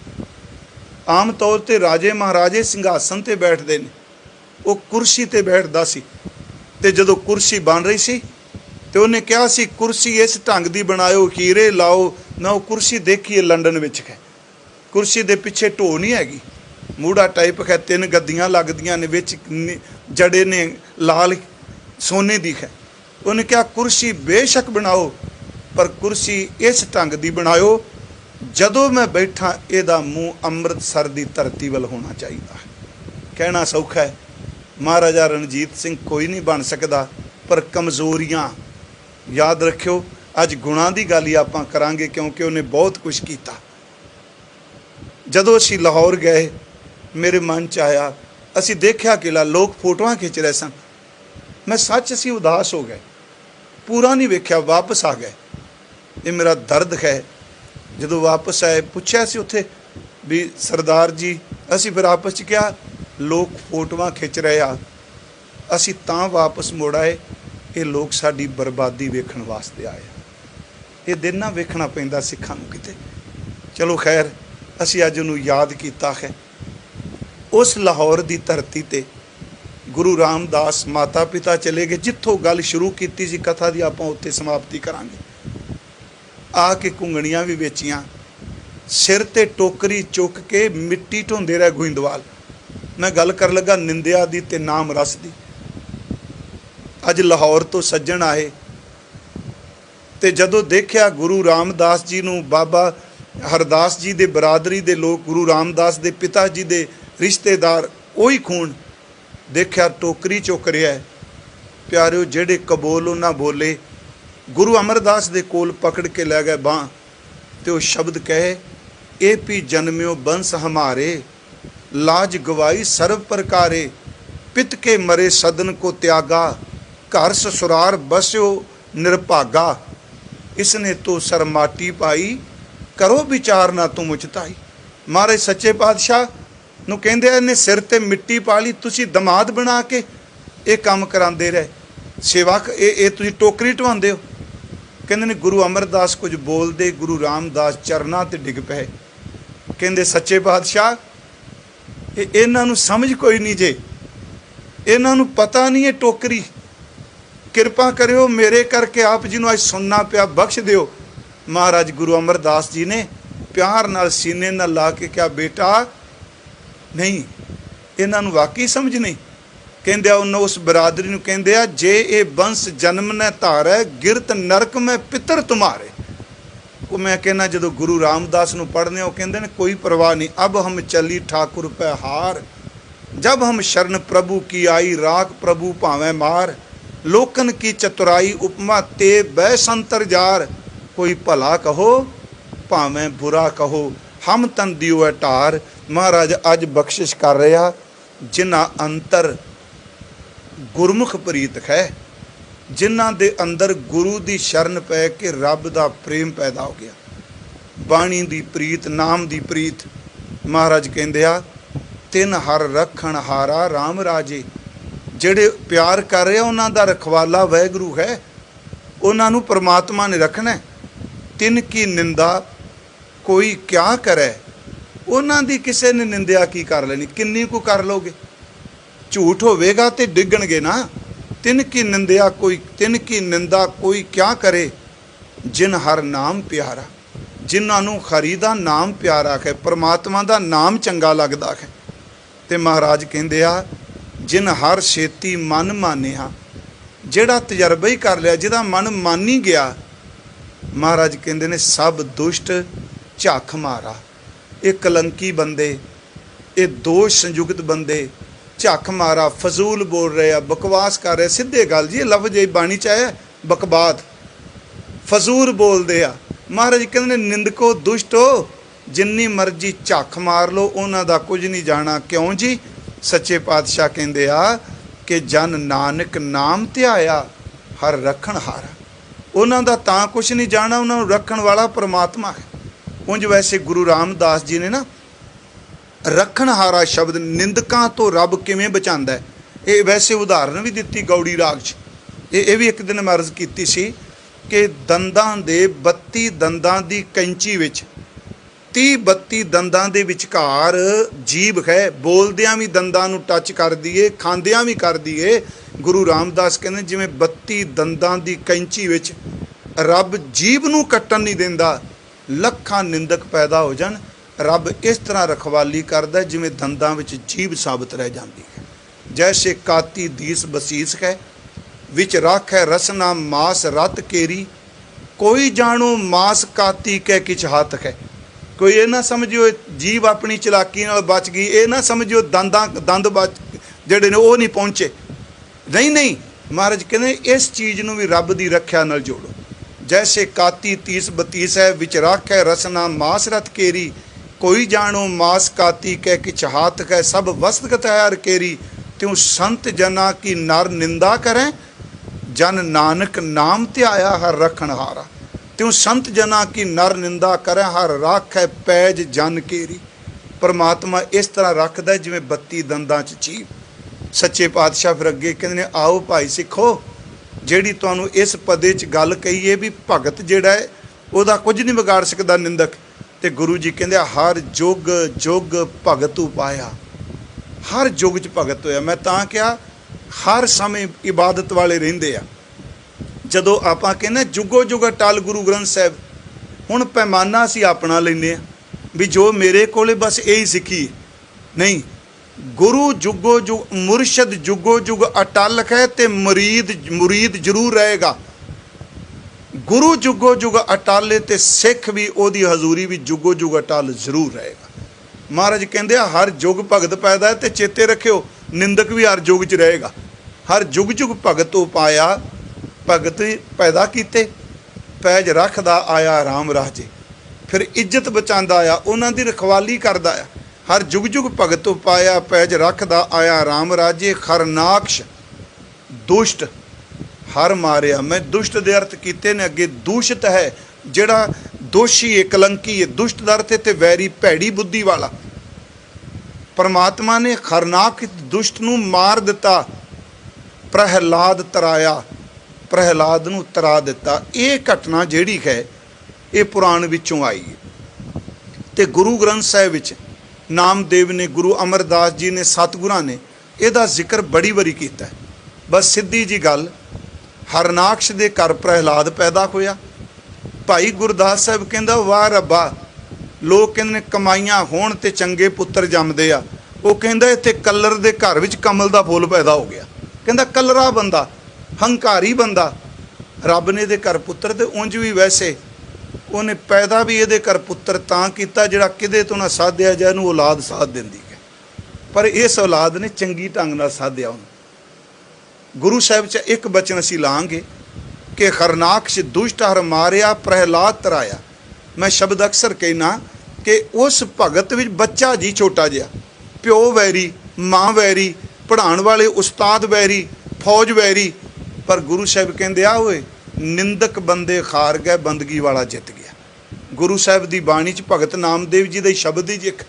आम तौर पर राजे महाराजे सिंघासन ते बैठते हैं, वो कुर्सी ते बैठता सी, ते जदों कुर्सी बन रही सी ਤੇ ਉਹਨੇ ਕਿਹਾ ਸੀ ਕੁਰਸੀ ਇਸ ਢੰਗ ਦੀ ਬਣਾਇਓ, ਹੀਰੇ ਲਾਓ। ਮੈਂ ਉਹ ਕੁਰਸੀ ਦੇਖੀ ਹੈ ਲੰਡਨ ਵਿੱਚ ਹੈ। ਕੁਰਸੀ ਦੇ ਪਿੱਛੇ ਢੋ ਨਹੀਂ ਹੈਗੀ, ਮੂੜਾ ਟਾਈਪ ਹੈ, 3 ਗੱਦੀਆਂ ਲੱਗਦੀਆਂ ਨੇ, ਵਿੱਚ ਜੜੇ ਨੇ ਲਾਲ ਸੋਨੇ ਦੀ ਹੈ। ਉਹਨੇ ਕਿਹਾ ਕੁਰਸੀ ਬੇਸ਼ੱਕ ਬਣਾਓ, ਪਰ ਕੁਰਸੀ ਇਸ ਢੰਗ ਦੀ ਬਣਾਇਓ ਜਦੋਂ ਮੈਂ ਬੈਠਾ ਇਹਦਾ ਮੂੰਹ ਅੰਮ੍ਰਿਤਸਰ ਦੀ ਧਰਤੀ ਵੱਲ ਹੋਣਾ ਚਾਹੀਦਾ ਹੈ। ਕਹਿਣਾ ਸੌਖਾ ਹੈ, ਮਹਾਰਾਜਾ ਰਣਜੀਤ ਸਿੰਘ ਕੋਈ ਨਹੀਂ ਬਣ ਸਕਦਾ, ਪਰ ਕਮਜ਼ੋਰੀਆਂ ਯਾਦ ਰੱਖਿਓ। ਅੱਜ ਗੁਣਾਂ ਦੀ ਗੱਲ ਹੀ ਆਪਾਂ ਕਰਾਂਗੇ, ਕਿਉਂਕਿ ਉਹਨੇ ਬਹੁਤ ਕੁਝ ਕੀਤਾ। ਜਦੋਂ ਅਸੀਂ ਲਾਹੌਰ ਗਏ, ਮੇਰੇ ਮਨ 'ਚ ਆਇਆ, ਅਸੀਂ ਦੇਖਿਆ ਕਿਲਾ, ਲੋਕ ਫੋਟੋਆਂ ਖਿੱਚ ਰਹੇ ਸਨ। ਮੈਂ ਸੱਚ ਅਸੀਂ ਉਦਾਸ ਹੋ ਗਏ, ਪੂਰਾ ਨਹੀਂ ਵੇਖਿਆ, ਵਾਪਸ ਆ ਗਏ। ਇਹ ਮੇਰਾ ਦਰਦ ਹੈ। ਜਦੋਂ ਵਾਪਸ ਆਏ, ਪੁੱਛਿਆ ਸੀ ਉੱਥੇ ਵੀ ਸਰਦਾਰ ਜੀ, ਅਸੀਂ ਫਿਰ ਆਪਸ 'ਚ ਕਿਹਾ ਲੋਕ ਫੋਟੋਆਂ ਖਿੱਚ ਰਹੇ ਆ, ਅਸੀਂ ਤਾਂ ਵਾਪਸ ਮੁੜ ਆਏ, ਇਹ ਲੋਕ ਸਾਡੀ ਬਰਬਾਦੀ ਵੇਖਣ ਵਾਸਤੇ ਆਏ। ਇਹ ਦਿਨ ਨਾ ਵੇਖਣਾ ਪੈਂਦਾ ਸਿੱਖਾਂ ਨੂੰ ਕਿਤੇ। ਚਲੋ ਖੈਰ, ਅਸੀਂ ਅੱਜ ਉਹਨੂੰ ਯਾਦ ਕੀਤਾ ਹੈ। ਉਸ ਲਾਹੌਰ ਦੀ ਧਰਤੀ 'ਤੇ ਗੁਰੂ ਰਾਮਦਾਸ ਮਾਤਾ ਪਿਤਾ ਚਲੇ ਗਏ। ਜਿੱਥੋਂ ਗੱਲ ਸ਼ੁਰੂ ਕੀਤੀ ਸੀ ਕਥਾ ਦੀ, ਆਪਾਂ ਉੱਥੇ ਸਮਾਪਤੀ ਕਰਾਂਗੇ। ਆ ਕੇ ਘੁੰਗਣੀਆਂ ਵੀ ਵੇਚੀਆਂ, ਸਿਰ 'ਤੇ ਟੋਕਰੀ ਚੁੱਕ ਕੇ ਮਿੱਟੀ ਢੋਂਦੇ ਰਹੇ ਗੋਇੰਦਵਾਲ। ਮੈਂ ਗੱਲ ਕਰਨ ਲੱਗਾ ਨਿੰਦਿਆ ਦੀ ਤੇ ਨਾਮ ਰਸ ਦੀ। ਅੱਜ ਲਾਹੌਰ ਤੋਂ ਸੱਜਣ ਆਏ ਤੇ ਜਦੋਂ ਦੇਖਿਆ ਗੁਰੂ ਰਾਮਦਾਸ ਜੀ ਨੂੰ, ਬਾਬਾ ਹਰਦਾਸ ਜੀ ਦੇ ਬਰਾਦਰੀ ਦੇ ਲੋਕ, ਗੁਰੂ ਰਾਮਦਾਸ ਦੇ ਪਿਤਾ ਜੀ ਦੇ ਰਿਸ਼ਤੇਦਾਰ, ਉਹੀ ਖੂਨ, ਦੇਖਿਆ ਟੋਕਰੀ ਚੁੱਕ ਰਿਹਾ ਹੈ। ਪਿਆਰਿਓ, ਜਿਹੜੇ ਕਬੋਲ ਉਹਨਾਂ ਬੋਲੇ, ਗੁਰੂ ਅਮਰਦਾਸ ਦੇ ਕੋਲ ਪਕੜ ਕੇ ਲੈ ਗਏ ਬਾਂਹ, ਤੇ ਉਹ ਸ਼ਬਦ ਕਹੇ, ਇਹ ਵੀ ਜਨਮਿਓ ਬੰਸ ਹਮਾਰੇ, ਲਾਜ ਗਵਾਈ ਸਰਵ ਪ੍ਰਕਾਰੇ, ਪਿਤ ਕੇ ਮਰੇ ਸਦਨ ਕੋ ਤਿਆਗਾ, ਘਰ ਸਸੁਰਾਰ ਬਸਿਓ ਨਿਰਭਾਗਾ, ਇਸਨੇ ਤੋ ਸਰਮਾਟੀ ਪਾਈ, ਕਰੋ ਵਿਚਾਰ ਨਾ ਤੂੰ ਮੁਚਤਾਈ। ਮਹਾਰਾਜ ਸੱਚੇ ਪਾਤਸ਼ਾਹ ਨੂੰ ਕਹਿੰਦੇ ਇਹਨੇ ਸਿਰ ਤੇ ਮਿੱਟੀ ਪਾ ਲਈ, ਤੁਸੀਂ ਦਮਾਦ ਬਣਾ ਕੇ ਇਹ ਕੰਮ ਕਰਾਉਂਦੇ ਰਹੇ, ਸੇਵਾ ਇਹ ਤੁਸੀਂ ਟੋਕਰੀ ਢਵਾਉਂਦੇ ਹੋ। ਕਹਿੰਦੇ ਨੇ ਗੁਰੂ ਅਮਰਦਾਸ ਕੁਝ ਬੋਲਦੇ, ਗੁਰੂ ਰਾਮਦਾਸ ਚਰਨਾਂ ਤੇ ਡਿੱਗ ਪਏ। ਕਹਿੰਦੇ ਸੱਚੇ ਪਾਤਸ਼ਾਹ, ਇਹਨਾਂ ਨੂੰ ਸਮਝ ਕੋਈ ਨਹੀਂ ਜੇ, ਇਹਨਾਂ ਨੂੰ ਪਤਾ ਨਹੀਂ ਇਹ ਟੋਕਰੀ, ਕਿਰਪਾ ਕਰਿਓ ਮੇਰੇ ਕਰਕੇ ਆਪ ਜੀ ਨੂੰ ਅੱਜ ਸੁਣਨਾ ਪਿਆ, ਬਖਸ਼ ਦਿਓ। ਮਹਾਰਾਜ ਗੁਰੂ ਅਮਰਦਾਸ ਜੀ ਨੇ ਪਿਆਰ ਨਾਲ ਸੀਨੇ ਨਾਲ ਲਾ ਕੇ ਕਿਹਾ, ਬੇਟਾ ਨਹੀਂ, ਇਹਨਾਂ ਨੂੰ ਵਾਕਈ ਸਮਝ ਨਹੀਂ। ਕਹਿੰਦੇ ਆ ਉਹਨਾਂ ਉਸ ਬਰਾਦਰੀ ਨੂੰ, ਕਹਿੰਦੇ ਆ ਜੇ ਇਹ ਬੰਸ ਜਨਮ ਨੇ ਧਾਰੈ, ਗਿਰਤ ਨਰਕ ਮੈਂ ਪਿੱਤਰ ਤੁਮਾਰੇ। ਉਹ ਮੈਂ ਕਹਿੰਦਾ ਜਦੋਂ ਗੁਰੂ ਰਾਮਦਾਸ ਨੂੰ ਪੜ੍ਹਦੇ ਉਹ ਕਹਿੰਦੇ ਨੇ ਕੋਈ ਪਰਵਾਹ ਨਹੀਂ, ਅਬ ਹਮ ਚੱਲੀ ਠਾਕੁਰ ਪੈ ਹਾਰ, ਜਬ ਹਮ ਸ਼ਰਨ ਪ੍ਰਭੂ ਕੀ ਆਈ, ਰਾਖ ਪ੍ਰਭੂ ਭਾਵੇਂ ਮਾਰ, ਲੋਕਨ ਕੀ ਚਤੁਰਾਈ ਉਪਮਾ ਤੇ ਬੈ ਸੰਤਰ ਜਾਰ, ਕੋਈ ਭਲਾ ਕਹੋ ਭਾਵੇਂ ਬੁਰਾ ਕਹੋ, ਹਮ ਤਨ ਦਿਓ ਹੈ ਢਾਰ। ਮਹਾਰਾਜ ਅੱਜ ਬਖਸ਼ਿਸ਼ ਕਰ ਰਿਹਾ ਜਿਨ੍ਹਾਂ ਅੰਤਰ ਗੁਰਮੁਖ ਪ੍ਰੀਤ ਹੈ, ਜਿਨ੍ਹਾਂ ਦੇ ਅੰਦਰ ਗੁਰੂ ਦੀ ਸ਼ਰਨ ਪੈ ਕੇ ਰੱਬ ਦਾ ਪ੍ਰੇਮ ਪੈਦਾ ਹੋ ਗਿਆ, ਬਾਣੀ ਦੀ ਪ੍ਰੀਤ, ਨਾਮ ਦੀ ਪ੍ਰੀਤ। ਮਹਾਰਾਜ ਕਹਿੰਦੇ ਆ ਤਿੰਨ ਹਰ ਰੱਖਣ ਹਾਰਾ ਰਾਮ ਰਾਜੇ। ਜਿਹੜੇ ਪਿਆਰ ਕਰ ਰਹੇ ਉਹਨਾਂ ਦਾ ਰਖਵਾਲਾ ਵਾਹਿਗੁਰੂ ਹੈ, ਉਹਨਾਂ ਨੂੰ ਪਰਮਾਤਮਾ ਨੇ ਰੱਖਣਾ। ਤਿੰਨ ਕੀ ਨਿੰਦਾ ਕੋਈ ਕਿਆ ਕਰੇ, ਉਹਨਾਂ ਦੀ ਕਿਸੇ ਨੇ ਨਿੰਦਿਆ ਕੀ ਕਰ ਲੈਣੀ, ਕਿੰਨੀ ਕੁ ਕਰ ਲੋਗੇ, ਝੂਠ ਹੋਵੇਗਾ ਤੇ ਡਿੱਗਣਗੇ ਨਾ। ਤਿੰਨ ਕੀ ਨਿੰਦਾ ਕੋਈ ਕਿਆ ਕਰੇ, ਜਿਨ ਹਰ ਨਾਮ ਪਿਆਰਾ, ਜਿਨ੍ਹਾਂ ਨੂੰ ਹਰੀ ਦਾ ਨਾਮ ਪਿਆਰਾ ਹੈ, ਪਰਮਾਤਮਾ ਦਾ ਨਾਮ ਚੰਗਾ ਲੱਗਦਾ ਹੈ। ਤੇ ਮਹਾਰਾਜ ਕਹਿੰਦੇ ਆ ਜਿਨ ਹਰ ਛੇਤੀ ਮਨ ਮਾਨਿਆ, ਜਿਹੜਾ ਤਜਰਬਾ ਹੀ ਕਰ ਲਿਆ, ਜਿਹਦਾ ਮਨ ਮੰਨ ਹੀ ਗਿਆ, ਮਹਾਰਾਜ ਕਹਿੰਦੇ ਨੇ ਸਭ ਦੁਸ਼ਟ ਝੱਖ ਮਾਰਾ। ਇਹ ਕਲੰਕੀ ਬੰਦੇ, ਇਹ ਦੋਸ਼ ਸੰਯੁਕਤ ਬੰਦੇ ਝੱਖ ਮਾਰਾ, ਫਜ਼ੂਲ ਬੋਲ ਰਹੇ ਆ, ਬਕਵਾਸ ਕਰ ਰਹੇ। ਸਿੱਧੇ ਗੱਲ ਜੀ, ਇਹ ਲਫ਼ਜ਼ ਇਹ ਬਾਣੀ 'ਚ ਆਇਆ, ਬਕਬਾਤ, ਫਜ਼ੂਲ ਬੋਲਦੇ ਆ। ਮਹਾਰਾਜ ਕਹਿੰਦੇ ਨੇ ਨਿੰਦਕੋ ਦੁਸ਼ਟੋ, ਜਿੰਨੀ ਮਰਜ਼ੀ ਝੱਖ ਮਾਰ ਲਓ, ਉਹਨਾਂ ਦਾ ਕੁਝ ਨਹੀਂ ਜਾਣਾ। ਕਿਉਂ ਜੀ? ਸੱਚੇ ਪਾਤਸ਼ਾਹ ਕਹਿੰਦੇ ਆ ਕਿ ਜਨ ਨਾਨਕ ਨਾਮ ਧਿਆਇਆ ਹਰ ਰੱਖਣ ਹਾਰਾ। ਉਹਨਾਂ ਦਾ ਤਾਂ ਕੁਛ ਨਹੀਂ ਜਾਣਾ, ਉਹਨਾਂ ਨੂੰ ਰੱਖਣ ਵਾਲਾ ਪਰਮਾਤਮਾ ਹੈ। ਉਂਝ ਵੈਸੇ ਗੁਰੂ ਰਾਮਦਾਸ ਜੀ ਨੇ ਨਾ ਰੱਖਣ ਹਾਰਾ ਸ਼ਬਦ ਨਿੰਦਕਾਂ ਤੋਂ ਰੱਬ ਕਿਵੇਂ ਬਚਾਉਂਦਾ ਹੈ, ਇਹ ਵੈਸੇ ਉਦਾਹਰਨ ਵੀ ਦਿੱਤੀ ਗੌੜੀ ਰਾਗ 'ਚ। ਇਹ ਵੀ ਇੱਕ ਦਿਨ ਮੈਂ ਅਰਜ਼ ਕੀਤੀ ਸੀ ਕਿ ਦੰਦਾਂ ਦੇ 32 ਦੰਦਾਂ ਦੀ ਕੈਂਚੀ ਵਿੱਚ 30-32 ਦੰਦਾਂ ਦੇ ਵਿਚਕਾਰ ਜੀਭ ਹੈ, ਬੋਲਦਿਆਂ ਵੀ ਦੰਦਾਂ ਨੂੰ ਟੱਚ ਕਰਦੀ ਏ, ਖਾਂਦਿਆਂ ਵੀ ਕਰਦੀ ਏ। ਗੁਰੂ ਰਾਮਦਾਸ ਕਹਿੰਦੇ ਜਿਵੇਂ 32 ਦੰਦਾਂ ਦੀ ਕੈਂਚੀ ਵਿੱਚ ਰੱਬ ਜੀਭ ਨੂੰ ਕੱਟਣ ਨਹੀਂ ਦਿੰਦਾ, ਲੱਖਾਂ ਨਿੰਦਕ ਪੈਦਾ ਹੋ ਜਾਣ, ਰੱਬ ਇਸ ਤਰ੍ਹਾਂ ਰਖਵਾਲੀ ਕਰਦਾ ਜਿਵੇਂ ਦੰਦਾਂ ਵਿੱਚ ਜੀਭ ਸਾਬਤ ਰਹਿ ਜਾਂਦੀ ਹੈ। ਜੈਸੇ ਕਾਤੀ ਦੀਸ ਬਸੀਸ ਹੈ, ਵਿੱਚ ਰੱਖ ਹੈ ਰਸਨਾ ਮਾਸ ਰਤ ਕੇਰੀ, ਕੋਈ ਜਾਣੋ ਮਾਸ ਕਾਤੀ ਕਹਿ ਕਿਛ ਹੱਥ ਹੈ। ਕੋਈ ਇਹ ਨਾ ਸਮਝਿਓ ਜੀਭ ਆਪਣੀ ਚਲਾਕੀ ਨਾਲ ਬਚ ਗਈ, ਇਹ ਨਾ ਸਮਝਿਓ ਦੰਦ ਬਚ ਜਿਹੜੇ ਨੇ ਉਹ ਨਹੀਂ ਪਹੁੰਚੇ। ਨਹੀਂ, ਮਹਾਰਾਜ ਕਹਿੰਦੇ ਇਸ ਚੀਜ਼ ਨੂੰ ਵੀ ਰੱਬ ਦੀ ਰੱਖਿਆ ਨਾਲ ਜੋੜੋ। ਜੈਸੇ ਕਾਤੀ ਤੀਸ ਬਤੀਸ ਹੈ, ਵਿੱਚ ਰੱਖ ਹੈ ਰਸਨਾ ਮਾਸ ਰਤ ਕੇਰੀ, ਕੋਈ ਜਾਣੋ ਮਾਸ ਕਾਤੀ ਕਹਿ ਕਿਛ ਹਾਥ ਹੈ, ਸਭ ਵਸਤਗਤ ਹੈ ਹਰ ਕੇਰੀ, त्यों संत जना की नर निंदा करें, जन नानक नाम त्याया हर रखन हारा। त्यों संत जना की नर निंदा करें, हर राख है पैज जन केरी। परमात्मा इस तरह रखता है जिवें 32 दंदां च चीभ। सच्चे पातशाह फिर अगे कहते ने, आओ भाई सिखो, जिहड़ी तुहानूं इस पदे च गल कही है भी भगत जिहड़ा है उहदा कुछ नहीं बिगाड़ सकदा निंदक। ते गुरु जी कहंदे हर जुग जुग भगत उपाया, हर जुग च भगत होया। मैं तां कहा हर समय इबादत वाले रहिंदे आ। जदों आपां कहने जुगो जुग अटल गुरु ग्रंथ साहिब, हुण पैमाना असीं अपना लैंदे आ भी जो मेरे कोले बस यही सीखी। नहीं, गुरु जुगो जुग, मुरशद जुगो जुग अटल है ते मुरीद जरूर रहेगा। गुरु जुगो जुग अटल है ते सिख भी ओदी हजूरी भी जुगो जुग अटल जरूर रहेगा। महाराज कहते हर जुग भगत पैदा है, तो चेते रखियो निंदक भी हर जुग च रहेगा। हर जुग जुग भगत उपाया, भगत पैदा किते, पैज रखदा आया राम राजे, फिर इज्जत बचांदा आया, उन्हां दी रखवाली करदा आया। हर जुग जुग भगत उपाया, पैज रखदा आया राम राजे, खरनाक्ष दुष्ट हर मारिया। मैं दुष्ट दे अर्थ कीते ने अगे, दूषित है जिहड़ा दोषी है, कलंकी है। दुष्ट दा अर्थ ते वैरी, भैड़ी बुद्धि वाला। परमात्मा ने खरनाक दुष्ट नूं मार दिता, प्रहलाद तराया, प्रहलाद नूं तरा दिता। ये घटना जिहड़ी है ये पुराण विचों आई है। ते गुरु ग्रंथ साहिब विच नामदेव ने, गुरु अमरदास जी ने, सतगुरां ने इहदा जिक्र बड़ी वारी कीता है। बस सीधी जी गल, हरनाक्ष दे घर प्रहलाद पैदा होया। भाई गुरदास साहब कहंदा वाह रब्बा, लोग कहंदे ने कमाइयां होण ते चंगे पुत्तर जमदे आ। वो कहंदा इत्थे कलर दे घर विच कमल दा फुल पैदा हो गया। कहंदा कलरा बंदा, हंकारी बंदा, रब ने इहदे घर पुत्तर, ते उंज भी वैसे उन्हें पैदा भी इहदे घर पुत्तर तां कीता जिहड़ा किदे तो ना साधिया जाए, इहनूं औलाद साध दिंदी है। पर इस औलाद ने चंगी ढंग नाल साधिया। गुरु साहिब च एक बचन असीं लांगे कि हरनाक्ष दुष्ट हर मारिया, प्रहलाद तराया। मैं शब्द अक्सर कहना कि उस भगत विच बच्चा जी छोटा जिहा, प्यो वैरी, माँ वैरी, पढ़ाण वाले उस्ताद वैरी, फौज वैरी, पर गुरु साहिब कहंदे आ होए निंदक बंदे खार गए, बंदगी वाला जित गया। गुरु साहिब दी बाणी च भगत नामदेव जी दे शब्द ही एक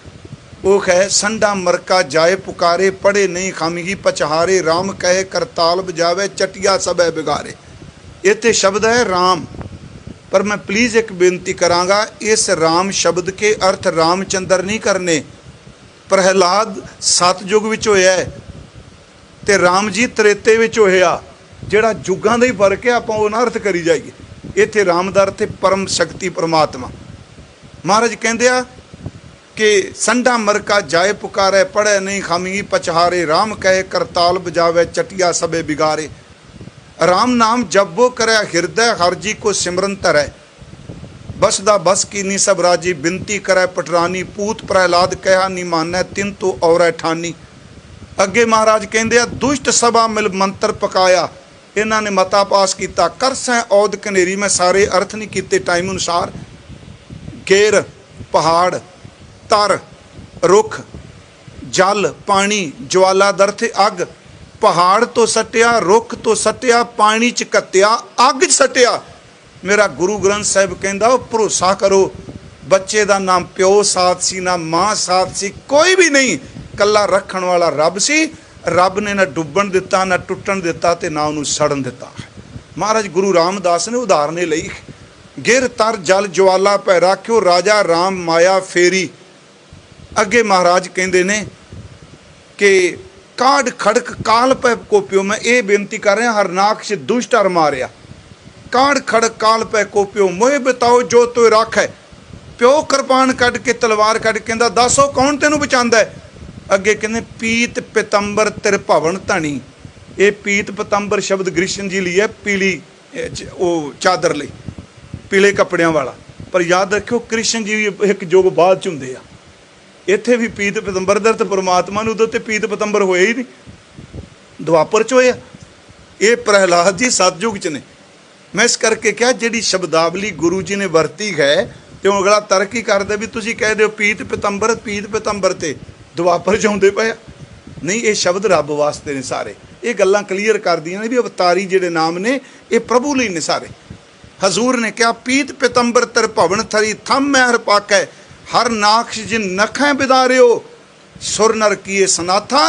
वो है, संडा मरका जाए पुकारे, पढ़े नहीं खामिगी पचहारे, राम कहे करताल बजावे, चटिया सब है बिगारे। इत्थे शब्द है राम। पर मैं प्लीज़ एक बेनती करांगा, इस राम शब्द के अर्थ रामचंद्र नहीं करने। प्रहलाद सतयुग विच होया है ते राम जी त्रेते विच होया, जिहड़ा जुगां दा ही फर्क है, आपां उह ना अर्थ करी जाइए। इत्थे राम दा अर्थ परम शक्ति परमात्मा। महाराज कहंदे आ कि संडा मरका जाए पुकारे, पढ़े नहीं खामिगी पचहारे, राम कहे करताल बजावे, चटिया सबे बिगारे। राम नाम जपो करे हृदय, हर जी को सिमरन धरै, बसदा बस कीनी सब राजी, बिनती करे पटरानी, पूत प्रहलाद कहा नी मानै, तिन तो और ठानी। अगे महाराज कहंदे आ दुष्ट सभा मिल मंत्र पकाया, इन्हां ने मता पास किया, कर सै औद कनेरी। मैं सारे अर्थ नहीं कीते टाइम अनुसार। घेर पहाड़, तर रुख, जल पानी, ज्वाला दर्थ अग, पहाड़ तो सटिया, रुख तो सटिया, पानी च कत्तिया, अग च सटिया। मेरा गुरु ग्रंथ साहिब कहंदा भरोसा करो, बच्चे का ना प्यो साथ सी, ना माँ साथ सी, कोई भी नहीं, कला रखण वाला रब सी। रब ने ना डुबण दिता, ना टुटण दिता, ते ना उन्होंने सड़न दिता। महाराज गुरु रामदास ने उदाहरण लई, गिर तर जल ज्वाला पै राख्यो, राजा राम माया फेरी। अगे महाराज कहंदे ने कि काढ़ खड़क काल पै कोपियो। मैं ये बेनती कर रहा, हरनाक्ष दुष्ट हर मारिया, काढ़ खड़क काल पै कोपियो, मोह बिताओ जो तो रख है। प्यो कृपान कढ़ के तलवार कढ़ के कहंदा दसो कौन तेनू बचांदा है। अगे कहंदे पीत पितंबर तिर भवन धनी। ये पीत पितंबर शब्द ग्रीशन जी ਲਈ है, पीली वो चादर ਲਈ, पीले कपड़ियां वाला। पर याद रखियो कृष्ण जी भी एक युग बाद च हुंदे आ। इत्थे भी पीत पितंबर दर ते परमात्मा नूं उदों ते पीत पितंबर होए ही नहीं, दुआपर च होया। ये प्रहलाद जी सतयुग च ने। मैं इस करके क्या जिहड़ी शब्दावली गुरु जी ने वरती है तो अगला तर्क ही करदे भी तुसीं कह दिओ पीत पितंबर ते दुआपर च आउंदे पए। नहीं, ये शब्द रब वास्ते ने सारे। ये गल्लां क्लीयर कर दियां ने भी अवतारी जिहड़े नाम ने ये प्रभु लई ने सारे। हजूर ने क्या पीत पितंबर तिर भवन थरी थम महर पाकै, हर नाक्ष जिन नखें बिदारियो, सुर नर किए सनाथा।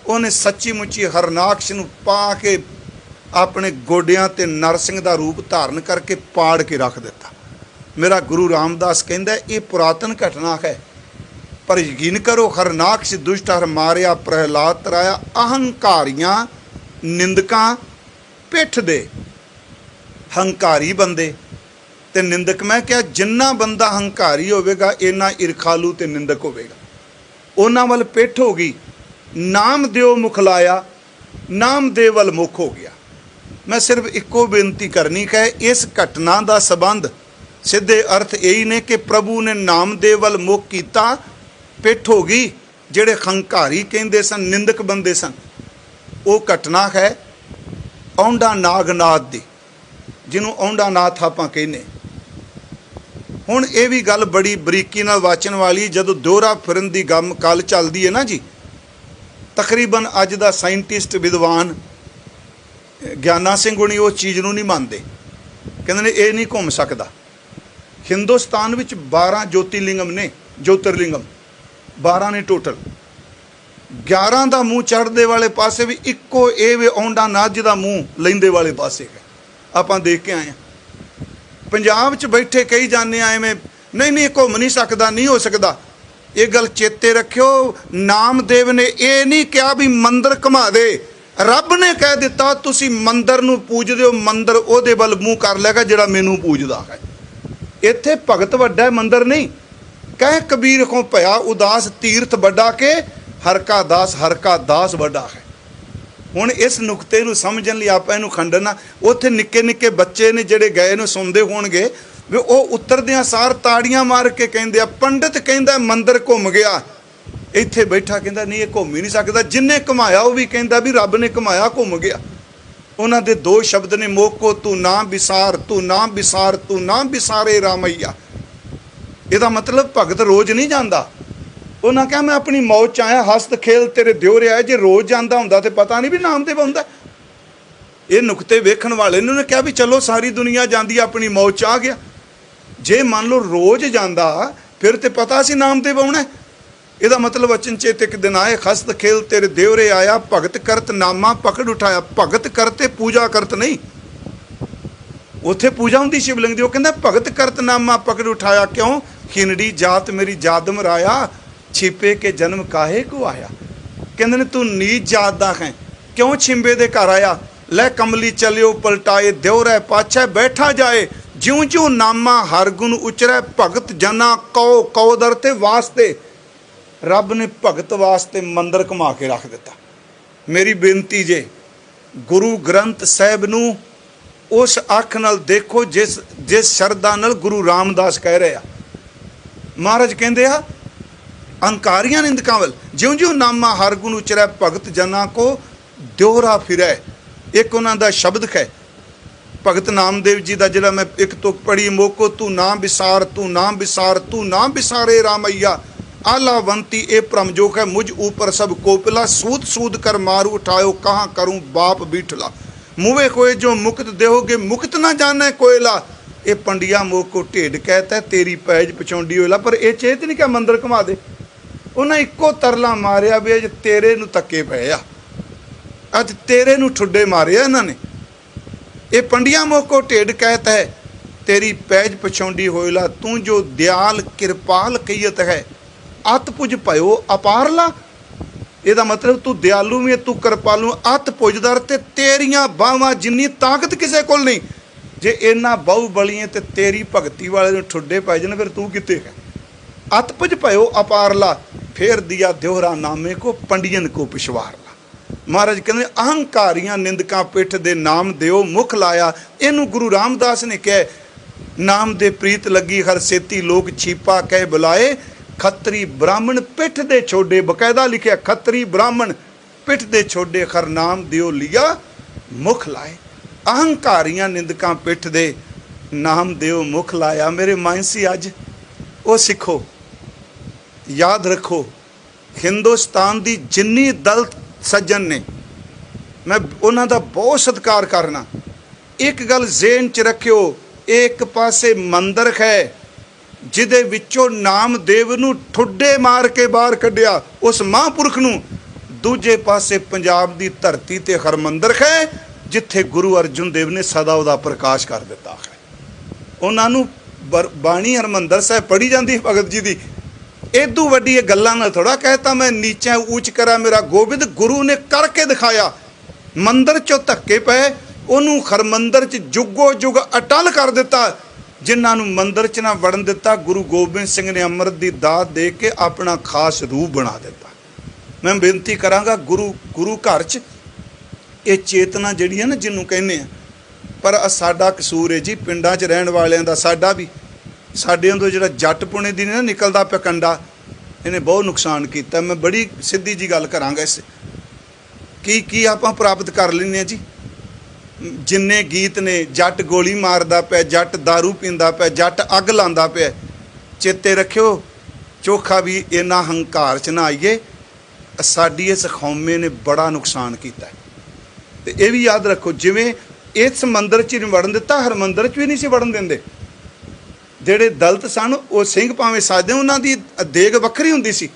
उन्हें सच्ची मुच्ची हरनाक्ष नूं पा के अपने गोडियां ते नरसिंह दा रूप धारण करके पाड़ के रख दिता। मेरा गुरु रामदास कहंदा ये पुरातन घटना है, पर यकीन करो हरनाक्ष दुष्ट हर मारिया, प्रहलाद तराया। अहंकारियां निंदकां पिठ दे। हंकारी बंदे ते निंदक, मैं क्या जिन्ना बंदा हंकारी होवेगा इन्ना ईरखालू ते निंदक होवेगा। उन्हां वल पिठ हो गई, नाम दिओ मुख लाया, नाम दे वल मुख हो गया। मैं सिर्फ इक्को बेनती करनी है, इस घटना का संबंध सीधे अर्थ यही ने कि प्रभु ने नाम दे वल मुख कीता, पिठ हो गई। जिहड़े हंकारी कहंदे सन, निंदक बंदे सन, वो घटना है औंढा नागनाथ दी, जिन्हों औंढा नाथ आपां कहने। हुण ये भी गल बड़ी बरीकी नाल वाचन वाली, जदों दोहरा फिरन की गल चलदी है ना जी, तकरीबन अज दा साइंटिस्ट विद्वान ज्ञाना सिंह हुणी उस चीज़ नूं नहीं मानते, कहंदे ने ये नहीं घूम सकता। हिंदुस्तान विच 12 ज्योतिर्लिंगम ने, ज्योतिर्लिंगम 12 ने टोटल। 11 का मूँह चढ़ते वाले पासे भी इक्को ये वे औंढा नाथ जी का मूँह लैंदे वाले पासे है। आपां देख के आए हैं। पंजाब च बैठे कही जाने आए में नहीं नहीं घूम नहीं सकता, नहीं हो सकता। ये गल चेते रखियो, नामदेव ने ये नहीं कहा भी मंदिर घुमा दे, रब ने कह दिता तुसी मंदिर नूं पूजदे हो, मंदिर ओहदे वल मूँह कर लेगा जिहड़ा मैनूं पूजदा है। इत्थे भगत वड्डा है, मंदिर नहीं। कह कबीर को भया उदास, तीर्थ वड्डा के हर का दास वड्डा है। हुण इस नुकते नूं समझण लई आपां इहनूं खंडना, उत्थे निक्के निक्के बच्चे ने जिहड़े गए ने सुणदे होणगे भी ਉਹ ਉਤਰਦਿਆਂ ਸਾਰ ਤਾੜੀਆਂ ਮਾਰ ਕੇ ਕਹਿੰਦੇ ਆ, ਪੰਡਿਤ ਕਹਿੰਦਾ ਮੰਦਰ ਘੁੰਮ ਗਿਆ। ਇੱਥੇ ਬੈਠਾ ਕਹਿੰਦਾ ਨਹੀਂ ਇਹ ਘੁੰਮ ਹੀ ਨਹੀਂ ਸਕਦਾ। ਜਿੰਨੇ ਘੁਮਾਇਆ ਉਹ ਵੀ ਕਹਿੰਦਾ ਵੀ ਰੱਬ ਨੇ ਘੁਮਾਇਆ, ਘੁੰਮ ਗਿਆ। ਉਹਨਾਂ ਦੇ ਦੋ ਸ਼ਬਦ ਨੇ, ਮੋਕੋ ਤੂੰ ਨਾ ਵਿਸਾਰ, ਤੂੰ ਨਾ ਵਿਸਾਰ, ਤੂੰ ਨਾ ਵਿਸਾਰੇ ਰਾਮਈਆ। ਇਹਦਾ ਮਤਲਬ ਭਗਤ ਰੋਜ਼ ਨਹੀਂ ਜਾਂਦਾ। ਉਹਨਾਂ ਕਿਹਾ ਮੈਂ ਆਪਣੀ ਮੌਜ 'ਚ ਆਇਆ, ਹਸਤ ਖੇਲ ਤੇਰੇ ਦਿਓ ਰਿਹਾ। ਜੇ ਰੋਜ਼ ਜਾਂਦਾ ਹੁੰਦਾ ਤੇ ਪਤਾ ਨਹੀਂ ਵੀ ਨਾਮਦੇਵ ਆਉਂਦਾ। ਇਹ ਨੁਕਤੇ ਵੇਖਣ ਵਾਲੇ ਨੇ ਕਿਹਾ ਵੀ ਚਲੋ ਸਾਰੀ ਦੁਨੀਆ ਜਾਂਦੀ ਆਪਣੀ ਮੌਜ 'ਚ ਆ ਗਿਆ। जे मान लो रोज़ जाता फिर तो पता सी नामदेव आना। ਇਹਦਾ मतलब अचनचेत एक दिन आए, खस्त खेल तेरे देवरे आया, भगत करत नामा पकड़ उठाया। भगत करते पूजा करत नहीं, उत्थे पूजा होंदी शिवलिंग दी। वो कहंदा भगत करत नामा पकड़ उठाया, क्यों खिनड़ी जात मेरी जात मराया, छिपे के जन्म काहे को आया। कहंदे ने तू नीच जात दा है, क्यों छिंबे दे घर आया। लै कमली चलियो पलटाए, देवरा पाछे बैठा जाए। ज्यों ज्यों नामा हर गुण उचरै, भगत जना कौ कौ दर ते वास्ते। रब ने भगत वास्ते मंदिर घुमा के रख दिता। मेरी बेनती जे गुरु ग्रंथ साहिब नूं उस अख नाल देखो जिस जिस शरदा नाल गुरु रामदास कह रहे आ। महाराज कहंदे आ अंकारियां निंदकां वल, ज्यों ज्यों नामा हर गुण उचरै, भगत जना को द्योरा फिरै। एक उन्हां दा शब्द है भगत नामदेव जी का, जिहड़ा मैं एक तुक पढ़ी, मोको तू ना विसार, तू ना विसार, तू ना विसारे रामैया। आलावंती ए भ्रमजोक है, मुझ ऊपर सब कोपिला। सूद सूद कर मारू उठायो, कहाँ करूँ बाप बीठला। मुँहे कोय जो मुक्त देहोगे, मुक्त ना जाने कोयला। ये पंडिया मोको ढेड कहता है, तेरी पैज पछौंडी होला। पर यह चेत नहीं क्या मंदिर घुमा दे। उन्हें इक्को तरला मारिया भी अज तेरे नूं धक्के पे आ, अज तेरे नूं ठुड्डे मारे इन्होंने। ये पंडिया मोको ढेड कहता है, तेरी पैज पछौंडी होयला। तू जो दयाल कृपाल कहियत है, अत पुज भयो अपारला। ਇਹਦਾ ਮਤਲਬ ਤੂੰ ਦਿਆਲੂ ਵੀ ਹੈ, ਤੂੰ ਕਿਰਪਾਲੂ, ਅਤ ਪੁੱਜਦਰ ਤੇ ਤੇਰੀਆਂ ਬਾਹਾਂ ਜਿੰਨੀ ਤਾਕਤ ਕਿਸੇ ਕੋਲ ਨਹੀਂ। ਜੇ ਇੰਨਾ ਬਹੁ ਬਲੀਏ ਤੇ ਤੇਰੀ ਭਗਤੀ ਵਾਲੇ ਨੂੰ ਠੁੱਡੇ ਪੈ ਜਾਣ, ਫਿਰ ਤੂੰ ਕਿੱਥੇ ਹੈ। ਅਤ ਪੁੱਜ ਪਇਓ ਅਪਾਰਲਾ, ਫੇਰ ਦਿਆ ਦਿਓਹਰਾ ਨਾਮੇ ਕੋ ਪੰਡੀਅਨ ਕੋ ਪਿਛਵਾਰਲਾ। ਮਹਾਰਾਜ ਕਹਿੰਦੇ ਅਹੰਕਾਰੀਆਂ ਨਿੰਦਕਾਂ ਪਿੱਠ ਦੇ ਨਾਮ ਦਿਓ ਮੁਖ ਲਾਇਆ। ਇਹਨੂੰ ਗੁਰੂ ਰਾਮਦਾਸ ਨੇ ਕਿਹਾ, ਨਾਮ ਦੇ ਪ੍ਰੀਤ ਲੱਗੀ ਹਰ ਸੇਤੀ ਲੋਕ ਛੀਪਾ ਕਹਿ ਬੁਲਾਏ। ਖੱਤਰੀ ਬ੍ਰਾਹਮਣ ਪਿੱਠ ਦੇ ਛੋਡੇ, ਬਕਾਇਦਾ ਲਿਖਿਆ ਖੱਤਰੀ ਬ੍ਰਾਹਮਣ ਪਿੱਠ ਦੇ ਛੋਡੇ ਖਰ ਨਾਮ ਦਿਓ ਲਿਆ ਮੁਖ ਲਾਏ। ਅਹੰਕਾਰੀਆਂ ਨਿੰਦਕਾਂ ਪਿੱਠ ਦੇ ਨਾਮ ਦਿਓ ਮੁਖ ਲਾਇਆ। ਮੇਰੇ ਮਾਨਸੀ ਅੱਜ ਉਹ ਸਿੱਖੋ, ਯਾਦ ਰੱਖੋ, ਹਿੰਦੁਸਤਾਨ ਦੀ ਜਿੰਨੀ ਦਲਿਤ ਸੱਜਣ ਨੇ ਮੈਂ ਉਹਨਾਂ ਦਾ ਬਹੁਤ ਸਤਿਕਾਰ ਕਰਨਾ। ਇੱਕ ਗੱਲ ਜ਼ੇਨ 'ਚ ਰੱਖਿਓ, ਇੱਕ ਪਾਸੇ ਮੰਦਰ ਹੈ ਜਿਹਦੇ ਵਿੱਚੋਂ ਨਾਮਦੇਵ ਨੂੰ ਠੁੱਡੇ ਮਾਰ ਕੇ ਬਾਹਰ ਕੱਢਿਆ ਉਸ ਮਹਾਂਪੁਰਖ ਨੂੰ, ਦੂਜੇ ਪਾਸੇ ਪੰਜਾਬ ਦੀ ਧਰਤੀ ਤੇ ਹਰਮੰਦਰ ਹੈ ਜਿੱਥੇ ਗੁਰੂ ਅਰਜਨ ਦੇਵ ਨੇ ਸਦਾ ਉਹਦਾ ਪ੍ਰਕਾਸ਼ ਕਰ ਦਿੱਤਾ ਹੈ। ਉਹਨਾਂ ਨੂੰ ਬਾਣੀ ਹਰਮੰਦਰ ਸਾਹਿਬ ਪੜ੍ਹੀ ਜਾਂਦੀ ਭਗਤ ਜੀ ਦੀ। ਇਦੋਂ ਵੱਡੀ ਇਹ ਗੱਲਾਂ ਨਾਲ ਥੋੜਾ ਕਹਿਤਾ ਮੈਂ ਨੀਚਾ ਉੱਚ ਕਰਾਂ ਮੇਰਾ ਗੋਬਿੰਦ। ਗੁਰੂ ਨੇ ਕਰਕੇ ਦਿਖਾਇਆ। ਮੰਦਰ 'ਚੋਂ ਧੱਕੇ ਪਏ, ਉਹਨੂੰ ਹਰਮੰਦਰ 'ਚ ਜੁਗੋ ਜੁਗ ਅਟਲ ਕਰ ਦਿੱਤਾ। ਜਿਨ੍ਹਾਂ ਨੂੰ ਮੰਦਰ 'ਚ ਨਾ ਵੜਨ ਦਿੱਤਾ, ਗੁਰੂ ਗੋਬਿੰਦ ਸਿੰਘ ਨੇ ਅੰਮ੍ਰਿਤ ਦੀ ਦਾਤ ਦੇ ਕੇ ਆਪਣਾ ਖਾਸ ਰੂਪ ਬਣਾ ਦਿੱਤਾ। ਮੈਂ ਬੇਨਤੀ ਕਰਾਂਗਾ, ਗੁਰੂ ਘਰ 'ਚ ਇਹ ਚੇਤਨਾ ਜਿਹੜੀ ਹੈ ਨਾ, ਜਿਹਨੂੰ ਕਹਿੰਦੇ ਆ, ਪਰ ਸਾਡਾ ਕਸੂਰ ਹੈ ਜੀ ਪਿੰਡਾਂ 'ਚ ਰਹਿਣ ਵਾਲਿਆਂ ਦਾ। ਸਾਡਾ ਵੀ, ਸਾਡੇ ਤੋਂ ਜਿਹੜਾ ਜੱਟ ਪੁਣੇ ਦੀ ਨਾ ਨਿਕਲਦਾ ਪਿਆ ਕੰਡਾ, ਇਹਨੇ ਬਹੁਤ ਨੁਕਸਾਨ ਕੀਤਾ। ਮੈਂ ਬੜੀ ਸਿੱਧੀ ਜੀ ਗੱਲ ਕਰਾਂਗਾ। ਇਸ ਕੀ ਆਪਾਂ ਪ੍ਰਾਪਤ ਕਰ ਲੈਂਦੇ ਹਾਂ ਜੀ। ਜਿੰਨੇ ਗੀਤ ਨੇ, ਜੱਟ ਗੋਲੀ ਮਾਰਦਾ ਪਿਆ, ਜੱਟ ਦਾਰੂ ਪੀਂਦਾ ਪਿਆ, ਜੱਟ ਅੱਗ ਲਾਉਂਦਾ ਪਿਆ। ਚੇਤੇ ਰੱਖਿਓ, ਚੋਖਾ ਵੀ ਇਹਨਾਂ ਹੰਕਾਰ 'ਚ ਨਾ ਆਈਏ। ਸਾਡੀ ਇਸ ਕੌਮੇ ਨੇ ਬੜਾ ਨੁਕਸਾਨ ਕੀਤਾ ਤੇ ਇਹ ਵੀ ਯਾਦ ਰੱਖੋ, ਜਿਵੇਂ ਇਸ ਮੰਦਰ 'ਚ ਨਹੀਂ ਵੜਨ ਦਿੱਤਾ, ਹਰਮੰਦਰ 'ਚ ਵੀ ਨਹੀਂ ਸੀ ਵੜਨ ਦਿੰਦੇ। ਜਿਹੜੇ ਦਲਿਤ ਸਨ ਉਹ ਸਿੰਘ ਭਾਵੇਂ ਸਾਜਦੇ, ਉਹਨਾਂ ਦੀ ਦੇਗ ਵੱਖਰੀ ਹੁੰਦੀ ਸੀ।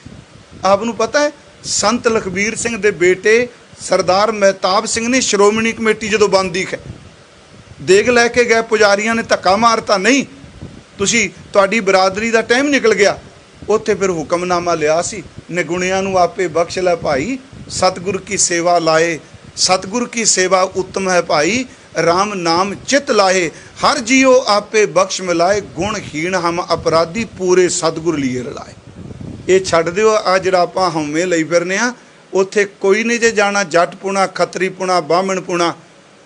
ਆਪ ਨੂੰ ਪਤਾ ਹੈ, ਸੰਤ ਲਖਬੀਰ ਸਿੰਘ ਦੇ ਬੇਟੇ ਸਰਦਾਰ ਮਹਿਤਾਬ ਸਿੰਘ ਨੇ ਸ਼੍ਰੋਮਣੀ ਕਮੇਟੀ ਜਦੋਂ ਬਣਦੀ ਹੈ, ਦੇਗ ਲੈ ਕੇ ਗਏ, ਪੁਜਾਰੀਆਂ ਨੇ ਧੱਕਾ ਮਾਰਤਾ, ਨਹੀਂ ਤੁਸੀਂ, ਤੁਹਾਡੀ ਬਰਾਦਰੀ ਦਾ ਟਾਈਮ ਨਿਕਲ ਗਿਆ। ਉੱਥੇ ਫਿਰ ਹੁਕਮਨਾਮਾ ਲਿਆ ਸੀ, ਨਿਗੁਣਿਆਂ ਨੂੰ ਆਪੇ ਬਖਸ਼ ਲੈ ਭਾਈ, ਸਤਿਗੁਰ ਕੀ ਸੇਵਾ ਲਾਏ, ਸਤਿਗੁਰ ਕੀ ਸੇਵਾ ਉੱਤਮ ਹੈ ਭਾਈ, ਰਾਮ ਨਾਮ ਚਿਤ ਲਾਏ, ਹਰ ਜੀਓ ਆਪੇ ਬਖਸ਼ ਮਿਲਾਏ, ਗੁਣਹੀਣ ਹਮ ਅਪਰਾਧੀ ਪੂਰੇ ਸਤਿਗੁਰ ਲੀਏ ਰਲਾਏ। ਇਹ ਛੱਡ ਦਿਓ, ਆ ਜਿਹੜਾ ਆਪਾਂ ਹਉਮੈ ਲਈ ਫਿਰਨੇ ਆ, ਉੱਥੇ ਕੋਈ ਨਹੀਂ ਜੇ ਜਾਣਾ। ਜੱਟ ਪੁਣਾ, ਖੱਤਰੀ ਪੁਣਾ, ਬਾਹਮਣ ਪੁਣਾ,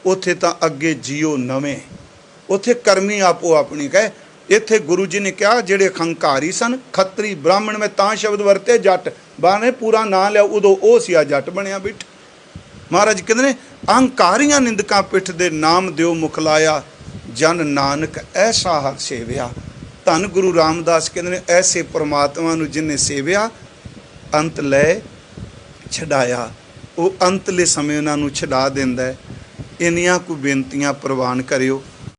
ਉੱਥੇ ਤਾਂ ਅੱਗੇ ਜੀਓ ਨਵੇਂ, ਉੱਥੇ ਕਰਮੀ ਆਪੋ ਆਪਣੀ ਕਹੇ। ਇੱਥੇ ਗੁਰੂ ਜੀ ਨੇ ਕਿਹਾ ਜਿਹੜੇ ਹੰਕਾਰੀ ਸਨ, ਖੱਤਰੀ ਬ੍ਰਾਹਮਣ, ਮੈਂ ਤਾਂ ਸ਼ਬਦ ਵਰਤੇ, ਜੱਟ ਬਾਣੇ ਪੂਰਾ ਨਾਂ ਲਿਆ, ਉਦੋਂ ਉਹ ਸੀ, ਆ ਜੱਟ ਬਣਿਆ ਬੈਠ। ਮਹਾਰਾਜ ਕਹਿੰਦੇ ਨੇ ਅਹੰਕਾਰੀਆਂ ਨਿੰਦਕਾਂ ਪਿੱਠ ਦੇ ਨਾਮ ਦਿਓ ਮੁਖ ਲਾਇਆ, ਜਨ ਨਾਨਕ ਐਸਾ ਹਰ ਸੇਵਿਆ। ਧੰਨ ਗੁਰੂ ਰਾਮਦਾਸ ਕਹਿੰਦੇ ਨੇ ਐਸੇ ਪਰਮਾਤਮਾ ਨੂੰ ਜਿਹਨੇ ਸੇਵਿਆ, ਅੰਤ ਲੈ ਛਡਾਇਆ, ਉਹ ਅੰਤਲੇ ਸਮੇਂ ਉਹਨਾਂ ਨੂੰ ਛਡਾ ਦਿੰਦਾ ਹੈ। ਇੰਨੀਆਂ ਕੁ ਬੇਨਤੀਆਂ ਪ੍ਰਵਾਨ ਕਰਿਓ।